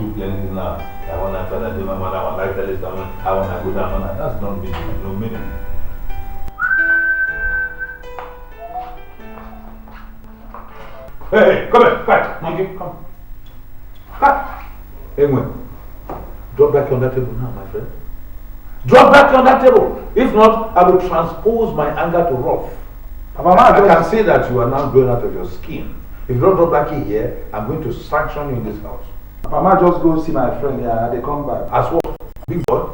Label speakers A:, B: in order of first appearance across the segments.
A: cook anything now. I want to tell them, I want to like tell this, I want to go down. That's not business, no meaning. Hey, come here, quiet, monkey, come. Cut. Hey, drop back on that table now, my friend. Drop back on that table. If not, I will transpose my anger to wrath. I can see that you are now going out of your skin. If you don't drop back in here, I'm going to sanction you in this house.
B: Mama, just go see my friend here and they come back.
A: As what? Big boy?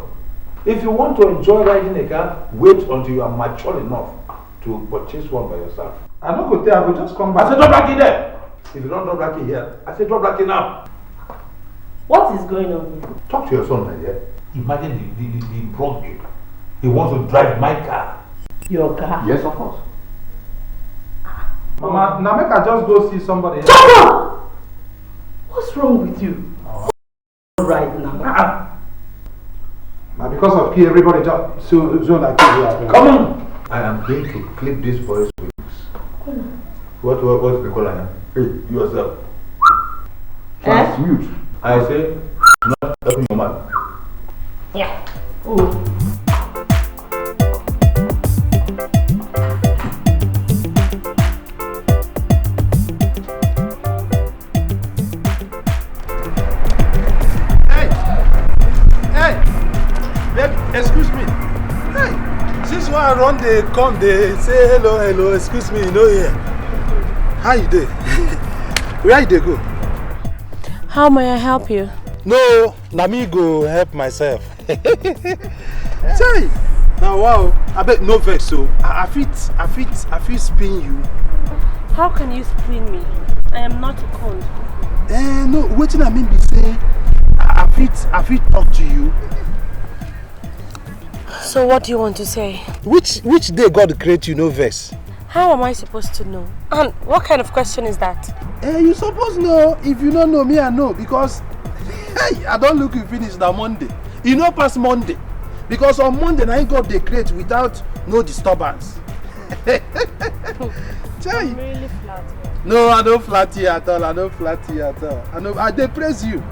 A: If you want to enjoy riding a car, wait until you are mature enough to purchase one by yourself.
B: I don't go there, I will just come back.
A: I said drop back in there. If you don't drop back in here, I said drop back in now.
C: What is going on here?
A: Talk to your son, my dear. Imagine the broke you. He wants to drive my car.
C: Your car?
A: Yes, of course.
B: Mama, now make I just go see somebody else.
C: Shut up! What's wrong with you? Right now.
B: Now because of key, everybody just so like you.
A: Come on! I am going to clip this voice wigs. What's the color? Hey, yourself. Transmute. I say, not open your mouth.
C: Yeah. Oh.
D: Excuse me. Hey, since when I run, they come, they say hello, excuse me, you know here. How you doing? Where you go?
E: How may I help you?
D: No, na me go help myself. Say, now wow, I bet no vex so. I fit spin you.
E: How can you spin me? I am not a con.
D: No, wetin I mean be say, I fit talk to you.
E: So what do you want to say?
D: Which day God create you, no vex?
E: How am I supposed to know? And what kind of question is that?
D: You suppose know. If you don't know me, I know. Because hey, I don't look you finish that Monday. You know past Monday. Because on Monday, I God they create without no disturbance.
E: I'm really flattered.
D: No, I don't flatter you at all. I they praise you.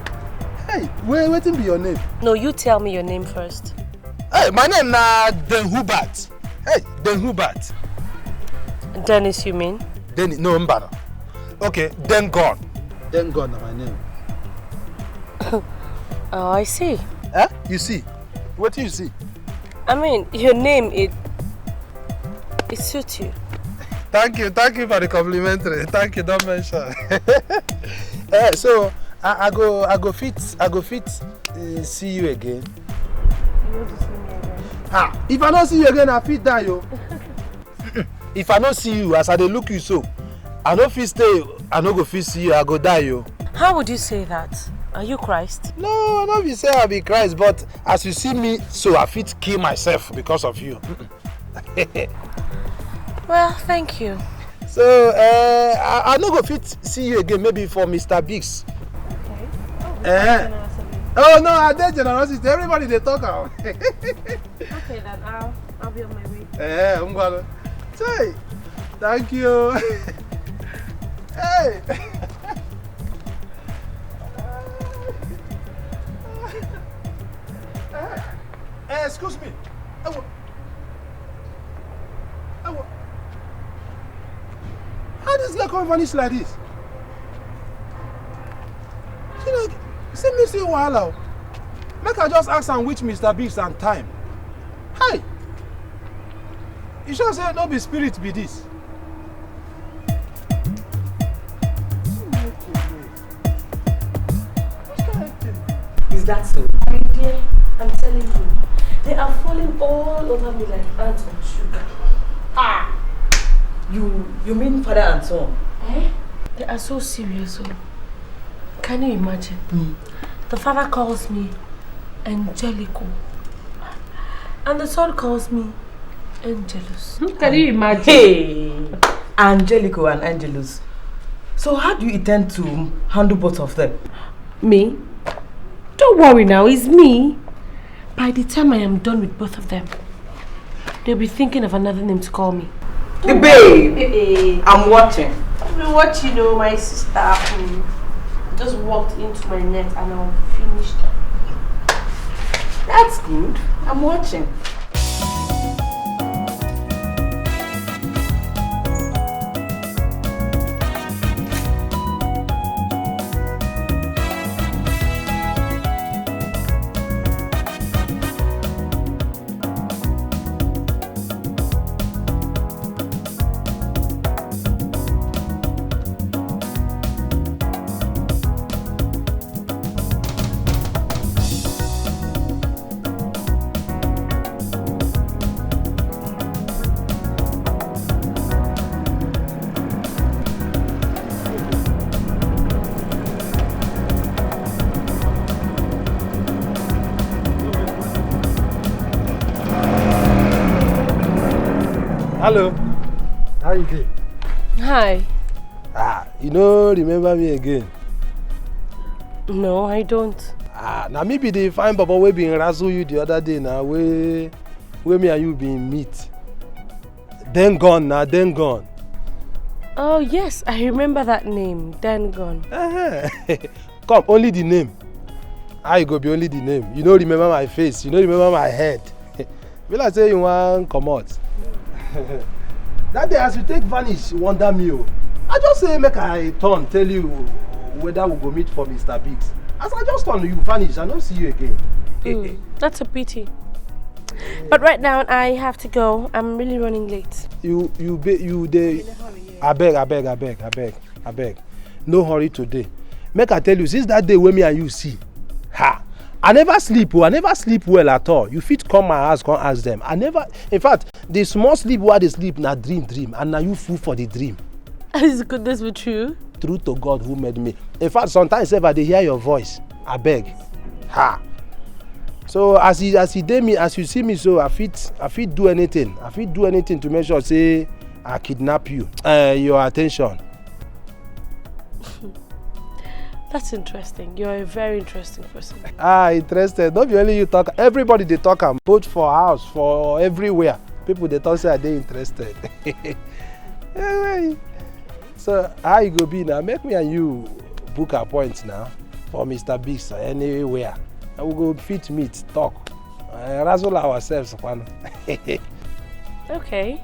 D: Hey, wait be your name?
E: No, you tell me your name first.
D: Hey, my name na Den Hubert. Hey, Den Hubert.
E: Dennis, you mean?
D: Dennis, no, Mbano. Okay, Den Gone. Den Gone na my name.
E: Oh, I see.
D: Eh? You see? What do you see?
E: I mean, your name, it suits you.
D: Thank you for the complimentary. Thank you, don't mention. So I go fit see you again.
E: You want to see me again?
D: If I don't see you again, I fit die yo. If I don't see you as I dey look you so, I no fit stay, I no go fit see you, I go die yo.
E: How would you say that? Are you Christ?
D: No, I no be say I be Christ, but as you see me, so I fit kill myself because of you.
E: Well, thank you.
D: So I no go fit see you again, maybe for Mr. Biggs.
E: Okay.
D: Oh no, I did generosity. Everybody they talk out.
E: Okay then, I'll be on my way.
D: I'm gonna say thank you. Hey. Excuse me. How does this come vanish like this? See me see wahala. Make I just ask am which Mr. Biggs and time. Hi. You sure say no be spirit be this?
C: Is that so? My dear, I'm telling you, they are falling all over me like ants on sugar. You mean father and son? Eh?
E: They are so serious. So. Can you imagine? The father calls me Angelico. And the son calls me Angelus.
C: Can you imagine? Hey! Angelico and Angelus. So how do you intend to handle both of them?
E: Me? Don't worry now, it's me. By the time I am done with both of them, they'll be thinking of another name to call me.
C: Hey, babe! I'm watching.
E: I've been watching, my sister. just walked into my net and I'll finish them.
C: That's good. I'm watching.
D: Hello. How you doing?
E: Hi.
D: You know, remember me again?
E: No, I don't.
D: Now maybe the fine papa we been razzle you the other day now, where me and you been meet. Then gone now, then gone.
E: Oh yes, I remember that name. Then gone.
D: Come, only the name. How you go be only the name? You don't remember my face, you don't remember my head. Will I say you want come out? That day as you take vanish, wonder me. I just say make I turn, tell you whether we go meet for Mr. Biggs. As I just turn, you vanish, I don't see you again.
E: That's a pity. But right now I have to go. I'm really running late.
D: You I beg. No hurry today. Make I tell you, since that day when me and you see, I never sleep well at all. You fit come my house, come ask them. In fact, the small sleep while they sleep, na dream, and now you fool for the dream.
E: Could this be true?
D: True to God who made me. In fact, sometimes if I hear your voice, I beg. So as you see me, so I fit do anything. I fit do anything to make sure say I kidnap you. Your attention.
E: That's interesting. You're a very interesting person.
D: Interested. Not only you talk. Everybody they talk and both for house, for everywhere. People they talk say they interested. So how you go be now? Make me and you book a point now for Mr. Biggs anywhere. And we go fit meet, talk, razzle ourselves.
E: Okay.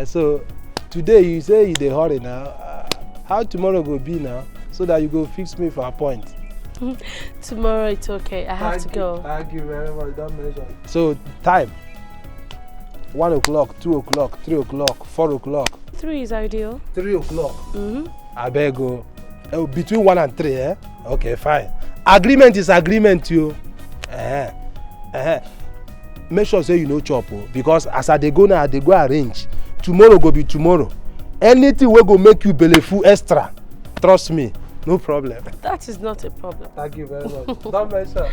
D: So today you say you dey hurry now. How tomorrow go be now? So that you go fix me for a point.
E: Tomorrow it's okay. I have to go.
D: Thank you very much. Don't mention. So time. 1 o'clock, 2 o'clock, 3 o'clock, 4 o'clock.
E: 3 is ideal.
D: 3 o'clock. I beg go. Between 1 and 3, eh? Okay, fine. Agreement is agreement, you. Make sure say you no chop, because as I dey go now, I dey go arrange. Tomorrow go be tomorrow. Anything wey go make you belleful extra, trust me, no problem.
E: That is not a problem.
D: Thank you very much. Don't mention.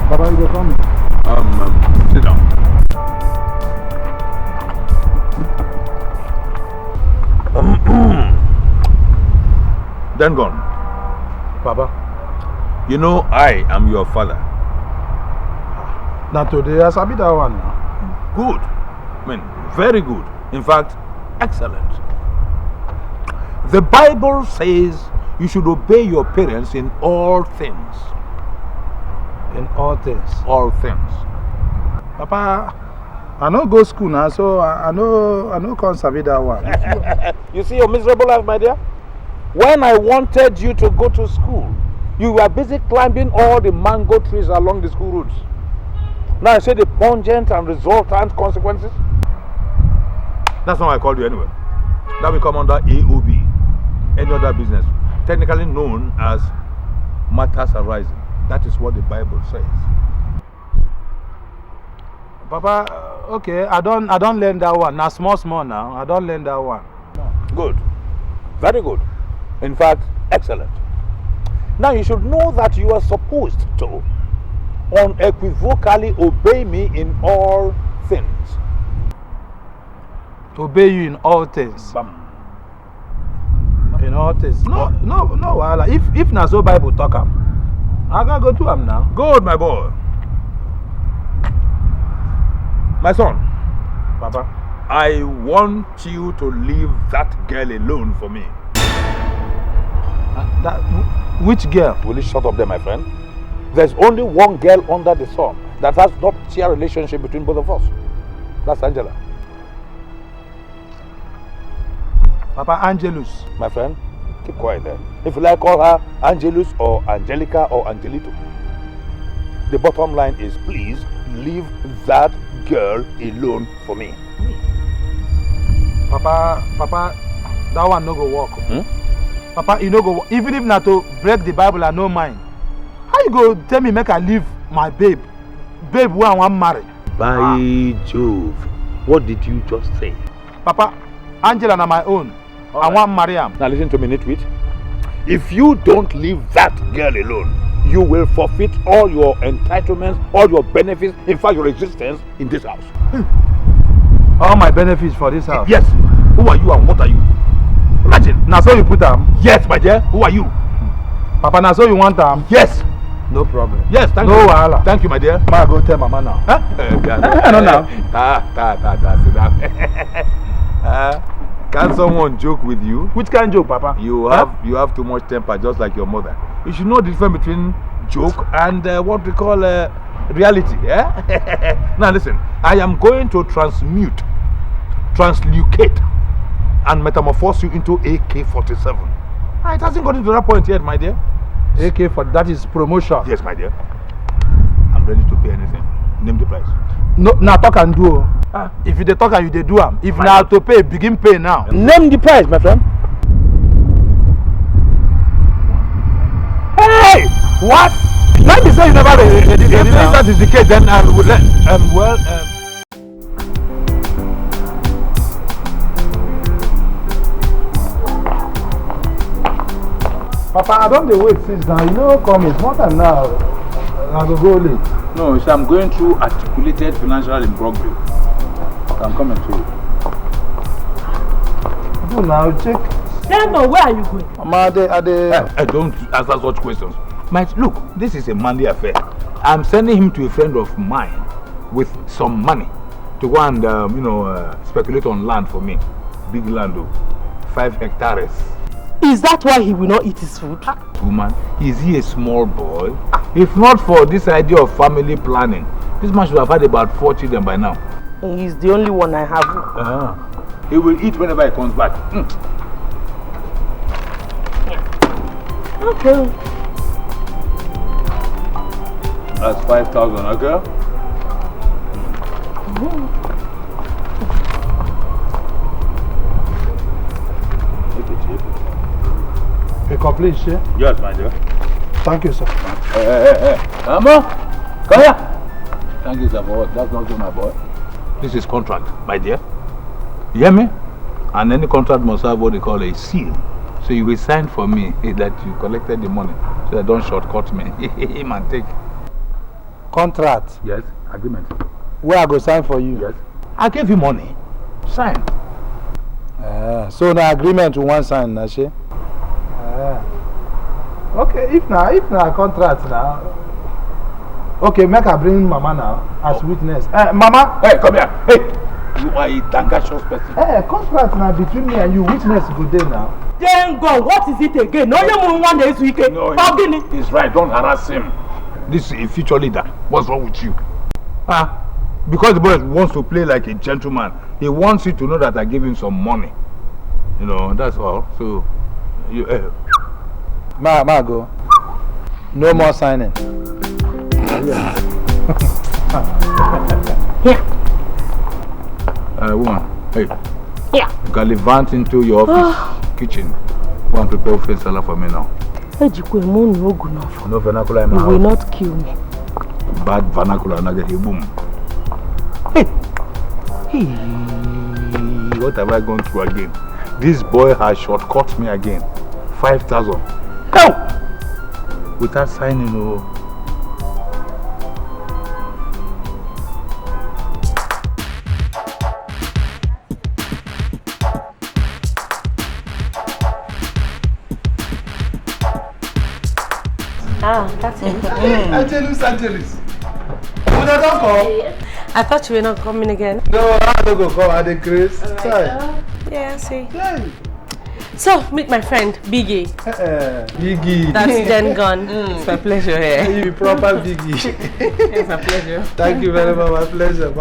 B: Papa, you go come.
A: Sit down. Then gone.
B: Papa.
A: You know I am your father.
B: Now today, I sabi that one now.
A: Good. I mean, very good. In fact, excellent. The Bible says you should obey your parents in all things.
B: In all things.
A: All things.
B: Papa, I no go school now, so I no come sabi that one.
A: You see your miserable life, my dear? When I wanted you to go to school, you were busy climbing all the mango trees along the school routes. Now I say the pungent and resultant consequences. That's not why I called you anyway. That will come under AOB, any other business, technically known as matters arising. That is what the Bible says.
B: Papa, okay, I don't learn that one. Now small now, I don't learn that one.
A: Good. Very good. In fact, excellent. Now you should know that you are supposed to unequivocally obey me in all things.
B: Obey you in all things.
A: Bam.
B: notice. No, wahala. If na so Bible talk am, I can go to am now.
A: Good, my boy. My son.
B: Papa.
A: I want you to leave that girl alone for me.
B: Which girl?
A: Will you shut up there, my friend? There's only one girl under the sun that has top-tier relationship between both of us. That's Angela.
B: Papa, Angelus.
A: My friend, keep quiet there. If you like, call her Angelus or Angelica or Angelito. The bottom line is, please leave that girl alone for me.
B: Papa, that one no go work. Papa, you no go work. Even if na to break the Bible, I no mind. How you go tell me make I leave my babe? Babe who I want marry?
A: By Jove, what did you just say?
B: Papa, Angela na my own. I want marry am.
A: Now listen to me, nitwit. If you don't leave that girl alone, you will forfeit all your entitlements, all your benefits, in fact your existence in this house.
B: All my benefits for this house?
A: Yes. Who are you and what are you? Imagine.
B: Now so you put am?
A: Yes, my dear. Who are you?
B: Papa, now so you want am?
A: Yes.
B: No problem.
A: Yes, thank
B: you.
A: No
B: wahala.
A: Thank you, my dear.
B: Ma go tell mama now.
A: Huh?
B: No, now.
A: Sit down. Can someone joke with you?
B: Which kind of joke, Papa?
A: You have too much temper, just like your mother. You should know the difference between joke and what we call reality. Yeah? Now listen, I am going to translocate, and metamorphose you into AK-47. It hasn't gotten to that point yet, my dear.
B: AK-47, that is promotion.
A: Yes, my dear. I'm ready to pay anything. Name the price.
B: No, now talk and do. If you dey talk and you dey do am. If now to pay, begin pay now.
A: Name the price, my friend. Hey! What?
B: Let me say you never ready.
A: If that is the case, then I will let
B: Papa, I don't dey wait since now. You know, come it's more time now. I go late.
A: No, so I'm going through articulated financial imbroglio. I'm coming to you.
B: Do now, check.
E: Demo, where are you going?
B: Mama,
A: I don't answer such questions. Look, this is a money affair. I'm sending him to a friend of mine with some money to go and, speculate on land for me. Big land, 5 hectares.
E: Is that why he will not eat his food?
A: Woman, is he a small boy? If not for this idea of family planning, this man should have had about 4 children by now.
E: He's the only one I have.
A: He will eat whenever he comes back.
E: Okay.
A: That's 5,000, okay?
B: A complete share?
A: Yes, my dear.
B: Thank you, sir.
A: Hey. Mama, come here. Thank you, sir, for what? That's not my boy. This is contract, my dear. You hear me? And any contract must have what they call a seal. So you will sign for me that you collected the money. So that don't shortcut me. Him and take.
B: Contract?
A: Yes, agreement.
B: Where I go sign for you?
A: Yes. I gave you money. Sign.
B: So the agreement you want sign, Nashi? Okay, if na contract now. Okay, make I bring Mama now as witness. Mama!
A: Hey, come here. Hey! You are a dangerous person.
B: Contract now between me and you, witness good day now.
E: Then go, what is it again? No, you want this weekend.
A: No, he's right, don't harass him. This is a future leader. What's wrong with you? Because the boy wants to play like a gentleman. He wants you to know that I gave him some money. You know, that's all. So, you...
B: Ma go. No more signing.
A: Woman, hey.
E: Yeah.
A: Gallivant into your office, kitchen. Go and prepare face salad for me now.
E: No
A: vernacular in my house.
E: You will not kill me.
A: Bad vernacular, boom. Hey, what have I gone through again? This boy has shortcut me again. 5,000. No! Without signing,
E: Ah, that's it.
D: Angelus. Would I not come?
E: I thought you were not coming again.
D: No, I don't go come. I the Chris.
E: Yeah, see.
D: Yeah.
E: So, meet my friend, Biggie.
D: Biggie.
E: That's then gone.
F: It's my pleasure here.
D: You proper Biggie.
F: It's a pleasure.
D: Thank you very much. My pleasure.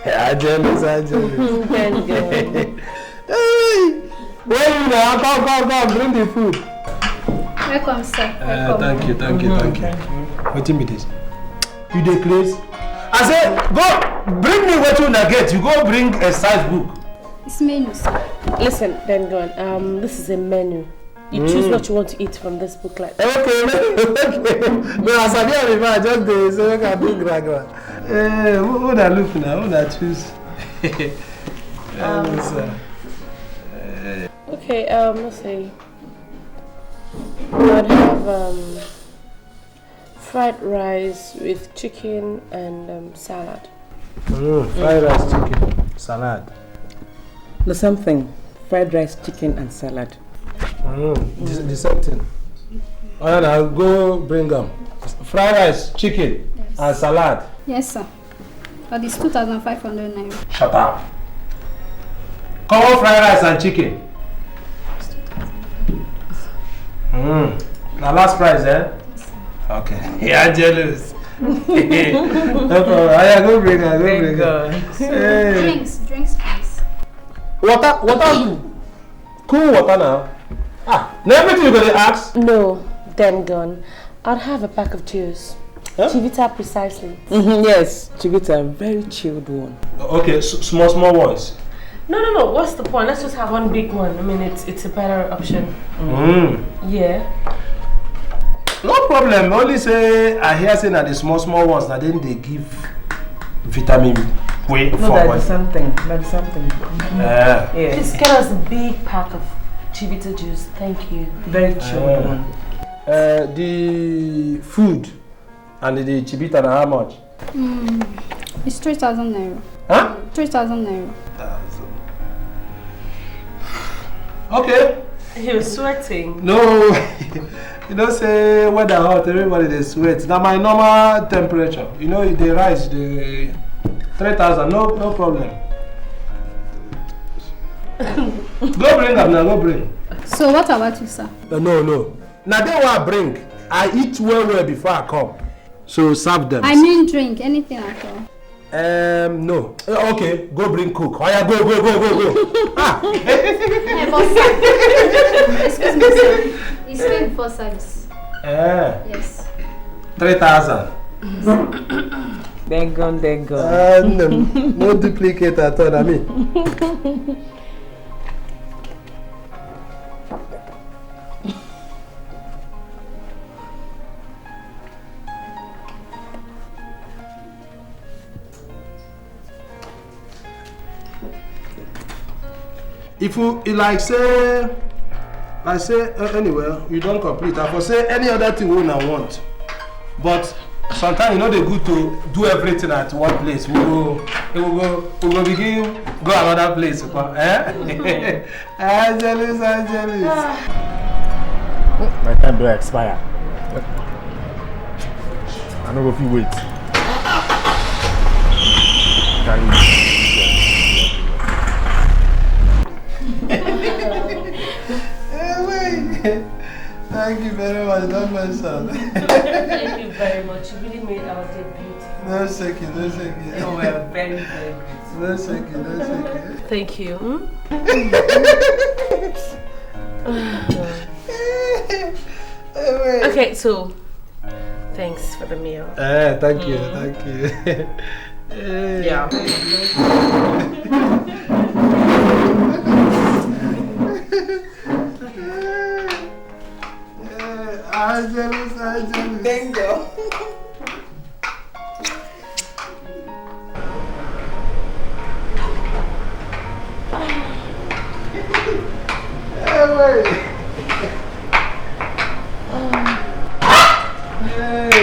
D: Angelus.
E: Then gone.
D: Hey! Where you now? Come, bring the food.
G: Welcome, sir. Welcome.
D: Thank you. What be this? You dey craze? I say, go bring me what you get. You go bring a size book.
G: It's menu, sir.
E: Listen, then gone. This is a menu. You choose what you want to eat from this booklet.
D: Okay. No, as I just do so I can do gra. Who that look now? Who that choose?
E: Okay, let's see. I'd have fried rice with chicken and salad.
D: Fried rice, chicken, salad.
F: The same thing. Fried rice, chicken and salad.
D: The same thing. Alright, I'll go bring them. Fried rice, chicken, and salad.
G: Yes, sir. But it's 2,500 naira.
D: Shut up. Common fried rice and chicken. The last price, eh? Okay. Yeah, jealous. No problem. I go bring her. Hey.
G: Drinks, please.
D: Water. Cool water now. Now everything you're gonna ask?
E: No, then gone. I'd have a pack of juice.
D: Huh?
E: Chivita precisely.
F: Yes, Chivita, very chilled one.
D: Okay, small ones.
E: No. What's the point? Let's just have one big one. I mean, it's a better option. Yeah.
D: No problem. Only say I hear saying that the small ones that then they give vitamin way
F: No,
D: forward.
F: that's something. Yeah.
E: Please get us a big pack of Chivita juice. Thank you.
F: Very chilled one.
D: The food and the chibita are how much?
G: It's 3,000 naira.
D: Huh?
G: 3,000 naira.
E: Okay. He was sweating.
D: No, you don't say weather hot, everybody they sweat. Now my normal temperature, you know, they rise, the 3,000, no problem. Go bring them now, go bring.
G: So what about you, sir?
D: No. Now they want bring. I eat well before I come. So serve them.
G: I mean drink, anything at all.
D: No. Okay, go bring cook. Oh yeah, go.
G: Hey, boss, sir. Excuse me, sir. It's paid before service. Yes.
D: 3,000.
F: They're gone.
D: No duplicate at all, I mean. If you say anyway, you don't complete. I for say any other thing we not want. But sometimes they good to do everything at one place. We go begin go another place. Angelus.
B: My time will expire. I know if you wait.
D: Thank you very much, don't mention.
E: Thank you very much. You really made our day beautiful.
D: No second.
E: Oh, we're very, very good.
D: No second.
E: Thank you. Okay, so thanks for the meal.
D: Thank you.
E: Yeah.
D: Angelus.
F: Bingo.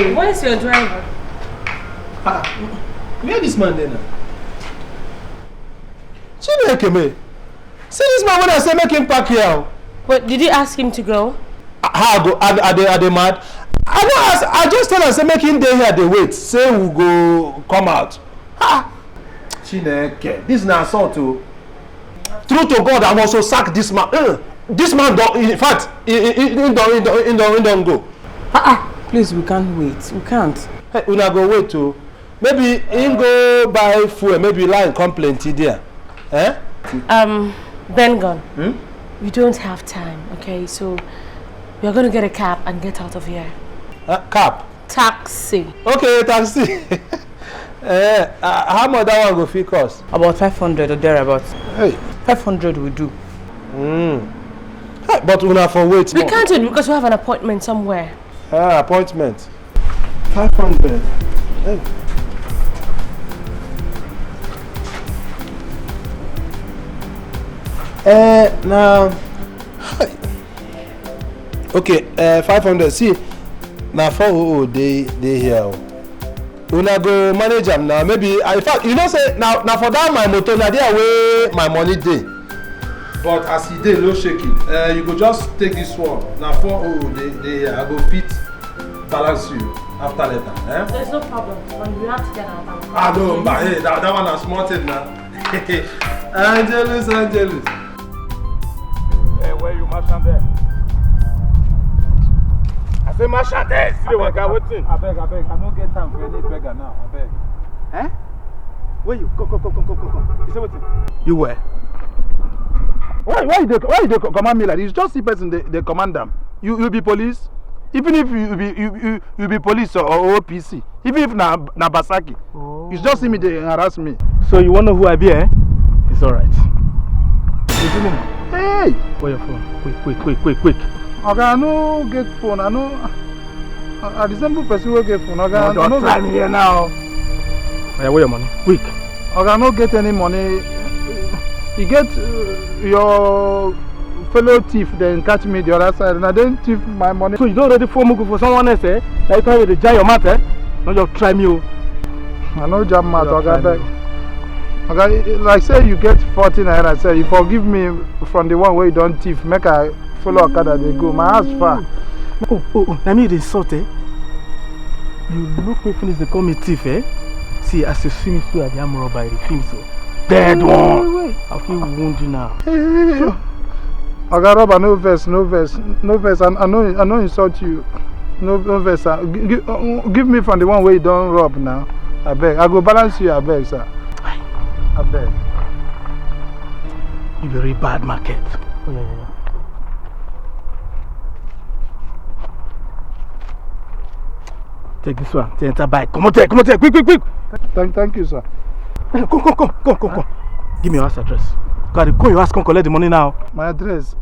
D: Hey.
E: Where's your driver?
D: Where this man then? Chineke, see this man when I say make him park here.
E: Wait, did you ask him to go?
D: How go? Are they mad? I don't ask. I just tell them say make him dey here. They wait. Say we go come out. Ha! Chineke, this is an assault too. True to God, I also sack this man. This man don't. In fact, he don't go.
F: Please, we can't wait. We can't.
D: Hey, una go wait too. Maybe him go buy fuel. Maybe line come plenty there. Eh?
E: Ben, we don't have time. Okay, so we are going to get a cab and get out of here.
D: Cab?
E: Taxi.
D: Okay, taxi. How much that one go fit cost?
F: About 500 or thereabouts.
D: Hey,
F: 500 will do.
D: Hey, but una for wait.
E: We can't do it because we have an appointment somewhere.
D: Appointment. 500. Hey. Now. Okay, 500. See, now 400 they here. Una go manage them now. Maybe in fact, you know, say now for that my motor, now there way my money day. But as he dey, no shake it. You go just take this one. Now 400 they I go fit balance you after later. Eh?
E: There's no problem. When we have to get out of
D: No, but hey, that one is small thing now. Angelus.
B: Hey, where you merchant there? I say merchant there. See the work I waiting. I beg. I don't get time for any beggar now. I beg. Eh? Where you? Come. You say waiting. You where? Why you command me like this? Just see person they command them. You be police. Even if you be police or OPC. Even if na Basaki. Oh. You just see me they harass me. So you wanna know who I be, eh? It's alright. Hey! Where your phone? Quick. Okay, I no get phone. I resemble person who get phone. Okay, no, don't try me here now. Yeah, where your money? Quick. Okay, I no get any money. You get your fellow thief then catch me the other side and I don't thief my money. So you don't already phone for someone else, eh? Like you can't jam your mouth, eh? No, just try me. I know jam mouth, okay. Okay, like say you get 14 naira, say you forgive me from the one where you don't thief, make I follow Okada they go. My house far. Oh, I mean the insult, eh? You look me finish, they call me thief, eh? See, as you see me through at the armor by the film, so dead one. I feel wounded now. Hey. Okay, Robert, no verse. I know insult you. No verse. Give me from the one where you don't rob now. I beg. I go balance you, I beg, sir. I beg. You very bad market. Oh, yeah. Take this one. Take enter bike. Come on, quick. Thank you, sir. Come. Give me your house address. Gotta call your house, come collect the money now. My address?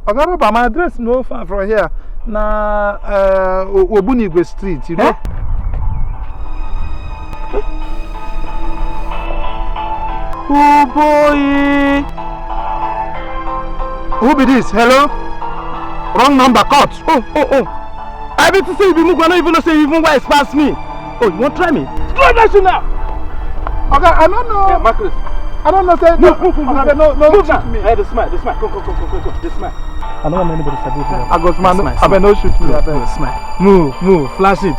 B: Okay, my address no far from here. Na Obunigwe Street, you know? Oh boy! Who be this? Hello? Wrong number, cut. Oh. I bet to say you be moving, I don't even know say you even wise past me. Oh, you won't try me? Try that shit now! Okay, I don't know. Yeah, Marcus. I don't know, say no. Move now. Me. Hey, the smile. Come. The smile. I don't want anybody to do that. I got man. I better no shoot me. No, smile. Move. Flash it.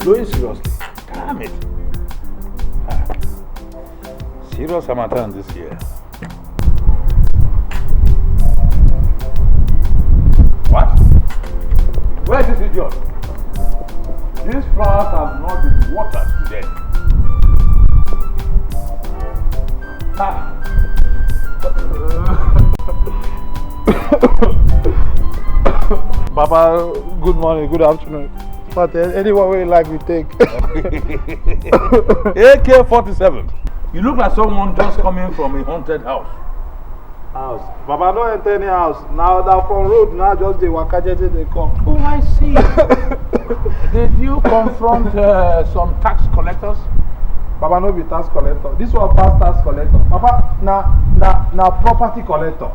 B: Blowing seriously. Damn it. Serious Hamatan this year. What? Where is this idiot? These flowers have not been watered today. Papa, good morning, good afternoon. But anyone way like we take. AK-47. You look like someone just coming from a haunted house. House. Baba, don't enter any house. Now that from road, now just the wakajeje they come.
A: Oh, I see. Did you confront some tax collectors?
B: Baba, no be tax collector. This one pass tax collector. Baba, na property collector.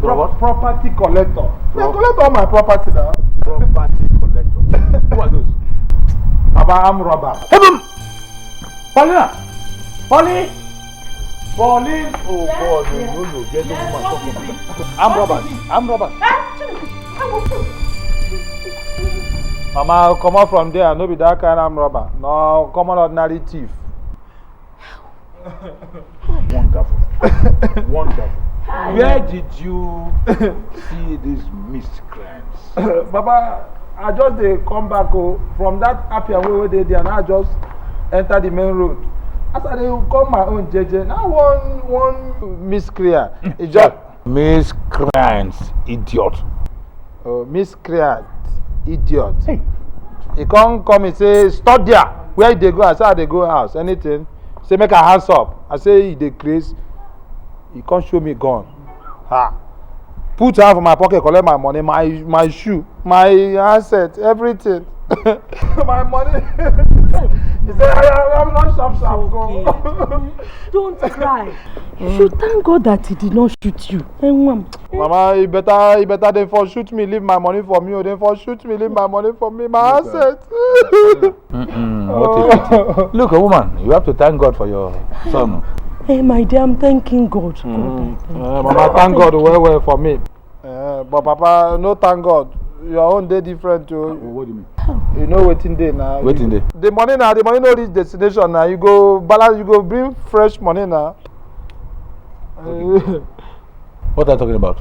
A: What?
B: Property collector. They collect all my property now.
A: Property collectors. Who are those?
B: Baba, I'm robber.
A: Paulina! Pauline! Pauline! Oh God, no, get the woman talking about. I'm Robert.
B: Mama, come out from there. No be that kind of robber. No, common ordinary thief.
A: Wonderful. Wonderful. Where did you see these miscreants?
B: Baba, I just come back from that happy away where they there, and I just enter the main road. As I come my own JJ, now one miscreant. It just
A: Miscreants, idiot.
B: Miscreant, idiot.
A: Hey.
B: He come and say, stop there. Where they go? I say, they go house. Anything. Say, make a hands up. I say, they crazy. He can't show me gun. Ha. Put hand for my pocket, collect my money, my shoe, my asset, everything. My money. He said, I'm not sharp.
E: Don't cry. You thank God that he did not shoot you.
B: Mama, he better than for shoot me, leave my money for me, or then for shoot me, leave my money for me, my asset.
A: What a pity. Look, a woman, you have to thank God for your son.
E: Hey, my dear, I'm thanking God.
B: Mama, thank God well for me. But Papa, no thank God. Your own day different too.
A: What do you mean?
B: You know waiting day now.
A: Waiting day.
B: The money no reach destination now. You go balance, you go bring fresh money now.
A: What are you talking about?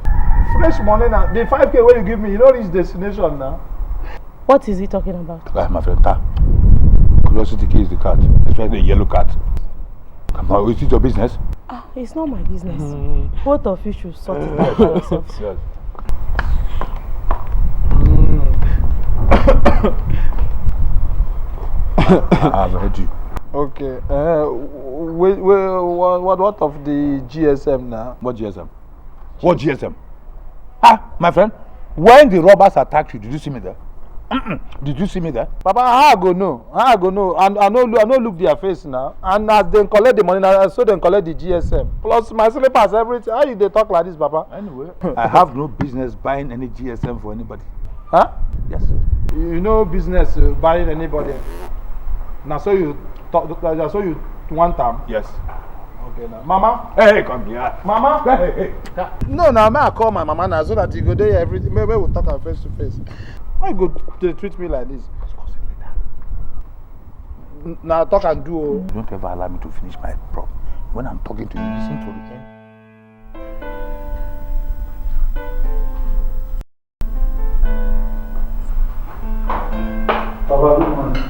B: Fresh money now. The 5K where you give me, you don't reach destination now.
E: What is he talking about?
A: My friend, curiosity kills the cat, especially the yellow cat. Come on, is it your business?
E: It's not my business. Both of you should sort it out by yourselves.
A: Yes. I've heard you.
B: Okay. What of the GSM now?
A: What GSM? What GSM? My friend, when the robbers attacked you, did you see me there? Did you see me there?
B: Papa, how I go know? And I no look their face now. And as they collect the money now, so they collect the GSM. Plus my slippers, everything. How you they talk like this, Papa?
A: Anyway, I have no business buying any GSM for anybody.
B: Huh?
A: Yes.
B: You know business buying anybody. Now so you talk, so you want time?
A: Yes.
B: Okay now. Mama?
A: Hey, come here.
B: Mama?
A: Hey.
B: No, now I call my mama now so that you go there everything. Maybe we'll talk face to face. Why you go they treat me like this? Now talk and do.
A: Don't ever allow me to finish my prop. When I'm talking to you, listen to the end.
B: Papa, good morning.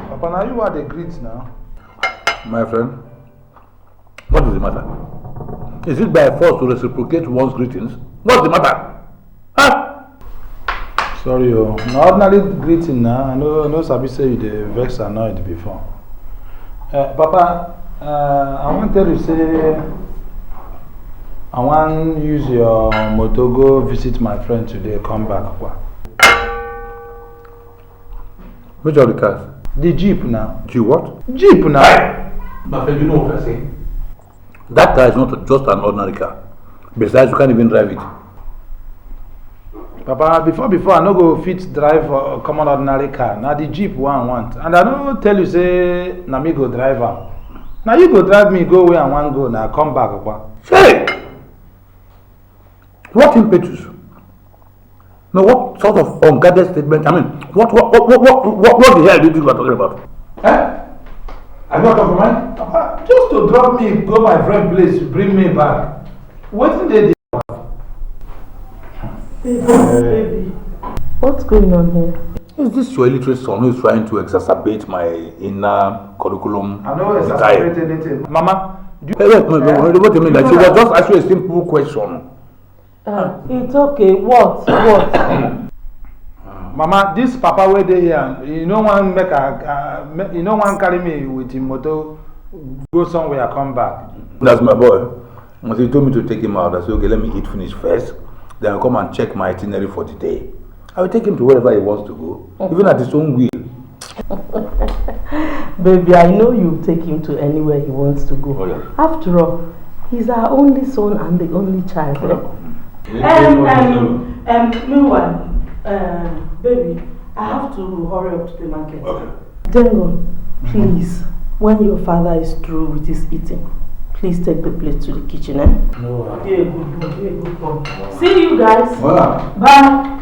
B: Papa, now you are the greets now.
A: My friend, what is the matter? Is it by force to reciprocate one's greetings? What's the matter?
B: Sorry, no ordinary greeting now. I know Sabi say you the vex annoyed before. Papa, I want to tell you say I want to use your motor go visit my friend today. Come back.
A: Which of the cars?
B: The Jeep now.
A: Jeep what?
B: Jeep now.
A: My friend, you know what I'm saying? That car is not just an ordinary car. Besides, you can't even drive it.
B: Papa, before I no go fit drive a common ordinary car. Now the Jeep one want. And I don't tell you say na me go drive am. Now you go drive me go where I want go. Now come back.
A: Hey! What impetus? No, what sort of unguarded statement? I mean, what the hell do you think you are talking about?
B: I'm not of mind. Papa, just to drop me, go my friend place, bring me back. What did they do?
E: Baby, what's going on here?
A: Is this your illiterate son who is trying to exacerbate my inner curriculum?
B: I know exacerbate anything. Mama,
A: wait, what do you mean? Like, she was just asking a simple question.
E: It's okay. What?
B: Mama, this papa where they here, you know one make you know one carry me with him motor, go somewhere, come back.
A: That's my boy. And so he told me to take him out. I said, okay, let me eat finish first. Then I'll come and check my itinerary for the day. I will take him to wherever he wants to go, even at his own will.
C: Baby, I know you'll take him to anywhere he wants to go.
A: Oh, yeah.
C: After all, he's our only son and the only child. Meanwhile, baby, I have to hurry up to the market.
A: Okay.
C: Dengo, please, when your father is through with his eating, please take the plate to the kitchen, eh?
A: No.
C: Be a good boy, See you guys.
A: Hola.
C: Bye.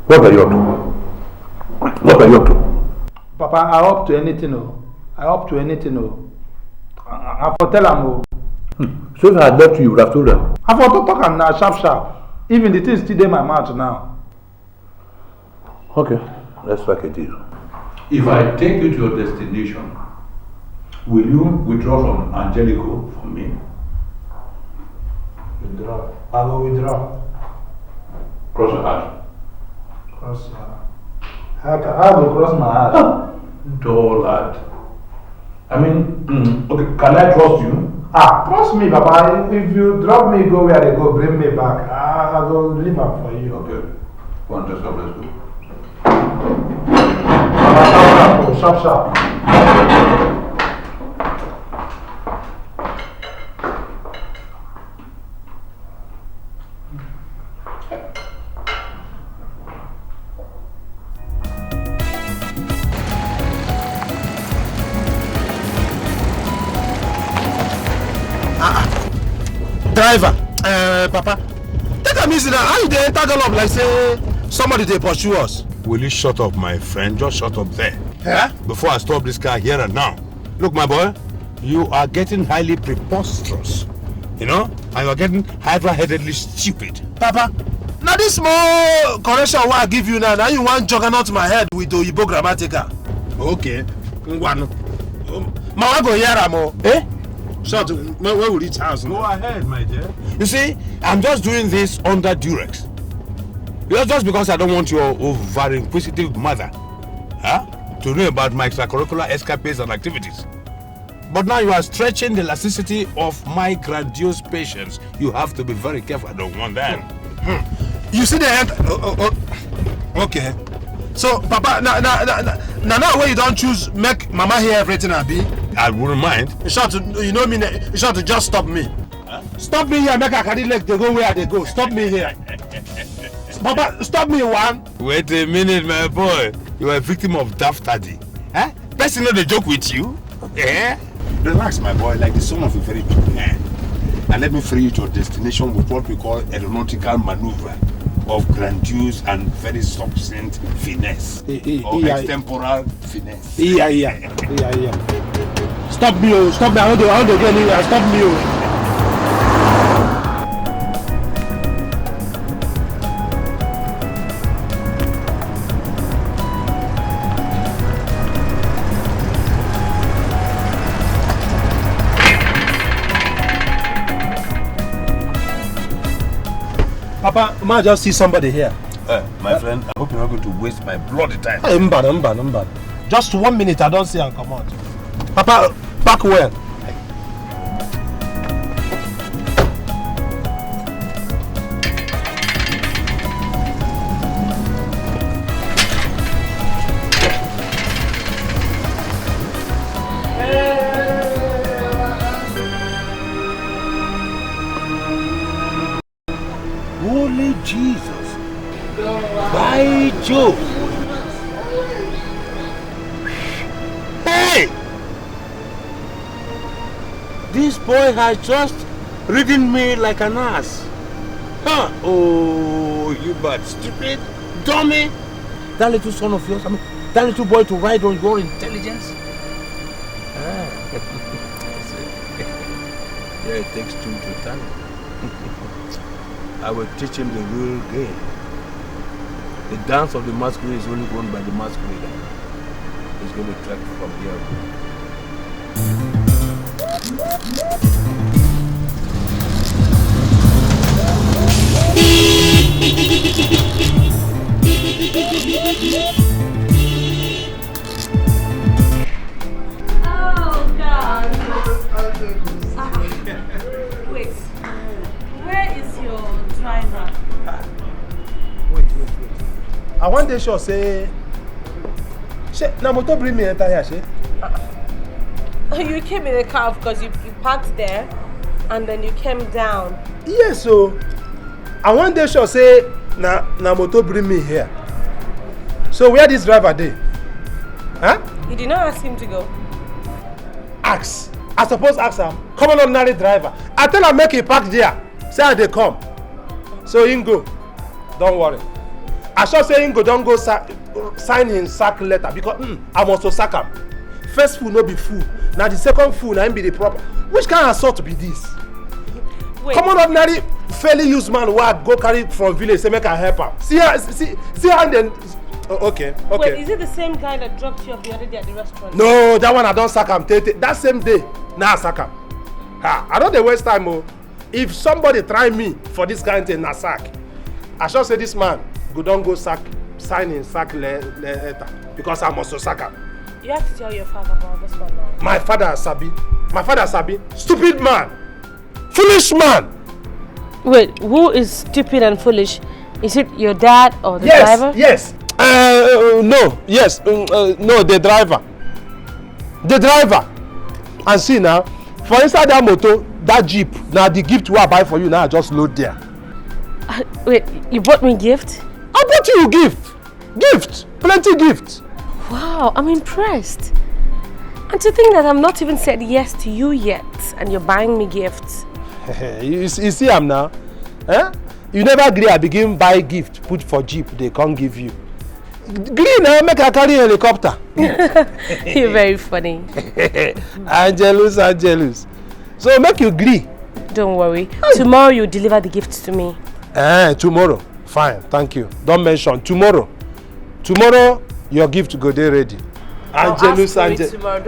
A: What are you up to? What are you up to?
B: Papa, I up to anything, oh. I up to anything, oh. I for tell him, oh.
A: So if I had left you would have told her.
B: I for talk am now, sharp. Even the thing still in my mouth now.
A: Okay, let's strike a deal. If I take you to your destination, will you withdraw from Angelico for me?
B: Withdraw. I will withdraw.
A: Cross your heart.
B: Cross my heart. I will cross my heart.
A: Dull lad. I mean, okay, can I trust you?
B: Trust me, Papa. If you drop me, go where they go, bring me back. I will leave up for you.
A: Okay. Go on, let's go.
B: Sharp.
D: Driver, Papa, take a easy now. How you dey enter gallop like say somebody dey pursue us?
H: Will you shut up, my friend? Just shut up there.
D: Yeah?
H: Before I stop this car here and now. Look, my boy, you are getting highly preposterous. You know? And you are getting hyper-headedly stupid.
D: Papa, now this small correction what I give you now you want juggernaut my head with Oyibo grammatical. Okay. One. Mama go hear am o. Eh? Shut where will reach house?
H: Go ahead, my dear. You see, I'm just doing this under duress. Just because I don't want your over-inquisitive mother to know about my extracurricular escapades and activities. But now you are stretching the elasticity of my grandiose patience. You have to be very careful. I don't want that.
D: You see the end? Okay. So, Papa, now when you don't choose, make Mama hear everything I be.
H: I wouldn't mind.
D: You sure to, you know me, you sure to just stop me. Stop me here, make I carry leg, they go where they go. Stop me here. Papa, stop me one.
H: Wait a minute, my boy. You are a victim of daft daddy. Person know the joke with you?
I: Relax, my boy, like the son of a very big man. And let me free you to your destination with what we call aeronautical maneuver of grandiose and very succinct finesse. Or extemporal finesse.
D: Stop me, oh, stop me. I want to get anywhere. Stop me, oh. Papa, I might just see somebody here.
I: My friend, I hope you're not going to waste my bloody time.
D: Hey, mbad. Just 1 minute, I don't see and come out. Papa, back well.
H: Holy Jesus. By Jove. Hey! This boy has just ridden me like an ass. Huh? Oh, you bad, stupid, dummy. That little son of yours, that little boy to ride on your intelligence. Yeah, it takes two to tango. I will teach him the real game. The dance of the masquerade is only won by the masquerader. He's going to track from here.
D: I one day sure say, na motor bring me enter here, she.
E: You came in a car because you parked there and then you came down.
D: Yes, so I one day sure say na motor bring me here. So where this driver dey? Huh?
E: You did not ask him to go.
D: Ask. I suppose ask him. Come on, ordinary driver. I tell him make he park there. Say they come. So he go. Don't worry. I sure say he go don't go sign his sack letter because I must to sack him. First fool no be fool. Now the second fool na him be the proper. Which kind of assault be this?
E: Wait.
D: Come on, ordinary fairly used man who go carry from village say make I help him. See how then. Okay.
E: Wait, is it the same guy that dropped you off the other day at the restaurant?
D: No, that one I don't sack him. That same day, now I sack him. I don't dey waste time. Oh. If somebody try me for this kind of thing, I sack. I should say this man go don't go sign in sack letter because I must sack him.
E: You have to tell your father about this one now.
D: My father Sabi. Stupid man. Foolish man.
E: Wait, who is stupid and foolish? Is it your dad or the driver?
D: Yes. No, the driver. The driver. And see now, for inside that motor, that Jeep, now the gift I buy for you now, I just load there.
E: Wait, you bought me a gift?
D: I bought you a gift. Gift. Plenty gift.
E: Wow, I'm impressed. And to think that I'm not even said yes to you yet, and you're buying me gifts.
D: you see I'm now. Eh? You never agree I begin buy gift, put for Jeep, they can't give you. Green, now make a carry helicopter.
E: You're very funny.
D: Angelus. So make you agree.
E: Don't worry. Tomorrow you deliver the gifts to me.
D: Tomorrow. Fine, thank you. Don't mention tomorrow. Tomorrow your gift go there ready. Angelus.
E: Don't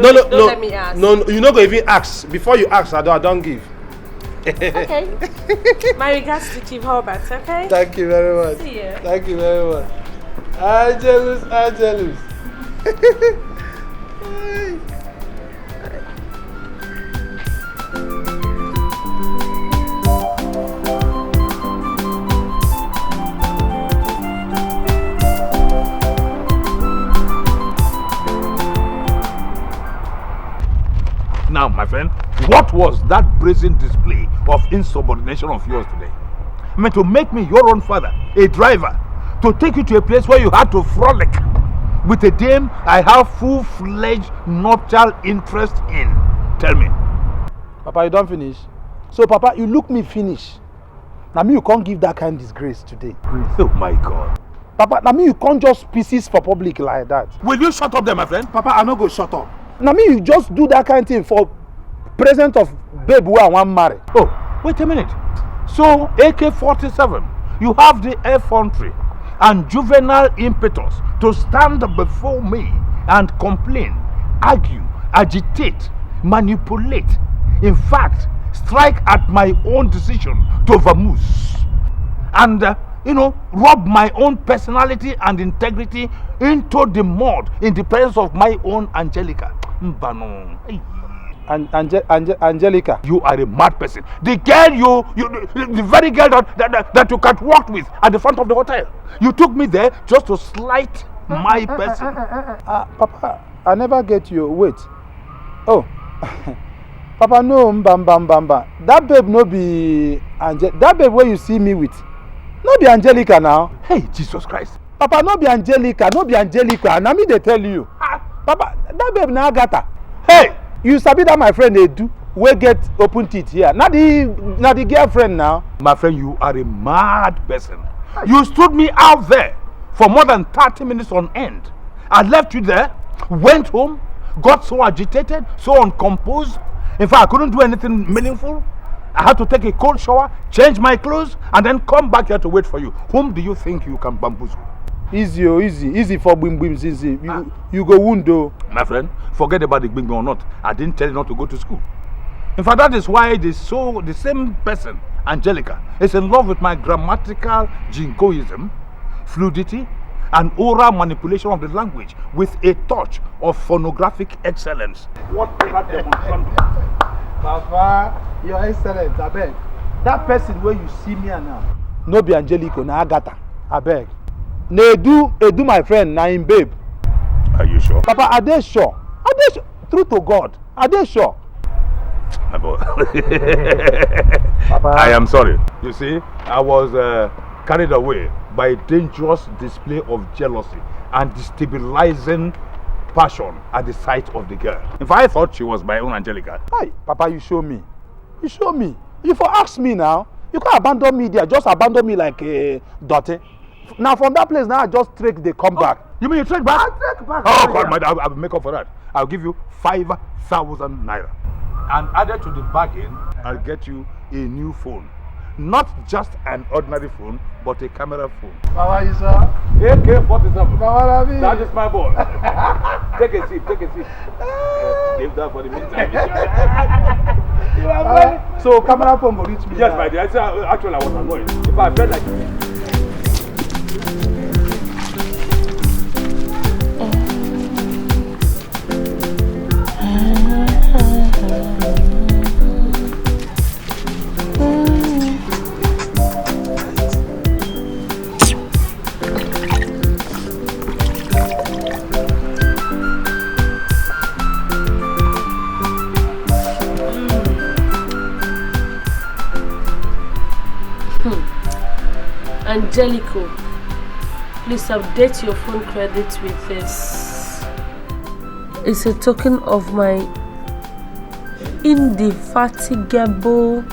E: let me ask.
D: No, you not go even ask. Before you ask, I don't give.
E: Okay. My regards to Chief Hobart, okay?
D: Thank you very much.
E: See you.
D: Thank you very much. Angelus.
H: Now, my friend, what was that brazen display of insubordination of yours today? I mean, to make me your own father, a driver, to take you to a place where you had to frolic with a dame I have full-fledged nuptial interest in. Tell me.
D: Papa, you don't finish. So, Papa, you look me finish. Now, me, you can't give that kind of disgrace today.
H: Oh, my God.
D: Papa, now, me, you can't just pieces for public like that.
H: Will you shut up there, my friend?
D: Papa, I no go shut up. Now, me, you just do that kind of thing for present of babe who I want marry.
H: Oh, wait a minute. So, AK-47, you have the effrontery and juvenile impetus to stand before me and complain, argue, agitate, manipulate, in fact, strike at my own decision to vamoose and, rub my own personality and integrity into the mud in the presence of my own Angelica.
D: Angelica,
H: you are a mad person. The girl the very girl that you can't walk with at the front of the hotel. You took me there just to slight my person.
D: Papa, I never get you. Wait. Oh, Papa, no, bamba. That babe no be that babe where you see me with, no be Angelica now.
H: Hey, Jesus Christ.
D: Papa, no be Angelica. Now me they tell you. Papa, that babe na Agatha.
H: Hey!
D: You sabi that my friend they do. We get open teeth here. Not the girlfriend now.
H: My friend, you are a mad person. You stood me out there for more than 30 minutes on end. I left you there, went home, got so agitated, so uncomposed. In fact, I couldn't do anything meaningful. I had to take a cold shower, change my clothes, and then come back here to wait for you. Whom do you think you can bamboozle?
D: Easy for bim zizi. You go wound though.
H: My friend, forget about the bim or not. I didn't tell you not to go to school. In fact, that is why the same person, Angelica, is in love with my grammatical jingoism, fluidity, and oral manipulation of the language with a touch of phonographic excellence. Whatever demonstration.
D: Papa, you're excellent, I beg. That person where you see me now, no be Angelica, na Agatha, I beg. Edu my friend, na him babe.
H: Are you sure?
D: Papa, are they sure? Are they sure? True to God, are they sure?
H: My boy.
D: Papa.
H: I am sorry. You see, I was carried away by a dangerous display of jealousy and destabilizing passion at the sight of the girl. If I thought she was my own Angelica.
D: Hi, Papa, you show me. You show me. You for ask me now. You can't abandon me there. Just abandon me like a daughter. Now from that place, now I just trek the come back.
H: You mean you trek back?
D: I trek back.
H: Oh God, my, I'll make up for that. I'll give you 5,000 naira. And added to the bargain, I'll get you a new phone. Not just an ordinary phone, but a camera phone.
B: How are you, sir?
H: AK-47.
B: Mawarabi.
H: That is my boy. Take a seat, take a seat. Leave that for the meantime. You are very...
B: So, camera phone will reach me.
H: Yes, my dear. Actually, I was annoyed. If I felt like...
E: Angelico, please update your phone credit with this. It's a token of my indefatigable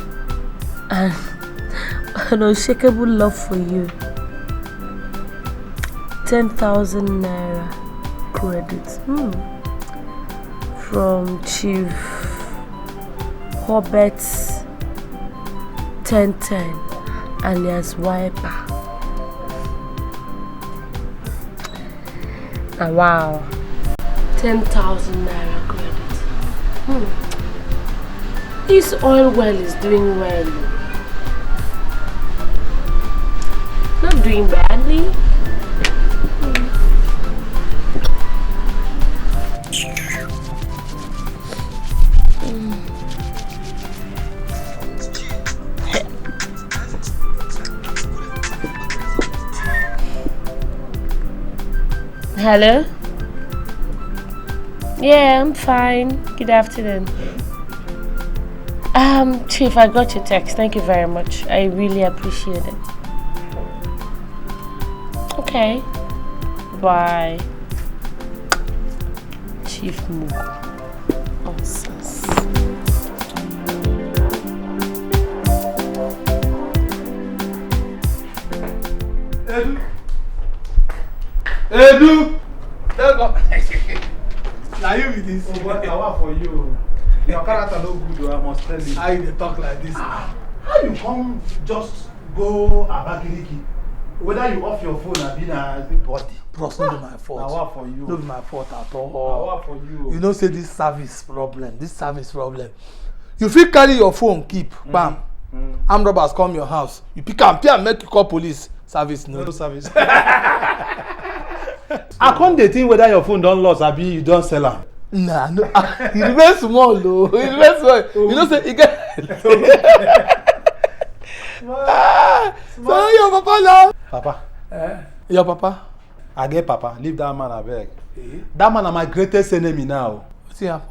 E: and unshakable love for you. 10,000 naira credit. From Chief Hobbit 1010 alias Wiper. Wow. 10,000 naira credit. This oil well is doing well. Not doing badly. Hello? Yeah, I'm fine. Good afternoon. Chief, I got your text. Thank you very much. I really appreciate it. Okay. Bye. Chief Mugo. Nonsense.
B: Edu! Now you with this. Oh, what I want for you. Your character no good, I must tell you. How you talk like this? How you come just go Abakiriki? Whether you off your phone or be na body.
J: Bros, not my fault.
B: I want for you.
J: Not my fault at all.
B: I want for you.
J: You know, say this service problem. You feel carry your phone, keep, bam. Armed robbers come your house. You pick up and make you call police. Service no service.
B: I can't think whether your phone don't lost or you don't sell am.
J: Nah, no. It remains small though. It remains small. You know, say you get. So your papa now.
B: Papa.
J: Your papa.
B: I get papa. Leave that man abeg. That man is my greatest enemy now.
J: What's happen?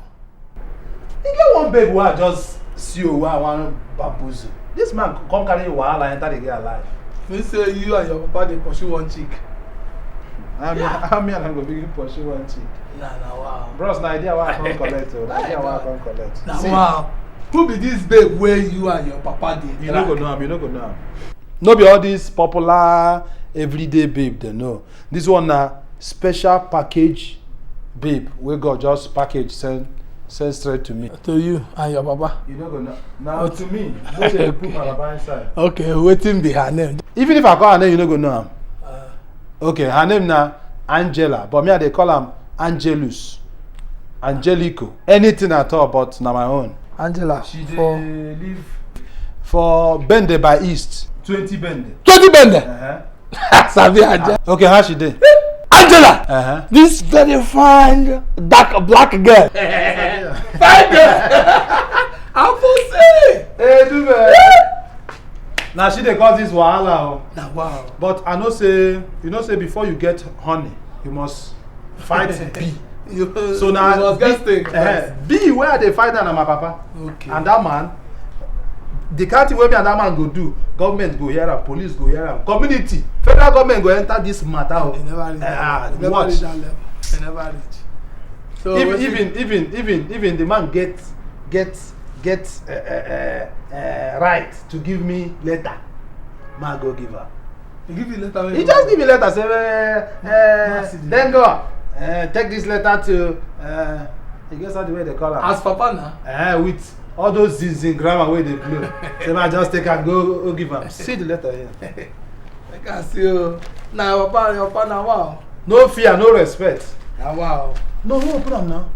B: You get one babe who I just see you where I want bamboozle. This man come carry wahala enter the girl alive.
J: Me say you and your papa they pursue one chick.
B: I mean, I'm going to pursue one chick.
J: Nah, wow.
B: Bros, the idea why I can't collect. The idea why I can't collect.
J: Nah, wow. Who be this babe where you and your papa did?
B: You don't go know him, you don't go know him. No be all this popular everyday babe they know. This one na special package babe wey God just package send straight to me.
J: To you and your papa?
B: You don't go know. Now to me, go say you put my papa inside.
J: Okay, waiting be her name.
B: Even if I call her name, you don't go know him. Okay, her name na Angela, but me I dey call am Angelus, Angelico, anything at all, but na my own.
J: Angela,
B: she dey live for Bende by East. 20 Bende.
J: 20 Bende. Sabi Angela.
B: Okay, how she dey?
J: Angela, this very fine dark black girl. Fine girl. I'm for say.
B: Hey, do man. Now she dey cause this wahala.
J: Now wow.
B: But I know say, you know say before you get honey, you must fight bee. So now bee where they fight na my papa.
J: Okay.
B: And that man, the kind thing wey me and that man go do, government go hear am, police go hear am, community, federal government go enter this matter.
J: They never reach that level. They never reach that level. They never reach. So
B: even the man get right to give me letter. Man go give her.
J: He give you letter.
B: He just give me letter. Say then go. Take this letter to. I guess that's the way they call her.
J: As papa now.
B: With all those zin grammar where they blow. Say man just take and go give her. See the letter here.
J: I can see you. Now your papa now wow.
B: No fear, no respect.
J: Now wow.
B: No put them now.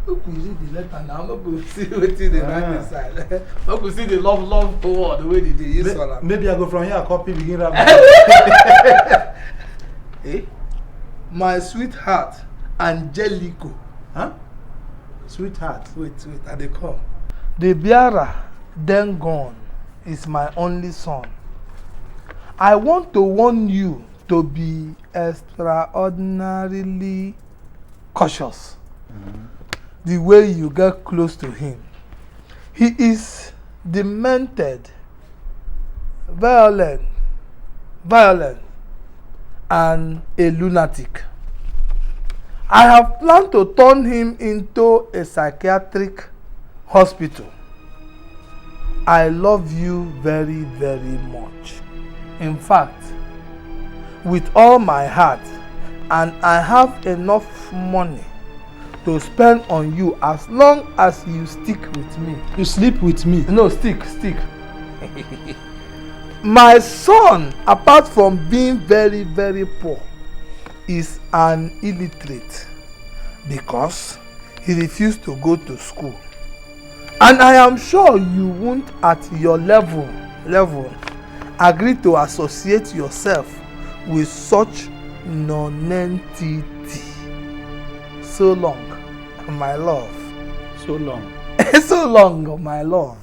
J: Look, we read the letter now. Look, we see what they write inside. Look, we see the love word, the way they use it.
B: Maybe I go from here, copy, begin rap.
J: Eh? My sweetheart, Angelico.
B: Huh? Sweetheart.
J: Wait, and they come. The bearer, then gone, is my only son. I want to warn you to be extraordinarily cautious. The way you get close to him. He is demented, violent, and a lunatic. I have planned to turn him into a psychiatric hospital. I love you very, very much. In fact, with all my heart, and I have enough money to spend on you as long as you stick with me.
B: You sleep with me?
J: No, stick. My son, apart from being very, very poor, is an illiterate because he refused to go to school. And I am sure you won't at your level agree to associate yourself with such nonentity. So long, my love.
B: So long.
J: So long, my love.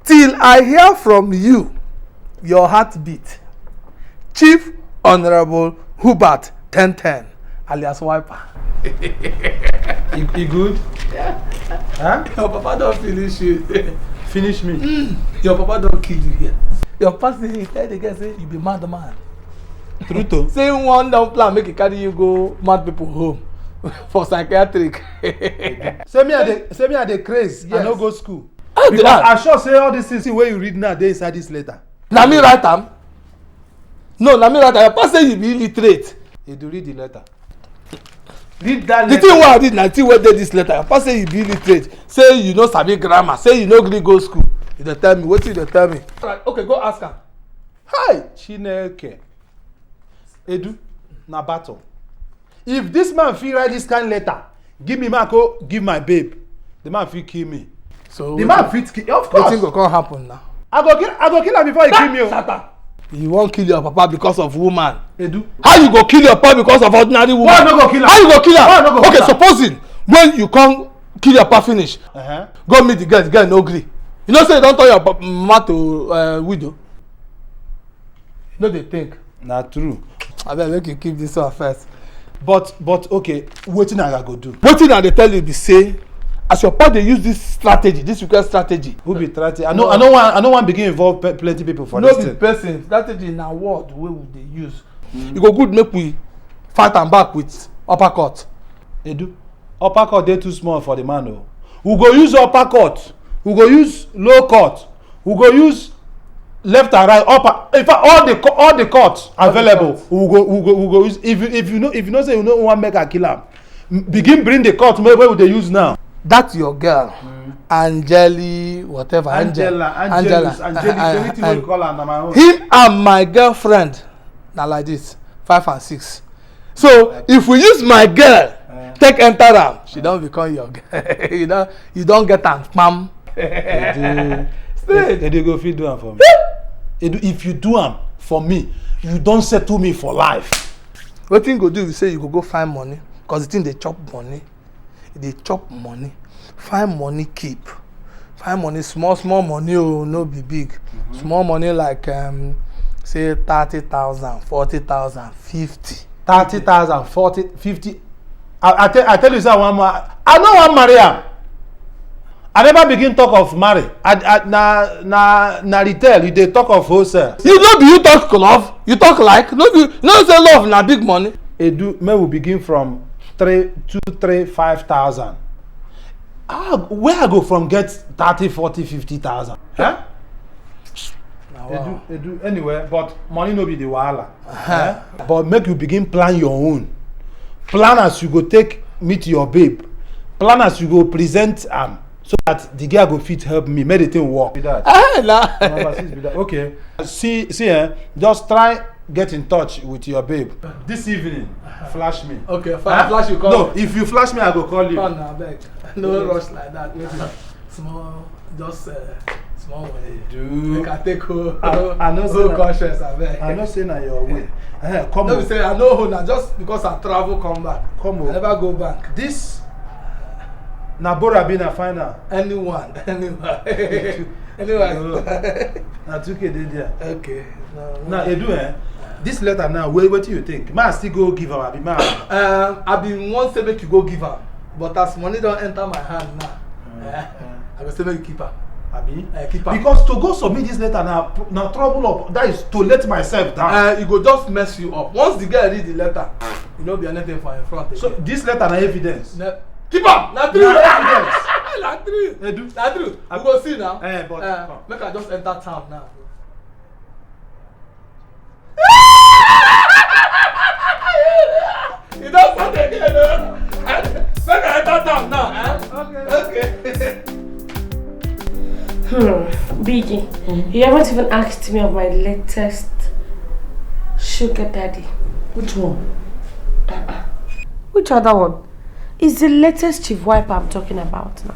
J: Till I hear from you, your heartbeat. Chief Honorable Hubert 1010, alias Wiper.
B: You good?
J: Yeah.
B: Huh?
J: Your papa don't finish you.
B: Finish me?
J: Your papa don't kill you here. Your papa say he tell the guy say you be mad man.
B: True to?
J: Say one down plan make he carry you go mad people home for psychiatric.
B: Say me at the craze. Yes. I no go school.
J: Because
B: I sure say all these things where you read now they inside this letter.
J: Na me write am? No, na me write am. Your papa say you be illiterate.
B: You do read the letter. Read that
J: letter. The thing wey I read na the thing wey dey this letter. Your papa say you be illiterate. Say you no sabi grammar. Say you no gree go school. You dey tell me wetin you dey tell me. Right, okay, go ask am.
B: Hi, Chineke. Edu, na battle. If this man fit write this kind letter, give me Marco, give my babe. The man fit kill me.
J: So
B: the man fit kill. Of course.
J: Wetin go come happen now?
B: I go kill am before he kill me.
J: Shut up. You wan kill your papa because of woman?
B: Edu.
J: How you go kill your papa because of ordinary woman?
B: Why no go kill am?
J: How you go kill am?
B: Why no go
J: okay,
B: kill am?
J: supposing when you come kill your papa finish, go meet the girl no gree. You know say you don turn your mama to widow. You no dey think.
B: Na true.
J: Abeg make you keep this one first.
B: But okay, wetin I go do?
J: Wetin I dey tell you be say as your papa dey use this strategy, this request strategy.
B: Who be strategy? I no wan begin involve plenty people for this thing.
J: No be person. Strategy na word wey we dey use. E go good make we fight am back with uppercut.
B: Edu, uppercut dey too small for the man o. We go use uppercut, we go use low cut, we go use left and right, upper. In fact, all the cuts available. We go use. If you know say you no wan make a kill am, begin bring the cut wey we dey use now.
J: That's your girl, Angeli, whatever.
B: Angela. Anything wey you call her na my own.
J: Him and my girlfriend, na like this, 5 and 6. So if we use my girl, take enter am, she don become your girl. you don get am, pam.
B: Straight. Edu go fit do am for me. Edu, if you do am for me, you don settle me for life.
J: Wetin go do be say you go find money, cause the thing dey chop money. E dey chop money. Find money keep. Find money, small money, oh, no be big. Small money like say 30,000, 40,000, 50.
D: 30,000, 40, 50. I tell you, sir, I know one Maria. I never begin talk of marry. Na retail, you dey talk of wholesale.
J: You know, do you talk love? You talk like? No, say love na big money.
D: Edu, may we begin from 2, 3, 5,000. Where I go from get 30, 40, 50,000? Huh? Edu, anyway, but money no be the wahala. But make you begin plan your own. Plan as you go take meet your babe. Plan as you go present so that the girl go fit help me make the thing work. Be that. Okay. See, just try get in touch with your babe this evening. Flash me.
J: Okay, flash you call.
D: No, if you flash me, I go call you.
J: Come now, beg. No rush like that. Small, just small way.
D: Dude,
J: I take whole
D: conscious.
J: I
D: know say na your way. Come
J: no,
D: on.
J: say I know now just because I travel come back.
D: Come on.
J: I never go back.
D: This na Bora Bina final.
J: Anyone.
D: Na 2K dey there.
J: Okay.
D: Now Edu, this letter now, what do you think? May I still go give her?
J: I been once say make you go give her, but as money don't enter my hand now, I go say make you keep her. Keep her.
D: Because to go submit this letter now trouble up. That is to let myself down.
J: It go just mess you up. Once the girl read the letter, you no be anything for in front.
D: So this letter na evidence.
J: Keep her. Na true.
D: Evidence.
J: Na true.
D: Edu.
J: Na true. We go see now.
D: But
J: make I just enter town now. You don't start again. Make I enter town now. Okay.
E: Biggie, you haven't even asked me of my latest sugar daddy.
F: Which one?
E: Which other one? It's the latest chief wiper I'm talking about now.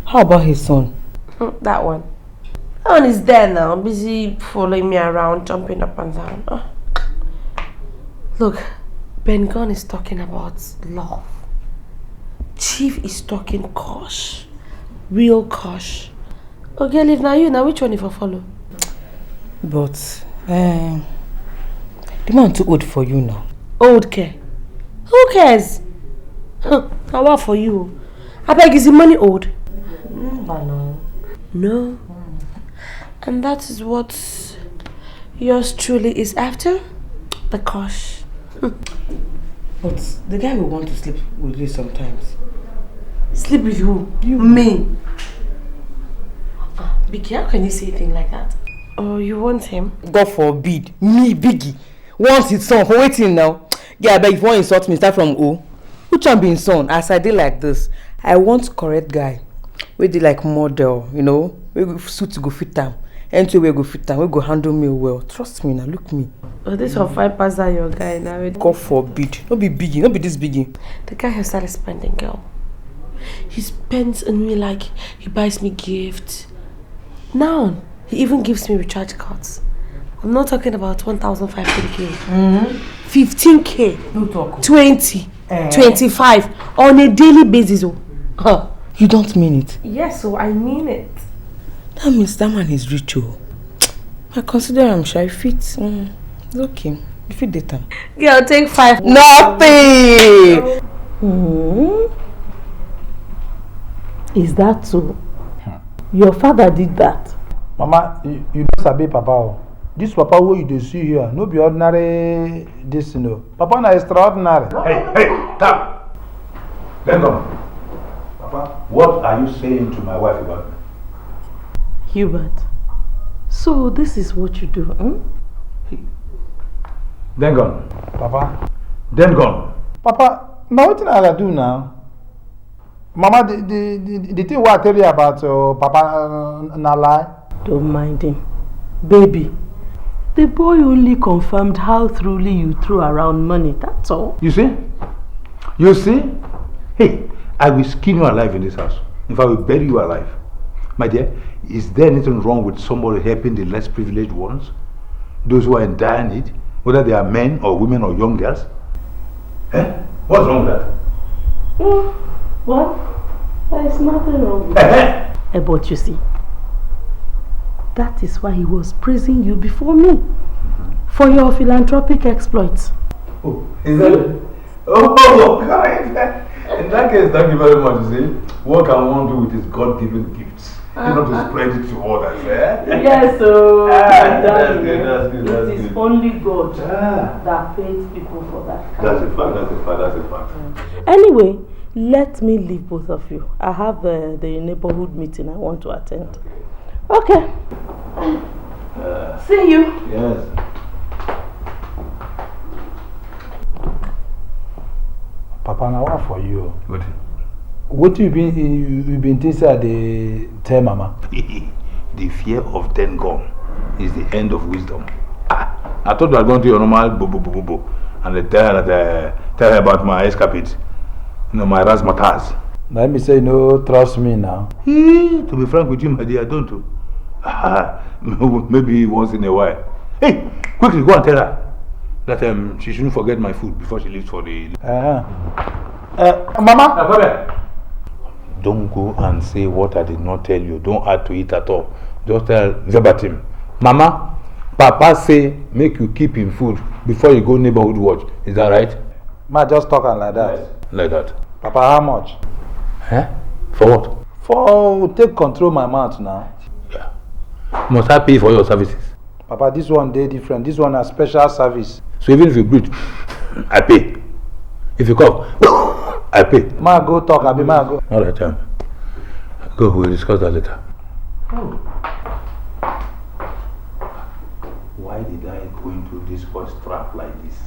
F: How about his son?
E: That one. That one is there now, busy following me around, jumping up and down. Look, Ben Gunn is talking about love. Chief is talking kosh. Real kosh. Okay, leave now you. Now which one if I follow?
F: But, the man too old for you now.
E: Old care? Who cares? Now what for you? I beg, is the money old? No. And that is what yours truly is after? The kosh.
F: But the guy will want to sleep with you sometimes.
E: Sleep with who? You. Me. Biggie, how can you say a thing like that? Oh, you want him?
F: God forbid. Me, Biggie. Want his son for waiting now. Yeah, but if you want to insult me, start from O. Which one being son? As I did like this, I want correct guy. We did like model, you know. We go suit to go fit time. And to we go fit time. We go handle me well. Trust me now. Look me.
E: Oh, this one 5% your guy now.
F: God forbid. Don't be Biggie. Don't be this Biggie.
E: The guy has started spending, girl. He spends on me like he buys me gifts. Now, he even gives me recharge cards. I'm not talking about 1,500K. 15K.
F: No talk.
E: 20. 25. On a daily basis.
F: You don't mean it?
E: Yes, so I mean it.
F: That means that man is rich. I consider him shy fit. It's okay. If you date him.
E: Girl, take 5.
F: Nothing!
E: Is that so? Your father did that.
D: Mama, you don't sabi Papa. This Papa who you see here, no be ordinary this, you know. Papa na extraordinary.
A: Hey, stop. Then go. Papa, what are you saying to my wife about me?
E: Hubert, so this is what you do,
A: Then gone.
D: Papa.
A: Then gone.
D: Papa, now what I do now? Mama, the thing what I tell you about Papa na lie.
K: Don't mind him. Baby, the boy only confirmed how thoroughly you threw around money, that's all.
A: You see? You see? Hey, I will skin you alive in this house. If I will bury you alive. My dear, is there anything wrong with somebody helping the less privileged ones? Those who are in dire need? Whether they are men or women or young girls? What's wrong with that?
K: Well, there is nothing wrong with that. But you see, that is why he was praising you before me for your philanthropic exploits.
A: Oh, is that it? Oh, God. In that case, thank you very much. You see, what can one do with his God-given gifts? You know, to spread it to others, eh?
K: Yes, so
A: that's good.
K: It is only God that pays people for that.
A: That's a fact.
K: Anyway, let me leave both of you. I have the neighborhood meeting I want to attend. Okay. See you.
A: Yes.
B: Papa, now what for you?
A: What?
B: What you been thinking the tell Mama?
A: The fear of death gone is the end of wisdom. I thought you were going to your normal bo, and they tell her about my escapades. You know, my razzmatazz.
B: Let me say, no, trust me now.
A: To be frank with you, my dear, don't you? Maybe once in a while. Hey, quickly go and tell her that she shouldn't forget my food before she leaves for the...
B: Mama?
A: Don't go and say what I did not tell you. Don't add to it at all. Just tell verbatim. Mama, Papa say make you keep him food before you go neighborhood watch. Is that right?
B: Ma, just talk like that.
A: Like that.
B: Papa, how much?
A: Huh? For what?
B: For take control my mouth now.
A: Yeah. Must I pay for your services?
B: Papa, this one day different. This one a special service.
A: So even if you breathe, I pay. If you cough, I pay.
B: Ma, go talk. I be ma go.
A: All right, go. We'll discuss that later.
B: Oh.
A: Why did I go into this horse trap like this?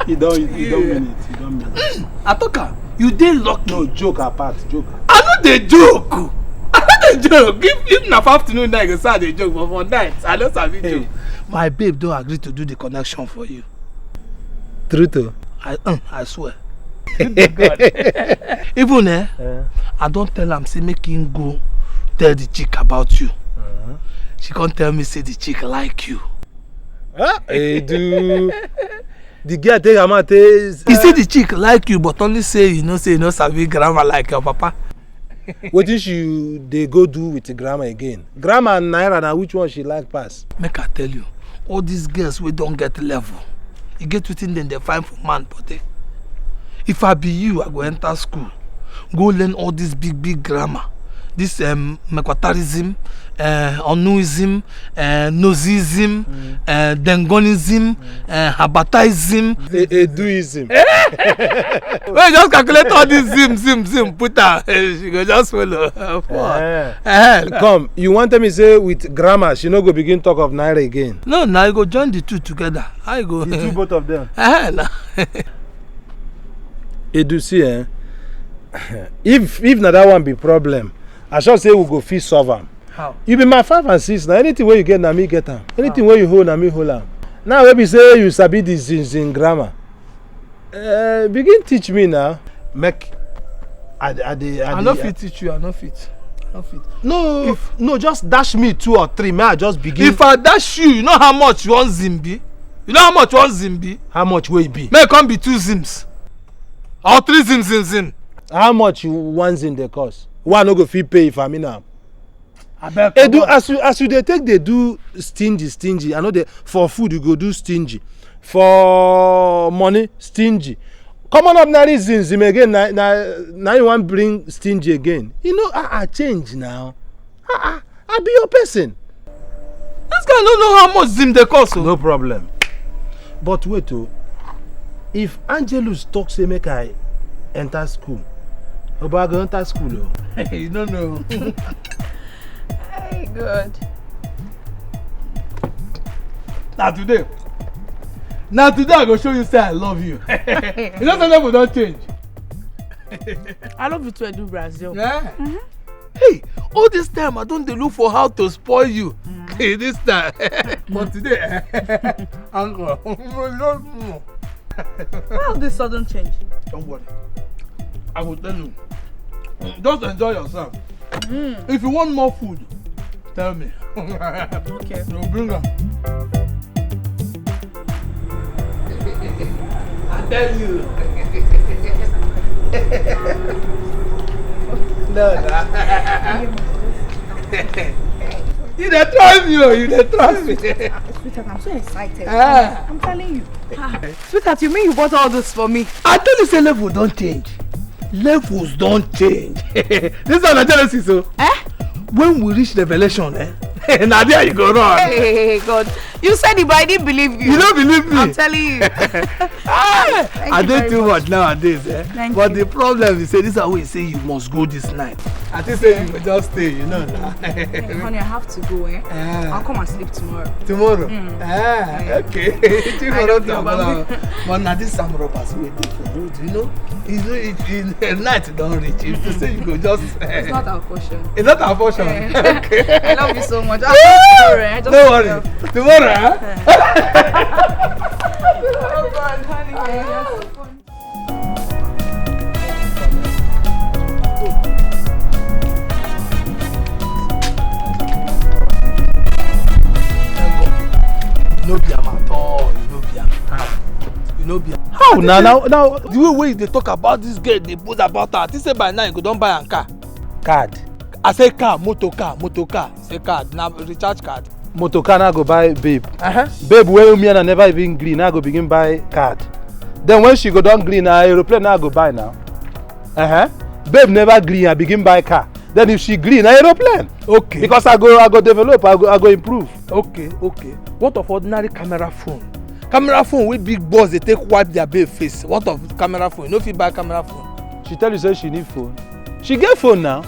D: You don't mean it. You don't mean it.
J: Atoka, you did lucky.
D: No, joke apart. Joke.
J: I know they joke. If na for afternoon night, you say they joke, but for night, I don't have joke. My babe don't agree to do the connection for you.
D: True too.
J: I swear. God. Even I don't tell him say make him go tell the chick about you. She can't tell me say the chick like you.
D: Hey, do the girl take her mouth is.
J: He say the chick like you, but only say you know sabi grammar like your papa.
D: What did they go do with the grammar again? Grammar and Naira, now which one she like pass?
J: Make I tell you, all these girls we don't get level. You get within them they find for man, but if I be you, I go enter school, go learn all this big grammar, this mekwatarism, onuism, nosism, dengonism, habataism,
D: eduism.
J: Well, just calculate all this zim, put her, she go just follow.
D: Come, you wanted me say with grammar, she no go begin talk of Naira again.
J: No, now you go join the two together. I go.
D: The two both of them. Edu, see, if na that one be problem, I shall say we go fit solve am.
J: How?
D: You be my 5 and 6 now. Anything where you get, na me get am. Anything where you hold, na me hold am. Now when we say you sabi the zin grammar, begin teach me now. Make
J: I no fit teach you. I no fit.
D: No, no, just dash me 2 or 3. May I just begin?
J: If I dash you, you know how much one zim be? You know how much one zim be?
D: How much will it be?
J: May it come be 2 zims. Or 3 zim.
D: How much you want zim they cost? One no go fit pay if I mean am.
J: Edu,
D: as you they take they do stingy. I know they for food you go do stingy. For money stingy. Come on up now zim again. Now you want bring stingy again. You know I change now. I be your person.
J: This guy don't know how much zim they cost.
D: No problem. But wait if Angelus talk say make I enter school. I go enter school.
J: You don't know.
L: Hey, good.
J: Now today I go show you say I love you. You know something don't change.
L: I love you to do Brazil.
J: Yeah. Hey, all this time I don't look for how to spoil you. Hey, this time. But today, uncle,
L: how this sudden change?
J: Don't worry. I will tell you. Just enjoy yourself. If you want more food, tell me.
L: Okay.
J: You'll bring her. I tell you. No. You dey trust me, you dey trust me.
M: Sweetheart, I'm so excited. I'm telling you.
J: Sweetheart, you mean you bought all this for me? I tell you, say level don't change. Levels don't change. This is not jealousy, so. When we reach revelation, now there you go run.
M: Hey, God. You said it, but I didn't believe you.
J: You don't believe me?
M: I'm telling you.
J: I do too much nowadays. But the problem is, this is how we say you must go this night. I think say you will just stay, you know.
M: Honey, I have to go, I'll come and sleep tomorrow.
J: Tomorrow? Okay. But now this some robbers will do for road, you know. It's night don't reach. If you say you go just...
M: It's not our portion.
J: It's not our portion? Okay.
M: I love you so much.
J: Don't worry. Tomorrow, huh?
M: Oh God, honey.
J: You no be am at all. You no be am.
D: How now?
J: The way they talk about this girl, they boast about her. They say by now you go don buy am car.
D: Card.
J: I say car, motor car. Say card. Now recharge card.
D: Motor car now go buy babe. Babe wey me and I never even green, now go begin buy card. Then when she go down green, aeroplane now go buy now. Babe never green, I begin buy car. Then if she green, aeroplane.
J: Okay.
D: Because I go develop, I go improve.
J: Okay. What of ordinary camera phone? Camera phone with big boss they take wipe their babe face. What of camera phone? You no fit buy camera phone.
D: She tell you say she need phone. She get phone now.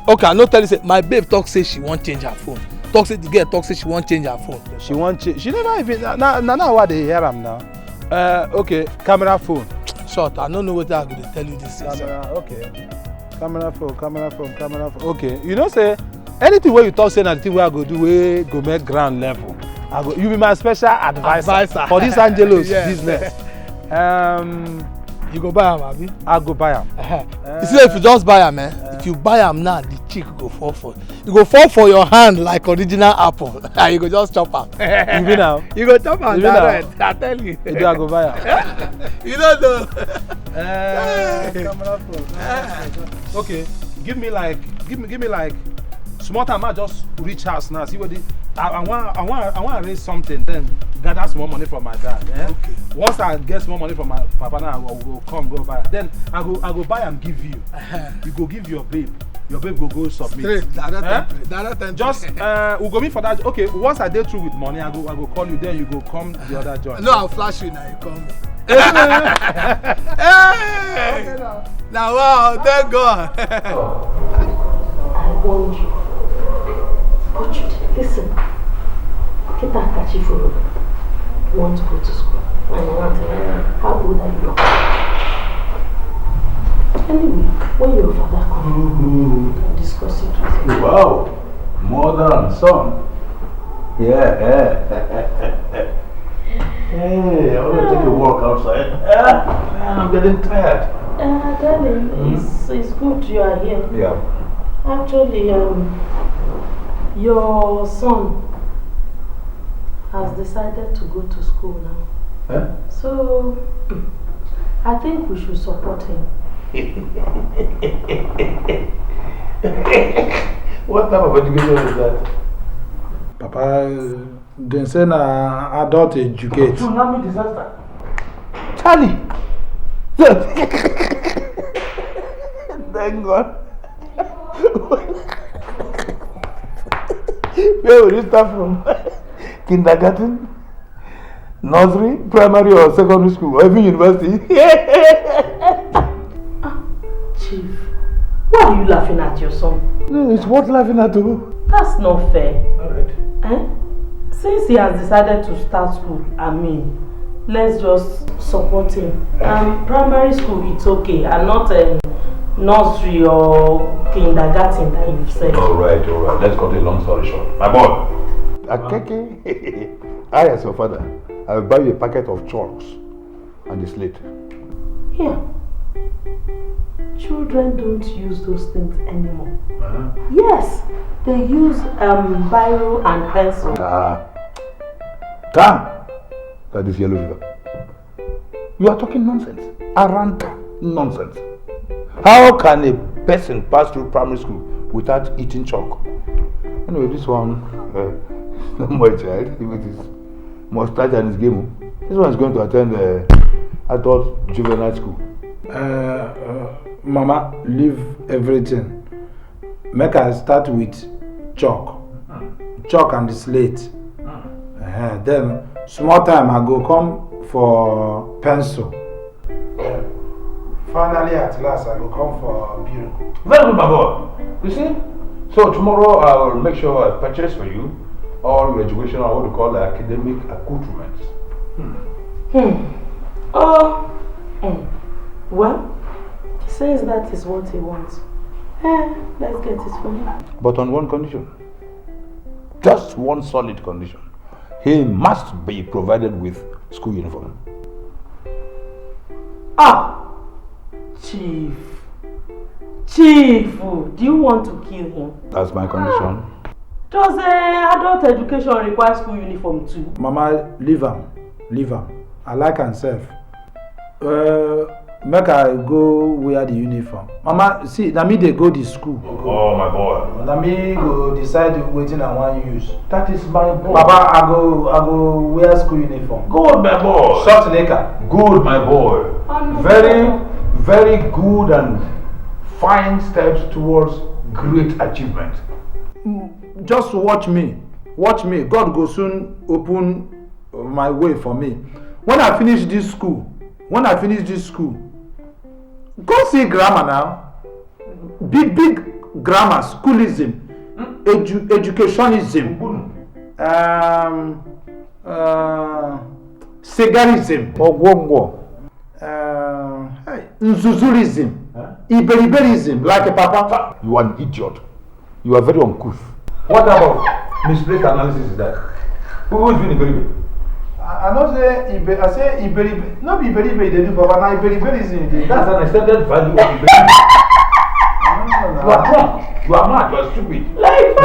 J: Okay, I no tell you say my babe talk say she won't change her phone. Talk say the girl talk say she won't change her phone.
D: She won't change. She never even now what they hear am now. Okay, camera phone.
J: Short. I don't know what I go to tell you this.
D: Camera, okay. Camera phone. Okay, you know say anything where you talk say na the thing where I go do we go make ground level. You be my special advisor. For this Angelos business.
J: You go buy am, abi?
D: I go buy am.
J: You see, if you just buy am, if you buy am now, the chick go fall for. You go fall for your hand like original apple. And you go just chop am.
D: You be now?
J: You go chop am direct. I tell you.
D: You do I go buy am?
J: You don't know.
D: Camera phone. Okay, give me like small time. I just reach house now. See what the I want to raise something. Then gather small money from my dad.
J: Okay.
D: Once I get small money from my papa, now I will go buy. Then I go buy and give you. You go give your babe. Your babe go submit.
J: Straight.
D: Just we'll go meet for that. Okay. Once I dey through with money, I go call you. Then you go come the other joint.
J: No, I'll flash you now. You call me. Hey! Now wow, thank God.
E: I warned you. But you did listen. Get that catchy for you. Want to go to school. How old are you now? Anyway, when your father comes, we can discuss it with him.
A: Wow, mother and son. Yeah. Hey, I want to take a walk outside. I'm getting tired.
E: Darling, it's good you are here.
A: Yeah.
E: Actually, your son has decided to go to school now. So, I think we should support him.
A: What type of education is that?
B: Papa, they say na adult educate.
A: Tsunami disaster.
B: Charlie!
A: Thank God. Where will you start from? Kindergarten? Nursery? Primary or secondary school? Or even university?
E: Chief, why are you laughing at your son?
A: No, it's worth laughing at too.
E: That's not fair.
A: Alright.
E: Since he has decided to start school, let's just support him. Primary school, it's okay, and not nursery or kindergarten that you've said.
A: Alright. Let's cut a long story short. My boy. Akeke, I as your father, I will buy you a packet of chalks and a slate.
E: Here. Children don't use those things anymore. Yes, they use biro and pencil.
A: That is yellow fever. You are talking nonsense. Aranta nonsense. How can a person pass through primary school without eating chalk. Anyway, this one, no more child with his mustache and his game. This one is going to attend adult juvenile school.
B: Mama, leave everything. Make I start with chalk. Chalk and the slate. Then small time I go come for pencil. Finally at last I go come for bureau.
A: Very good, my boy. You see? So tomorrow I will make sure I purchase for you all your educational, what we call academic accoutrements.
K: Well, he says that is what he wants. Let's get it for him.
A: But on one condition. Just one solid condition. He must be provided with school uniform.
K: Chief, do you want to kill him?
A: That's my condition.
K: Does adult education require school uniform too?
B: Mama, leave him. I like himself. Make I go wear the uniform. Mama, see, na me they go to school.
A: Oh, my boy.
B: Na me go decide wetin I want use.
A: That is my boy.
B: Papa, I go wear school uniform.
A: Good, my boy.
B: Short knicker.
A: Good, my boy. Very, very good and fine steps towards great achievement.
B: Just watch me. God go soon open my way for me. When I finish this school, go see grammar now. Big grammar, schoolism, educationism, cigarism, nzuzulism, iberiberism, like a papa.
A: You are an idiot. You are very uncouth. What about misplaced analysis is that? Who is doing Iberibe?
B: I don't say I say Iberibe. Not Iberibe they do, Papa. Now Iberiberism.
A: That's an extended value of Iberibe. You are drunk. You are mad. You are stupid.
K: Like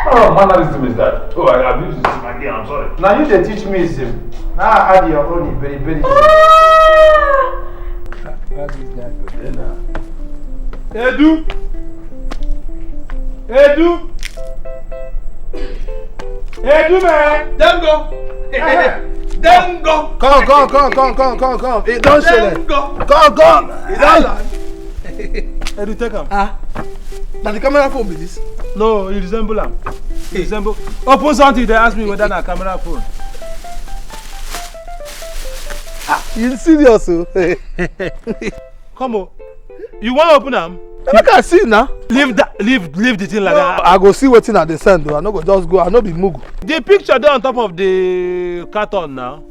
A: Oh, mannerism is that? Oh, I abuse this again. I'm sorry.
B: Now you should teach me ism. Now I add your own Iberiberism.
D: Edu, man. Them go. Come. It don't show them. Come. It don't. Edu, take him.
J: Now the camera phone be this?
D: No, you resemble him. Open something. They ask me whether na camera phone.
J: You serious?
D: Come on. You want to open them?
J: I can see now.
D: Leave the thing like that.
J: I go see wetin I dey send though. I no go just go. I no be mugu.
D: The picture there on top of the carton now.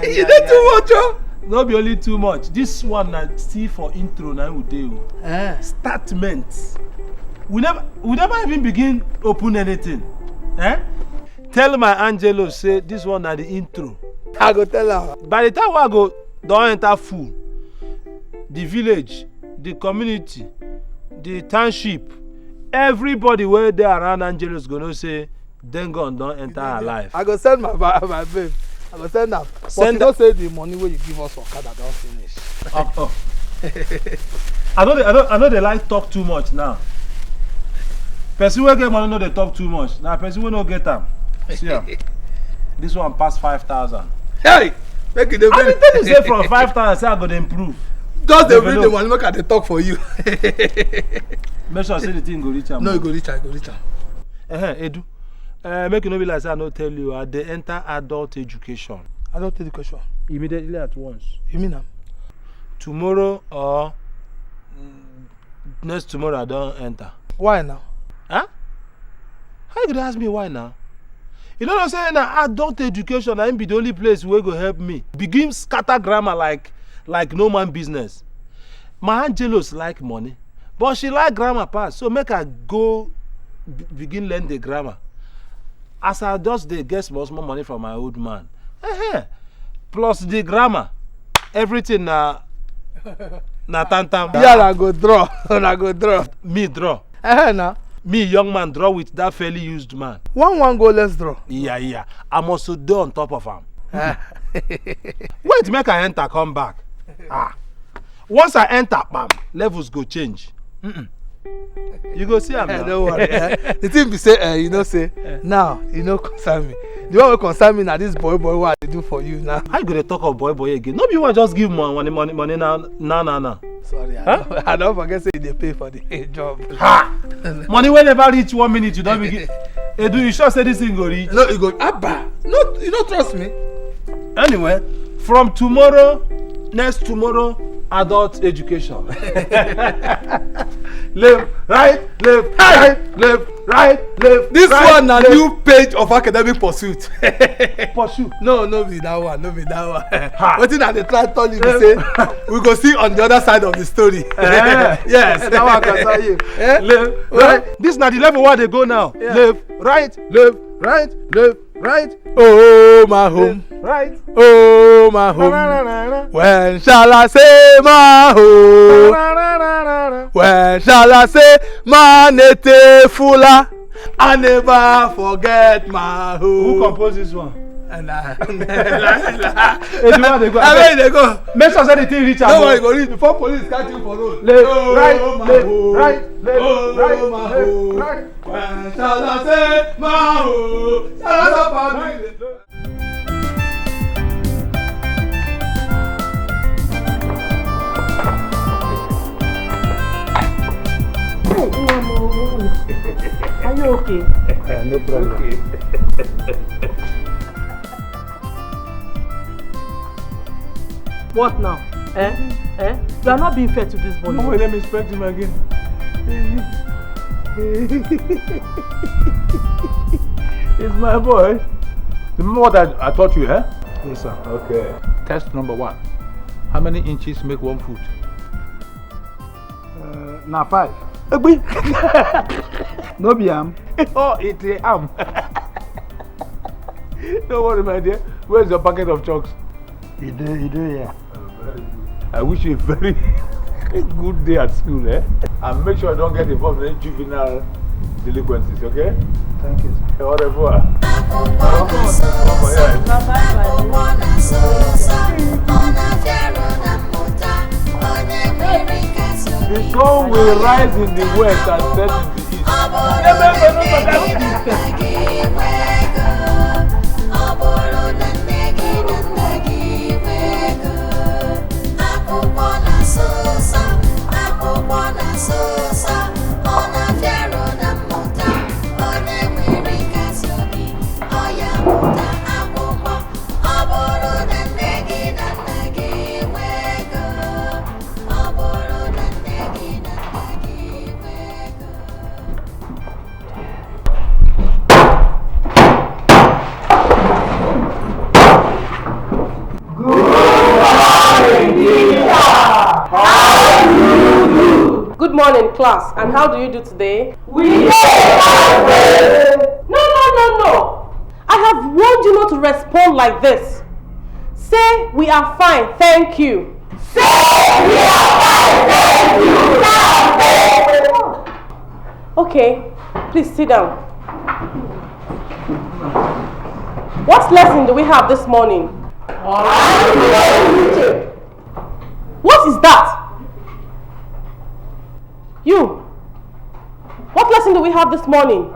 J: You dey too much, oh.
D: No be only too much. This one na still for intro na we dey. Statement. We never even begin open anything. Tell my Angelo say this one na the intro.
J: I go tell her.
D: By the time I go don enter full, the village, the community, the township, everybody wey dey around Angelo is gonna say Dengon don enter her life.
J: I go send my babe. I go send am. But you know say the money wey you give us for Okada don finish.
D: I know they like talk too much now. Person wey get money no dey talk too much. Na person wey no get am. See am. This one pass 5,000.
J: Hey! Make it
D: I mean, tell you say from 5,000 say I go dey improve.
J: Just dey bring the money make I dey talk for you.
D: Make sure say the thing go reach am.
J: No, you go reach am.
D: Edu. Make you no be like say I no tell you. I dey enter adult education.
J: Adult education?
D: Immediately at once.
J: You mean am?
D: Tomorrow or next tomorrow I don enter.
J: Why now?
D: Huh? How you gonna ask me why now? You know what I'm saying? Na adult education na be the only place wey go help me begin scatter grammar like no man business. My Angelos like money, but she like grammar pass. So make her go begin learn the grammar. As I just dey get small money from my old man. Plus the grammar, everything na tantam.
J: Yeah, I go draw. I go draw.
D: Me draw.
J: Now.
D: Me young man draw with that fairly used man.
J: One go, let's draw.
D: Yeah. I must do on top of him. Wait, make I enter, come back. Once I enter, bam, levels go change. You go see am now.
J: Don't worry. The thing be say, you know, say, now, you know, concern me. The one will concern me now, this boy, what I do for you now.
D: How you gonna talk of boy again? No be one just give money now.
J: Sorry, I don't forget say they pay for the job.
D: Money will never reach 1 minute, you don't begin. Edu, you sure say this thing go reach?
J: No, you go, Abba, no, you don't trust me.
D: Anyway, from tomorrow, next tomorrow, adult education. Left, right, left, right, left, right, left.
J: This
D: right,
J: one na
D: left.
J: new page of academic pursuit.
D: Pursuit?
J: No be that one, Wetin I dey try tell you be say we go see on the other side of the story. Yes,
D: that one concern you. Left, right. This na the level where they go now.
J: Yeah.
D: Left, right, left, right, left, right.
J: Oh my home,
D: right.
J: Oh my home. When shall I say my home? When shall I say my native Fula? I never forget my home.
D: Who composed this one?
J: And
D: they go. Make sure the thing reach out.
J: No worry, go reach before police catch you for road.
D: Left,
J: oh,
D: right,
J: my
D: left,
J: home.
D: right, left,
J: oh,
D: right,
J: my
D: left,
J: home.
D: right.
J: When shall I say my home? Shall I say
K: Are you okay?
D: No problem.
J: Okay.
K: What now? You are not being fair to this boy.
A: No, let me expect him again. It's my boy. Remember what I taught you, eh?
J: Yes, sir.
A: Okay. Test number 1. How many inches make 1 foot?
B: Now 5. No be am.
A: Oh, it's a am. Don't worry, my dear. Where's your packet of chalks?
B: You do, yeah.
A: I wish you a very good day at school, eh? And make sure I don't get involved in juvenile delinquencies, okay?
B: Thank you, sir.
A: Au revoir. The sun will rise in the west and set in the east.
E: Good morning, class. And how do you do today?
N: We did.
E: No. I have warned you not to respond like this. Say, we are fine, thank you.
N: Say, we are fine, thank you.
E: Okay, please sit down. What lesson do we have this morning? What is that? You, what lesson do we have this morning?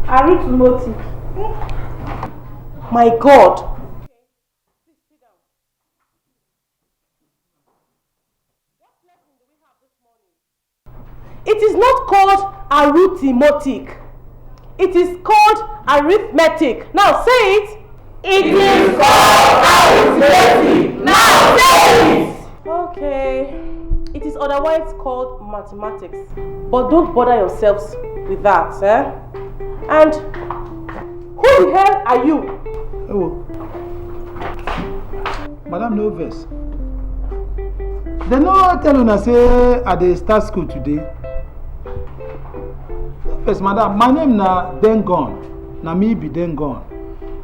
K: Arithmetic.
E: My God. It is not called arithmetic. It is called arithmetic. Now say it.
N: It is called arithmetic. Now say it.
E: Okay. It is otherwise called mathematics. But don't bother yourselves with that, eh? And who the hell are you?
B: Oh. Madam, no verse. They no tell una say I dey start school today. No verse, madam. My name na Dengon. Na me be Dengon.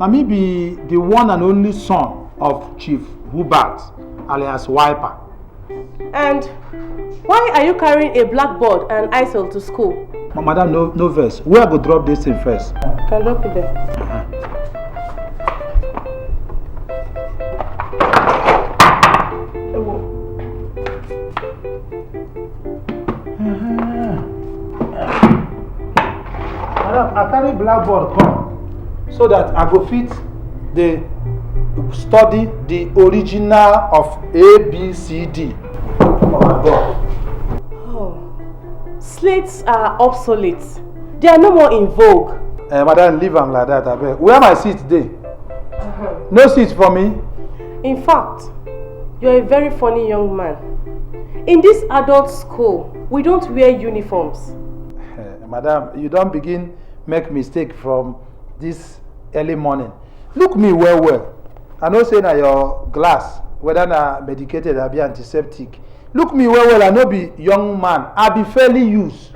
B: Na me be the one and only son of Chief Hubert, alias Wiper.
E: And why are you carrying a blackboard and ISIL to school?
B: Madam, no verse. Where I go drop this thing first?
E: Can drop it there.
D: Madam, I carry blackboard come so that I go fit the study the original of ABCD. Oh my God.
K: Oh, slates are obsolete. They are no more in vogue.
D: Madam, leave am like that, abeg. Where my seat dey? No seat for me.
K: In fact, you're a very funny young man. In this adult school, we don't wear uniforms.
D: Madam, you don't begin make mistake from this early morning. Look me well. I know say na your glass, whether na medicated or be antiseptic. Look me well. I no be young man. I be fairly used.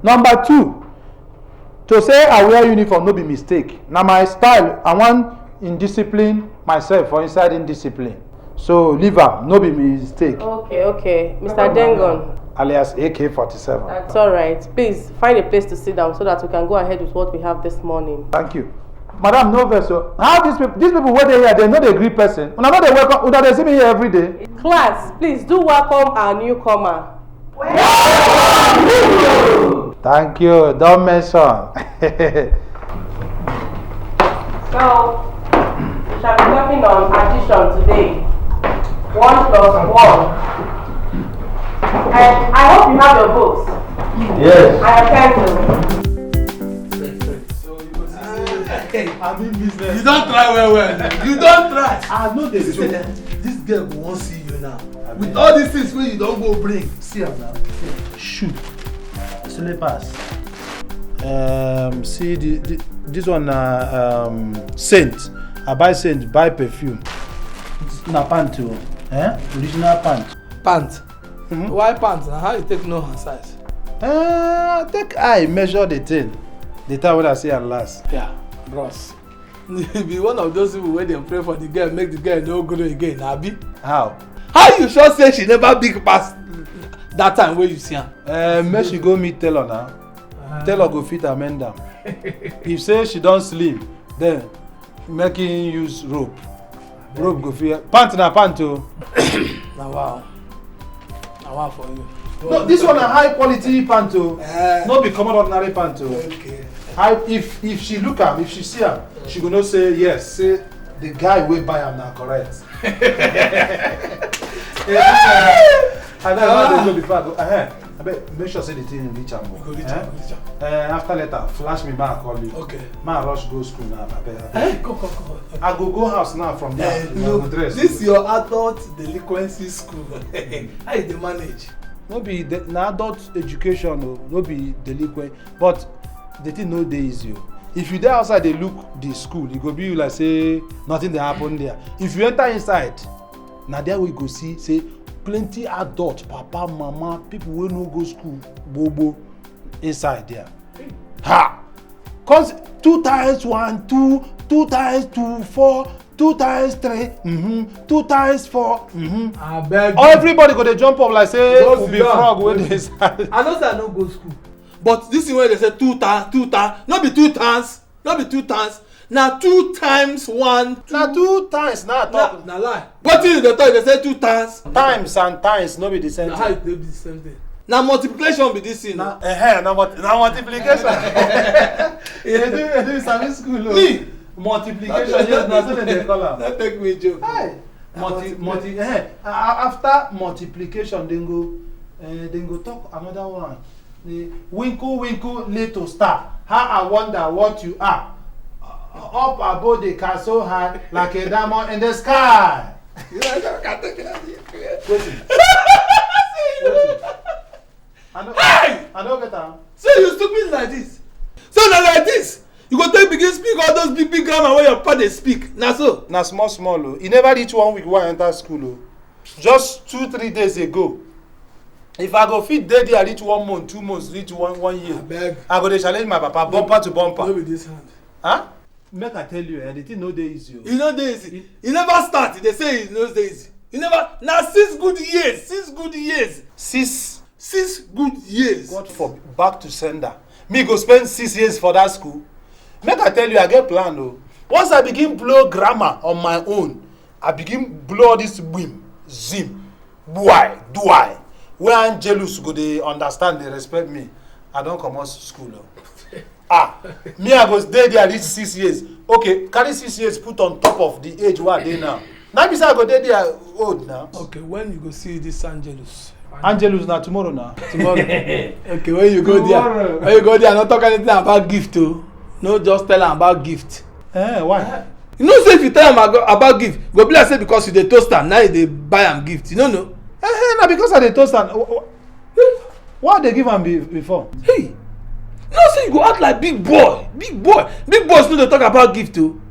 D: Number 2, to say I wear uniform no be mistake. Now my style, I want indiscipline myself for inside indiscipline. So leave am, no be mistake.
K: Okay. Mr. Dengon.
D: Alias AK-47.
K: That's alright. Please find a place to sit down so that we can go ahead with what we have this morning.
D: Thank you. Madam, no vessel. How these people where they here, they know they greet person. Una know they welcome, una they see me here every day.
K: Class, please do welcome our newcomer.
D: Thank you. Don't mention.
K: So, we shall be working on addition today. 1 plus 1. And I hope you have your books.
D: Yes.
K: I have pencils.
J: I'm in business. You don't try well. You don't try. I know this girl won't see you now. With all these things where you don't go bring. See her now.
D: Shoe. Slippers. See this one scent. I buy scent, buy perfume. It's na pant too. Original pant.
J: Pant. Why pants? How you take no her size?
D: Take eye measure the thing. The time when I see her last.
J: Yeah, bros. You be one of those people where they pray for the girl, make the girl no grow again, Abi.
D: How?
J: How you sure say she never big past that time where you see her?
D: Make she go meet Taylor now. Taylor go fit amend them. If say she don't slim, then make him use rope. Rope go fit. Pant na pant too.
J: Now wow. Now wow for you.
D: No, this one a high quality pant too. No be common ordinary pant too.
J: Okay.
D: If she look am, if she see am, she go know say yes. Say the guy wey buy am na correct. And then how they go before I go. I bet make sure say the thing reach am.
J: Go reach am.
D: After later, flash me back call you.
J: Okay.
D: Man rush go school now.
J: Go.
D: I go house now from there.
J: This is your adult delinquency school. How you dey manage?
D: No be na adult education o, no be delinquent, but the thing no dey easy o. If you dey outside dey look the school, e go be you like say nothing dey happen there. If you enter inside, na there we go see say plenty adult, papa, mama, people wey no go school, bobo inside there. Ha! Cause 2 times 1, 2, 2 times 2, 4, 2 times 3, 2 times 4,
J: I beg you.
D: Everybody go dey jump up like say we be frog wey dey inside.
J: I know say I no go school, but this thing wey dey say 2 times, no be 2 times, na 2 times 1.
D: Na 2 times na talk.
J: Na lie. Wetin you dey talk? Dey say 2 times.
D: Times and times no be the same thing.
J: Na how e dey be the same thing? Na multiplication be this thing.
D: Na multiplication. You dey do Sunday school o.
J: Me
D: multiplication, yes, na so they call am.
J: Don't take me joke.
D: After multiplication, then go talk another one. The winkle, little star. How I wonder what you are. Up above the castle high, like a diamond in the sky. I don't get am.
J: So you stupid like this. So na like this. You go take begin speak all those big grammar wey your papa dey speak. Na so.
D: Na small o. E never reach 1 week when I enter school o. Just 2-3 days ago. If I go fit dey there reach 1 month, 2 months, reach 1 year. I go dey challenge my papa bumper to bumper.
J: No be this hand.
D: Huh? Make I tell you, the thing no dey easy o.
J: E no dey easy. E never start. They say e no dey easy. E never. Na 6 good years. 6 good years. 6 good years.
D: God for back to sender. Me go spend 6 years for that school. Make I tell you, I get plan o. Once I begin blow grammar on my own, I begin blow all this whim, zim, buai, duai. where Angelus go they understand, they respect me. I don't come out school. Me I go stay there reach 6 years. Okay, carry 6 years put on top of the age where I dey now. Now be say I go dey there old now.
J: Okay, when you go see this Angelus?
D: Angelus now tomorrow now.
J: Tomorrow. Okay, when you go there, not talk anything about gift too. No, just tell am about gift.
D: Why?
J: You know, say if you tell am about gift, go be like say because you dey toast am, now you dey buy am gift. You know?
D: Na because I dey toast am. Why they give am before?
J: Hey, no say you go act like big boy. Big boys no dey talk about gift too.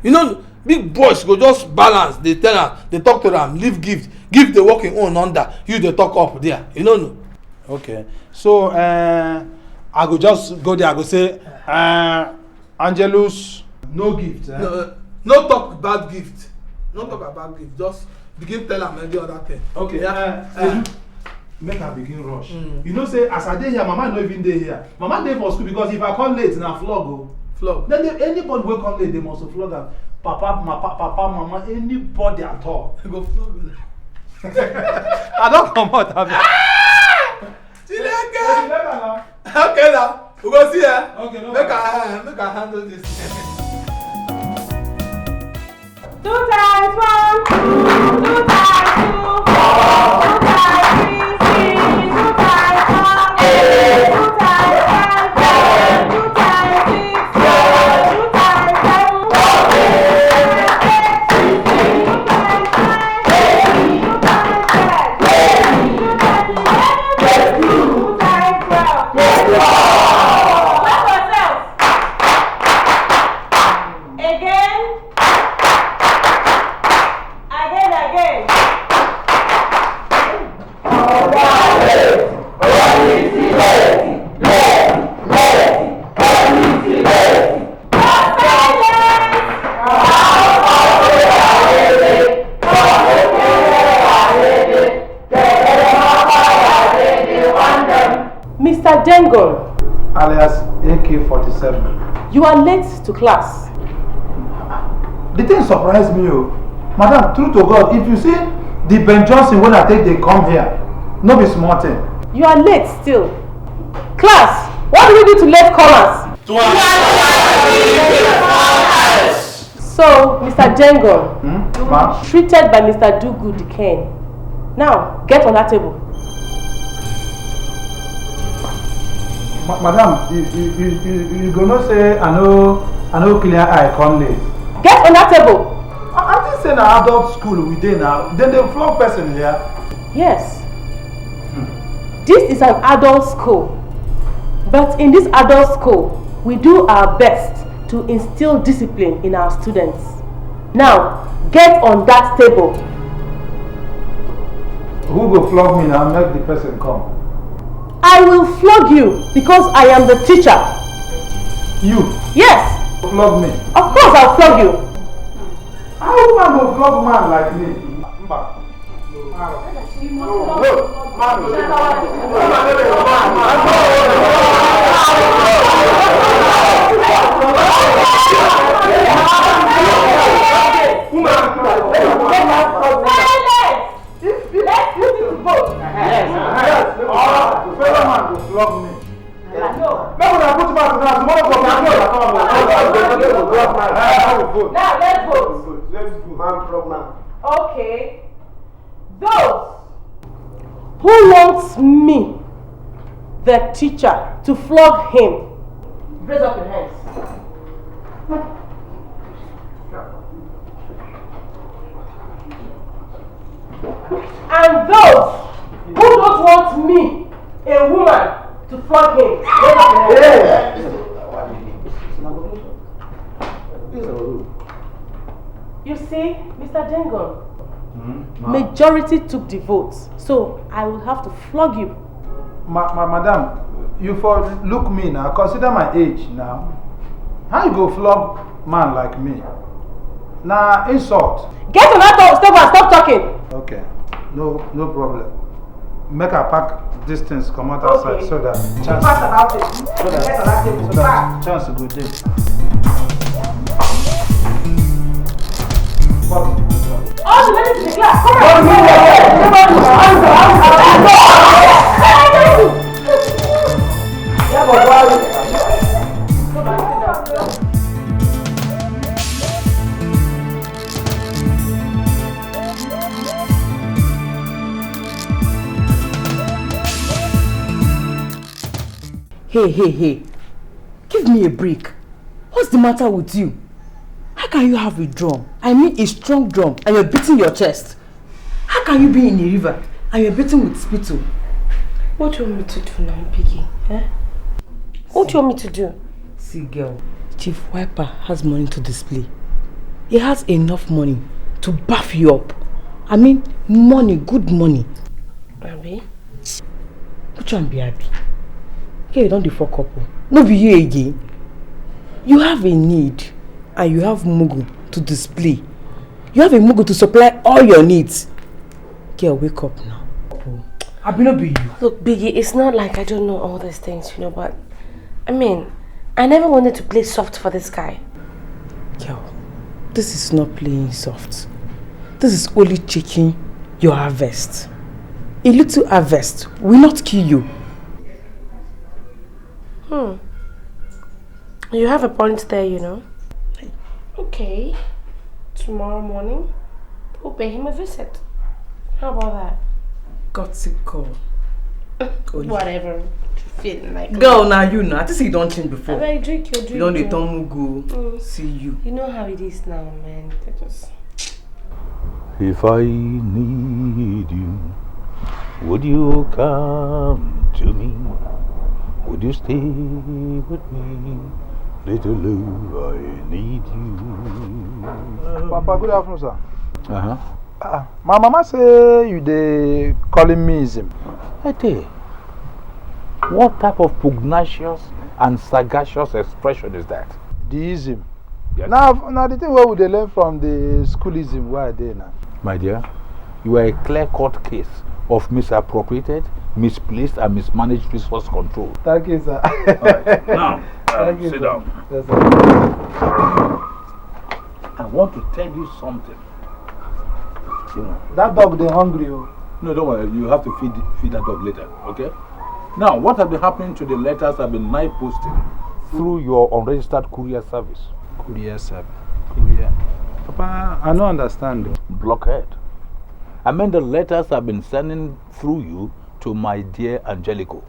J: You know, big boys go just balance. They tell am, they talk to am, leave gift. Gift dey work im own under. You dey talk up there. You know.
D: Okay, so I go just go there. I go say, Angelus, no gift.
J: No talk about gift. No talk about gift. Just begin tell am every other thing.
D: Okay. Make her begin rush. You know, say as I dey here, Mama no even dey here. Mama dey for school because if I come late, na flog go.
J: Flog.
D: Then anybody wey come late, they must flog am. Papa, Mama, anybody at all.
J: Go flog.
D: I don't come out.
J: Okay now. We go see her.
D: Okay, no.
J: Make her handle this.
K: 2 times 1, 2 times 2, 4, 2 times 3, 6, 2 times 4, 8, 2 times 5, 2 times 6, 2 times 7, 2 times 8, 2 times 9, 2 times 10, 2 times 11, 2 times 12. Clap yourself. Again. Again. Mr. Dengon,
D: Alias AK-47.
K: you are late to class.
D: The thing surprised me, Madam, true to God, if you see the Ben Johnson when I take they come here, no be small thing.
K: You are late still. Class, what do we do to late comers? So, Mr. Dengon, you were treated by Mr. Do-Good Dikeh. Now, get on that table.
D: Madam, you gonna say I know clear eye come late.
K: Get on that table.
D: I think say na adult school we dey now. Then they flog person here.
K: Yes. This is an adult school. But in this adult school, we do our best to instill discipline in our students. Now, get on that table.
D: Who go flog me now? Make the person come.
K: I will flog you because I am the teacher.
D: You?
K: Yes.
D: Flog me?
K: Of course I'll flog you.
D: How man go flog man like me?
K: Let's put it to vote.
D: Yes. The fellow man will flog me.
K: Now let's vote. Okay. Those who wants me, the teacher, to flog him, raise up your hands. And those who don't want me, a woman, to flog him, raise up your hands. You see, Mr. Dengon, majority took the votes, so I will have to flog you.
D: Madam, you for look me now, consider my age now. How you go flog man like me? Nah, insult.
K: Get on that step and stop talking.
D: Okay, no problem. Make her pack this things come out outside so that chance.
K: About it. So that
D: chance to go there.
K: All the ladies in the class, come on!
F: Hey. Give me a break. What's the matter with you? How can you have a drum? I mean a strong drum, and you're beating your chest. How can you be in a river and you're beating with spittle?
E: What do you want me to do now, Piggy? Eh? What do you want me to do?
F: See, girl, Chief Wiper has money to display. He has enough money to buff you up. I mean, money, good money.
E: Abi?
F: Which one be happy? Okay, you don't fuck up. No be you again. You have a need and you have mugu to display. You have a mugu to supply all your needs. Girl, wake up now. I be not be you.
E: Look, Biggie, it's not like I don't know all these things, you know, but I mean, I never wanted to play soft for this guy.
F: Girl, this is not playing soft. This is only checking your harvest. A little harvest will not kill you.
E: You have a point there, you know. Okay, tomorrow morning, we'll pay him a visit. How about that?
F: Got it, call.
E: Whatever. Feeling like
F: girl, now you know. I think you don't change before.
E: I drink your drink.
F: You don't need to go see you.
E: You know how it is now, man.
A: If I need you, would you come to me? Would you stay with me? Little love, I need you.
B: Papa, good afternoon, sir.
A: Uh-huh.
B: My mama say you dey calling me ism.
A: Hey, what type of pugnacious and sagacious expression is that?
B: The ism.
A: Yes.
B: Now the thing where we dey learn from the schoolism where I dey now.
A: My dear, you are a clear-cut case of misappropriated, misplaced and mismanaged resource control.
B: Thank you, sir.
A: Right. Now, sit down.
B: Yes, sir.
A: I want to tell you something. You know,
B: that dog they hungry. Oh.
A: No, don't worry. You have to feed that dog later, okay? Now, what has been happening to the letters have been night posted through your unregistered courier service?
B: Courier service. Courier. Papa, I don't understand.
A: Blockhead. I mean, the letters have been sending through you to my dear Angelico.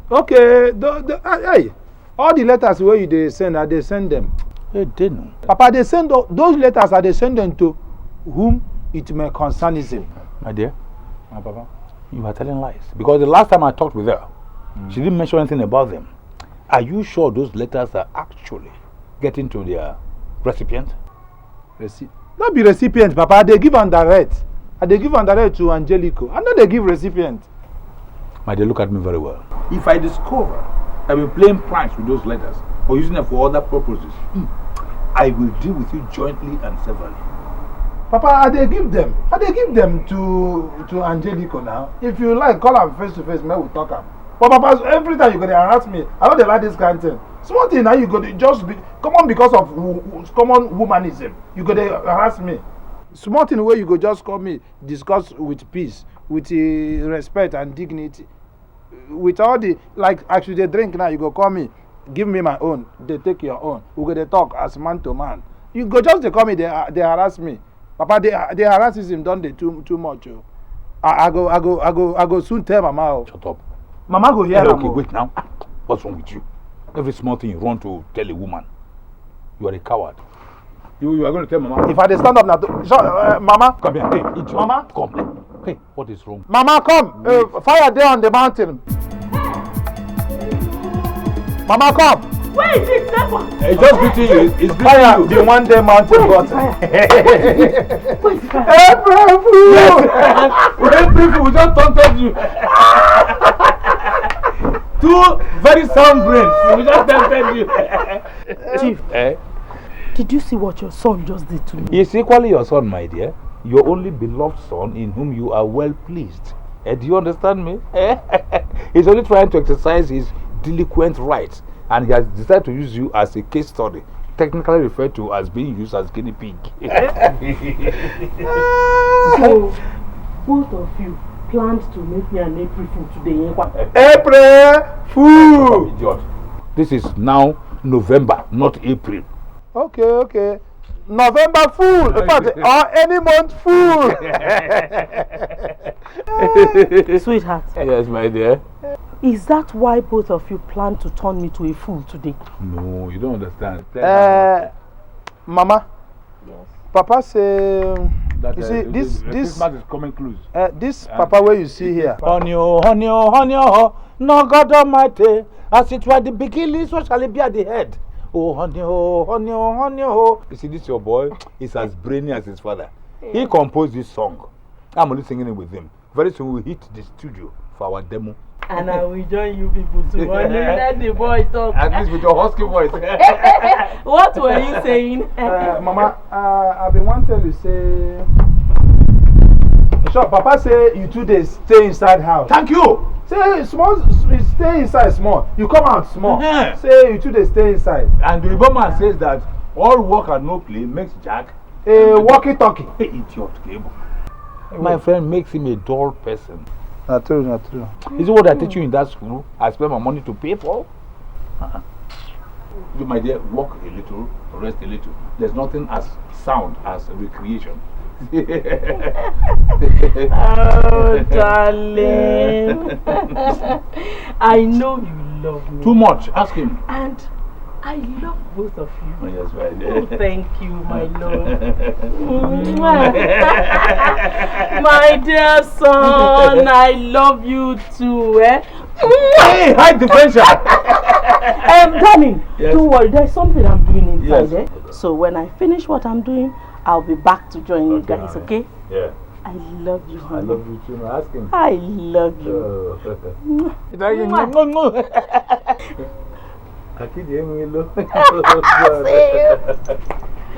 B: Okay, hey, all the letters where you they send, they send them.
A: Hey, didn't.
B: Papa, they send those letters. They send them to whom it may concern him.
A: My dear,
B: my papa,
A: you are telling lies. Because the last time I talked with her, she didn't mention anything about them. Are you sure those letters are actually getting to their recipient?
B: Not be recipient, Papa. They give on direct. They give on direct to Angelico. I know they give recipient.
A: My dear, look at me very well. If I discover I've been playing pranks with those letters or using them for other purposes, I will deal with you jointly and severally.
B: Papa, they give them. They give them to Angelico now. If you like, call him face to face. May we talk him. But Papa, every time you go to harass me, I don't like this kind of thing. Small thing now you go to just be common because of common womanism. You go to harass me. Small thing where you go just call me, discuss with peace, with respect and dignity. With all the, like actually they drink now, you go call me, give me my own, they take your own. We go to talk as man to man. You go just they call me, they harass me. Papa, they harass him, don't they too much. Oh. I go soon tell Mama. Oh.
A: Shut up.
B: Mama go hear.
A: Okay, wait now. What's wrong with you? Every small thing you run to tell a woman. You are a coward. You are going to tell Mama.
B: If I stand up now, Mama.
A: Come here. Hey, idiot.
B: Mama.
A: Come. Hey, what is wrong?
B: Mama, come. Fire there on the mountain. Mama, come.
K: Where is it, Never?
A: It's just beating you. It's beating
B: fire,
A: you.
B: the one day mountain got.
A: April Fool, we just taunted you. Two very sound brains. We just taunted you.
L: Chief, did you see what your son just did to me?
A: He's equally your son, my dear. Your only beloved son in whom you are well pleased. Do you understand me? He's only trying to exercise his delinquent rights, and he has decided to use you as a case study, technically referred to as being used as guinea pig.
L: So, both of you planned to make me an April Fool today.
B: April Fool!
A: Idiot. This is now November, not April.
B: Okay. November Fool, in fact, or any month Fool.
L: Sweetheart.
A: Yes, my dear.
L: Is that why both of you plan to turn me to a fool today?
A: No, you don't understand.
B: Mama.
L: Yes.
B: Papa say,
A: That,
B: you see, this
A: Christmas is coming close.
B: This Papa where you see here.
A: Honey, oh, no God Almighty, as it were the beginning, so shall it be at the head. Oh, honey, oh. You see, this your boy is as brainy as his father. He composed this song. I'm only singing it with him. Very soon we'll hit the studio for our demo.
L: And I will join you people too. Let the boy talk.
A: At least with your husky voice.
L: What were you saying?
B: Mama, I've been wanting to say. Sure, Papa say you 2 days stay inside house.
A: Thank you.
B: Say small, stay inside small. You come out small. Say you 2 days stay inside.
A: And the Igbo man says that all work and no play makes Jack
B: a walkie-talkie.
A: Idiot cable. My friend makes him a dull person.
B: Not true.
A: Is it what I teach you in that school? I spend my money to pay for? You, my dear, walk a little, rest a little. There's nothing as sound as recreation.
L: Oh, darling. I know you love me.
A: Too much. Ask him.
L: And I love both of you.
A: Oh, yes, right.
L: Oh, thank you, my love. My dear son, I love you too.
A: Hey, hide the friendship.
L: Darling,
A: yes.
L: Don't worry, there's something I'm doing inside. Yes. So when I finish what I'm doing, I'll be back to join you guys, okay?
A: Yeah.
L: I love you, honey.
A: I love you too. Ask him.
L: I love you.
A: I keep hearing you look.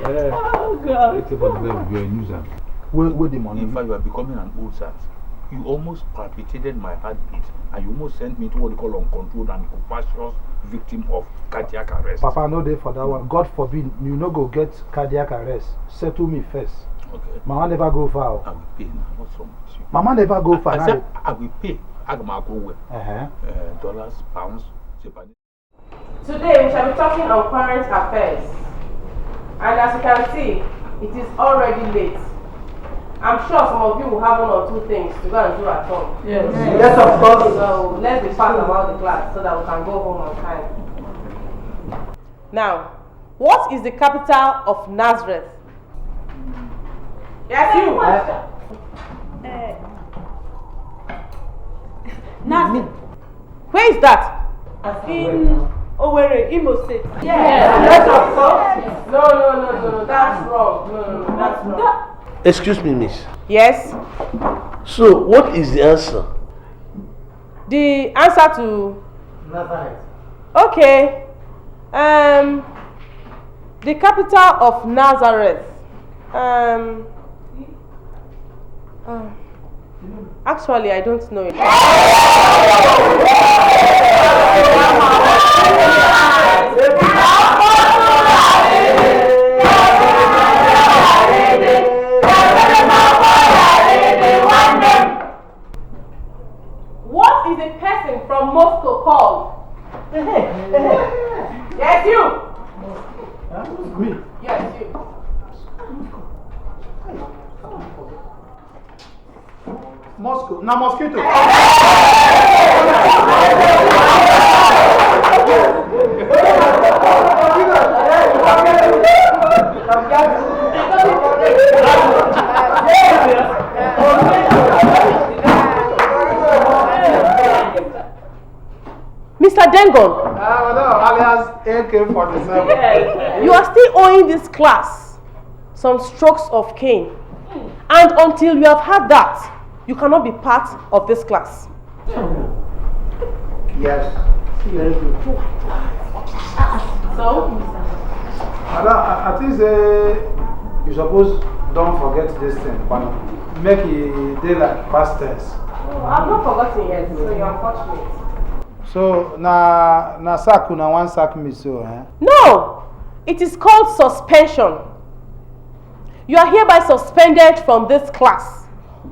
L: Oh, God.
A: It's about you're a nuisance.
B: Where the money?
A: In fact, you are becoming an old sat. You almost palpitated my heartbeat and you almost sent me to what they call uncontrolled and compassionate victim of cardiac arrest.
B: Papa, no day for that one. God forbid, you no go get cardiac arrest. Settle me first.
A: Okay.
B: Mama never go far.
A: I will pay now. What's wrong with you?
B: Mama never go far.
A: I said I will pay. I will go away. Dollars, pounds, Japanese.
K: Today we shall be talking on current affairs, and as you can see, it is already late. I'm sure some of you will have 1 or 2 things to go and do at home.
L: Yes.
B: Yes, of course.
K: So let's be fast about the class so that we can go home on time. Now, what is the capital of Nazareth? Yes, you.
L: Nazareth.
K: Where is that?
L: In Owerri, Imo State.
K: Yes. No, that's wrong. No, that's wrong.
O: Excuse me, miss.
K: Yes?
O: So, what is the answer?
K: The answer to...
O: Nazareth.
K: Okay. The capital of Nazareth. Actually, I don't know it. What is a person from Moscow called? Yes, you.
B: Me.
K: Yes, you.
B: Moscow. Now mosquito.
K: Mr. Dengon.
B: Alias AK-47.
K: You are still owing this class some strokes of cane. And until you have had that, you cannot be part of this class.
B: Yes. Very good.
K: So?
B: I think you suppose don't forget this thing, but make it day like past tense.
K: Oh, I've not forgotten yet, so you're unfortunate.
B: So, na sack na one sack me so, eh?
K: No! It is called suspension. You are hereby suspended from this class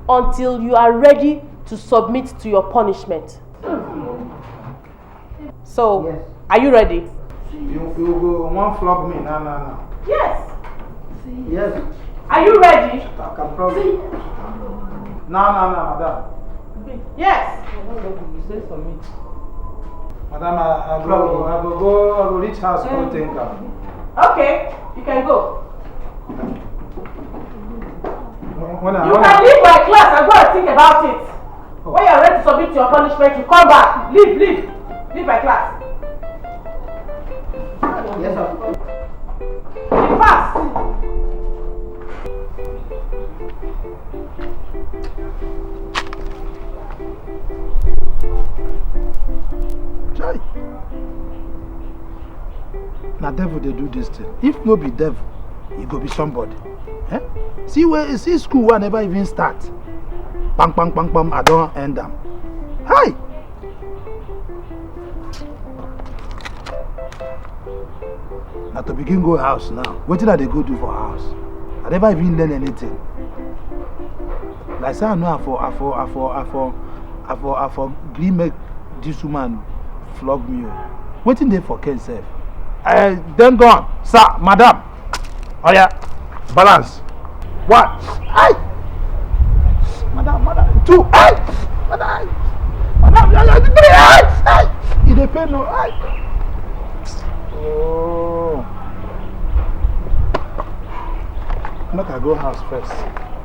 K: until you are ready to submit to your punishment. So, yes. Are you ready?
B: You go one flog me, no.
K: Yes.
B: Yes.
K: Are you ready?
B: I can probably. No, madam.
K: Yes.
L: You say submit.
B: Madam, I go reach house, go take her.
C: Okay, you can go.
B: You
C: can leave my class and go and think about it. When you're ready to submit your punishment, you come back. Leave. Leave my class. Yes, sir. Be fast.
B: Chai. Now devil they do this thing. If no be devil, you go be somebody. Eh? See school where I never even start. Bang, bang, bang, bang, I don't end them. Hi! Now to begin go house now. What did they go do for house? I never even learn anything. Like say I know I for green make this woman flog me. What did they for Ken self? Then gone, sir, madam. Oh yeah, balance. What? Aye. Madam. Two. Aye. Madam. Three. Aye. It depends no. Aye. Oh. Make I go house first.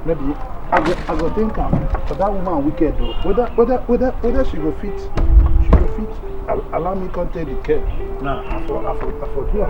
B: Maybe I go think but that woman wicked though. Whether she go fit. Allow me to take the care. Now I for do it.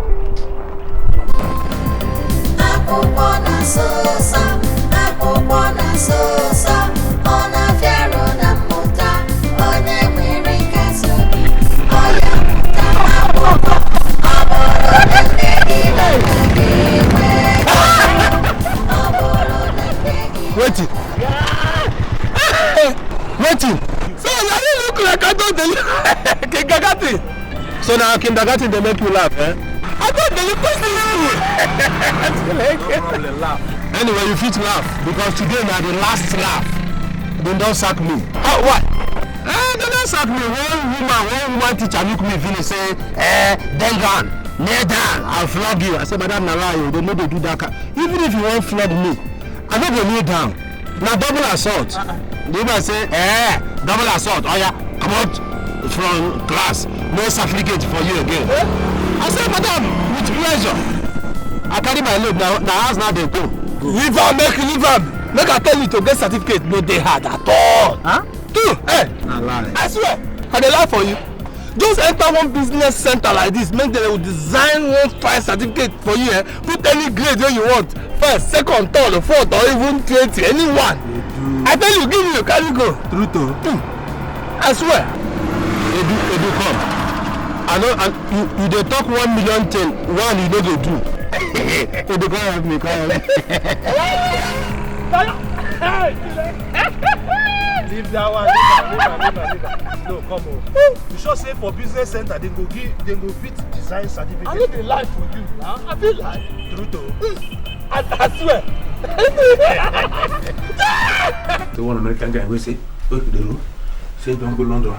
D: Waiting. So I didn't look like I don't kindergarten. So now kindergarten they make you laugh, eh? I thought they look like anyway, you fit laugh because today now the last laugh. They don't sack me. Oh, what? They don't sack me. One woman teacher look me finish say, then gone, kneel down, I'll flog you. I said, Madam Nalayo, they know they do that. Even if you won't flog me, I don't go kneel down. Now double assault. The woman say, double assault. Oh yeah, come out from class. No certificate for you again. I said, Madam, with pleasure. I carry my load now. The house now they go. Leave am. Make I tell you to get certificate. No, they hard at all. Huh? Two. I swear. I dey lie for you. Just enter one business center like this. Make them will design one file certificate for you. Put any grade where you want. First, second, third, fourth, or even 20. Anyone. I tell you, give you, carry go. True to. I swear. Edu come. I know, and you dey talk 1 million thing. One you know they do. Edu come help me, come help me.
B: Leave that one. No, come on. You sure say for business center they go fit design certificate. I know they lie for you. Huh? I feel like. True to. I swear.
A: The one American guy will say, go to the road, say don't go London.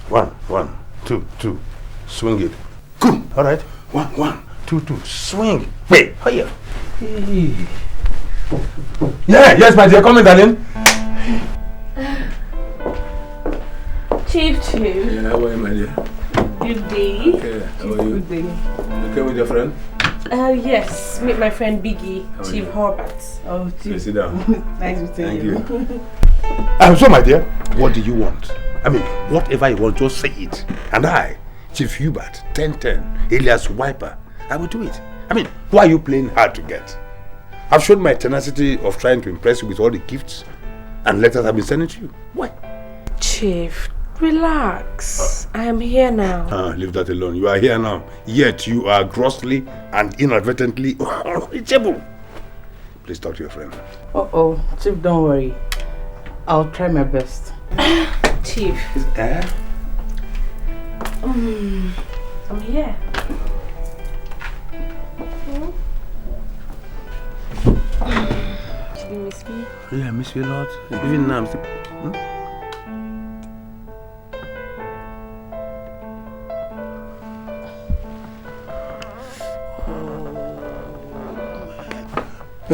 I: One, two. Swing it. Come. All right. One, two. Swing. Wait. Here.
A: Yeah, yes, my dear. Come in, darling.
E: Chief.
A: Yeah, how are you, my dear?
E: Good day.
A: Okay, how are you?
E: Good day.
A: You came with your friend?
E: Yes, meet my friend Biggie, Chief Horvat.
A: Oh, Chief. Okay, sit down.
E: Nice to see you.
A: Thank you.
I: So, my dear, what do you want? I mean, whatever you want, just say it. And I, Chief Hubert, 1010, alias Wiper, I will do it. I mean, why are you playing hard to get? I've shown my tenacity of trying to impress you with all the gifts and letters I've been sending to you. Why?
E: Chief, relax. I am here now.
I: Leave that alone. You are here now. Yet you are grossly and inadvertently unreachable. Please talk to your friend.
F: Chief, don't worry. I'll try my best.
E: Chief. I'm here. Did you miss me?
A: Yeah, I miss you a lot. Even now, I'm still...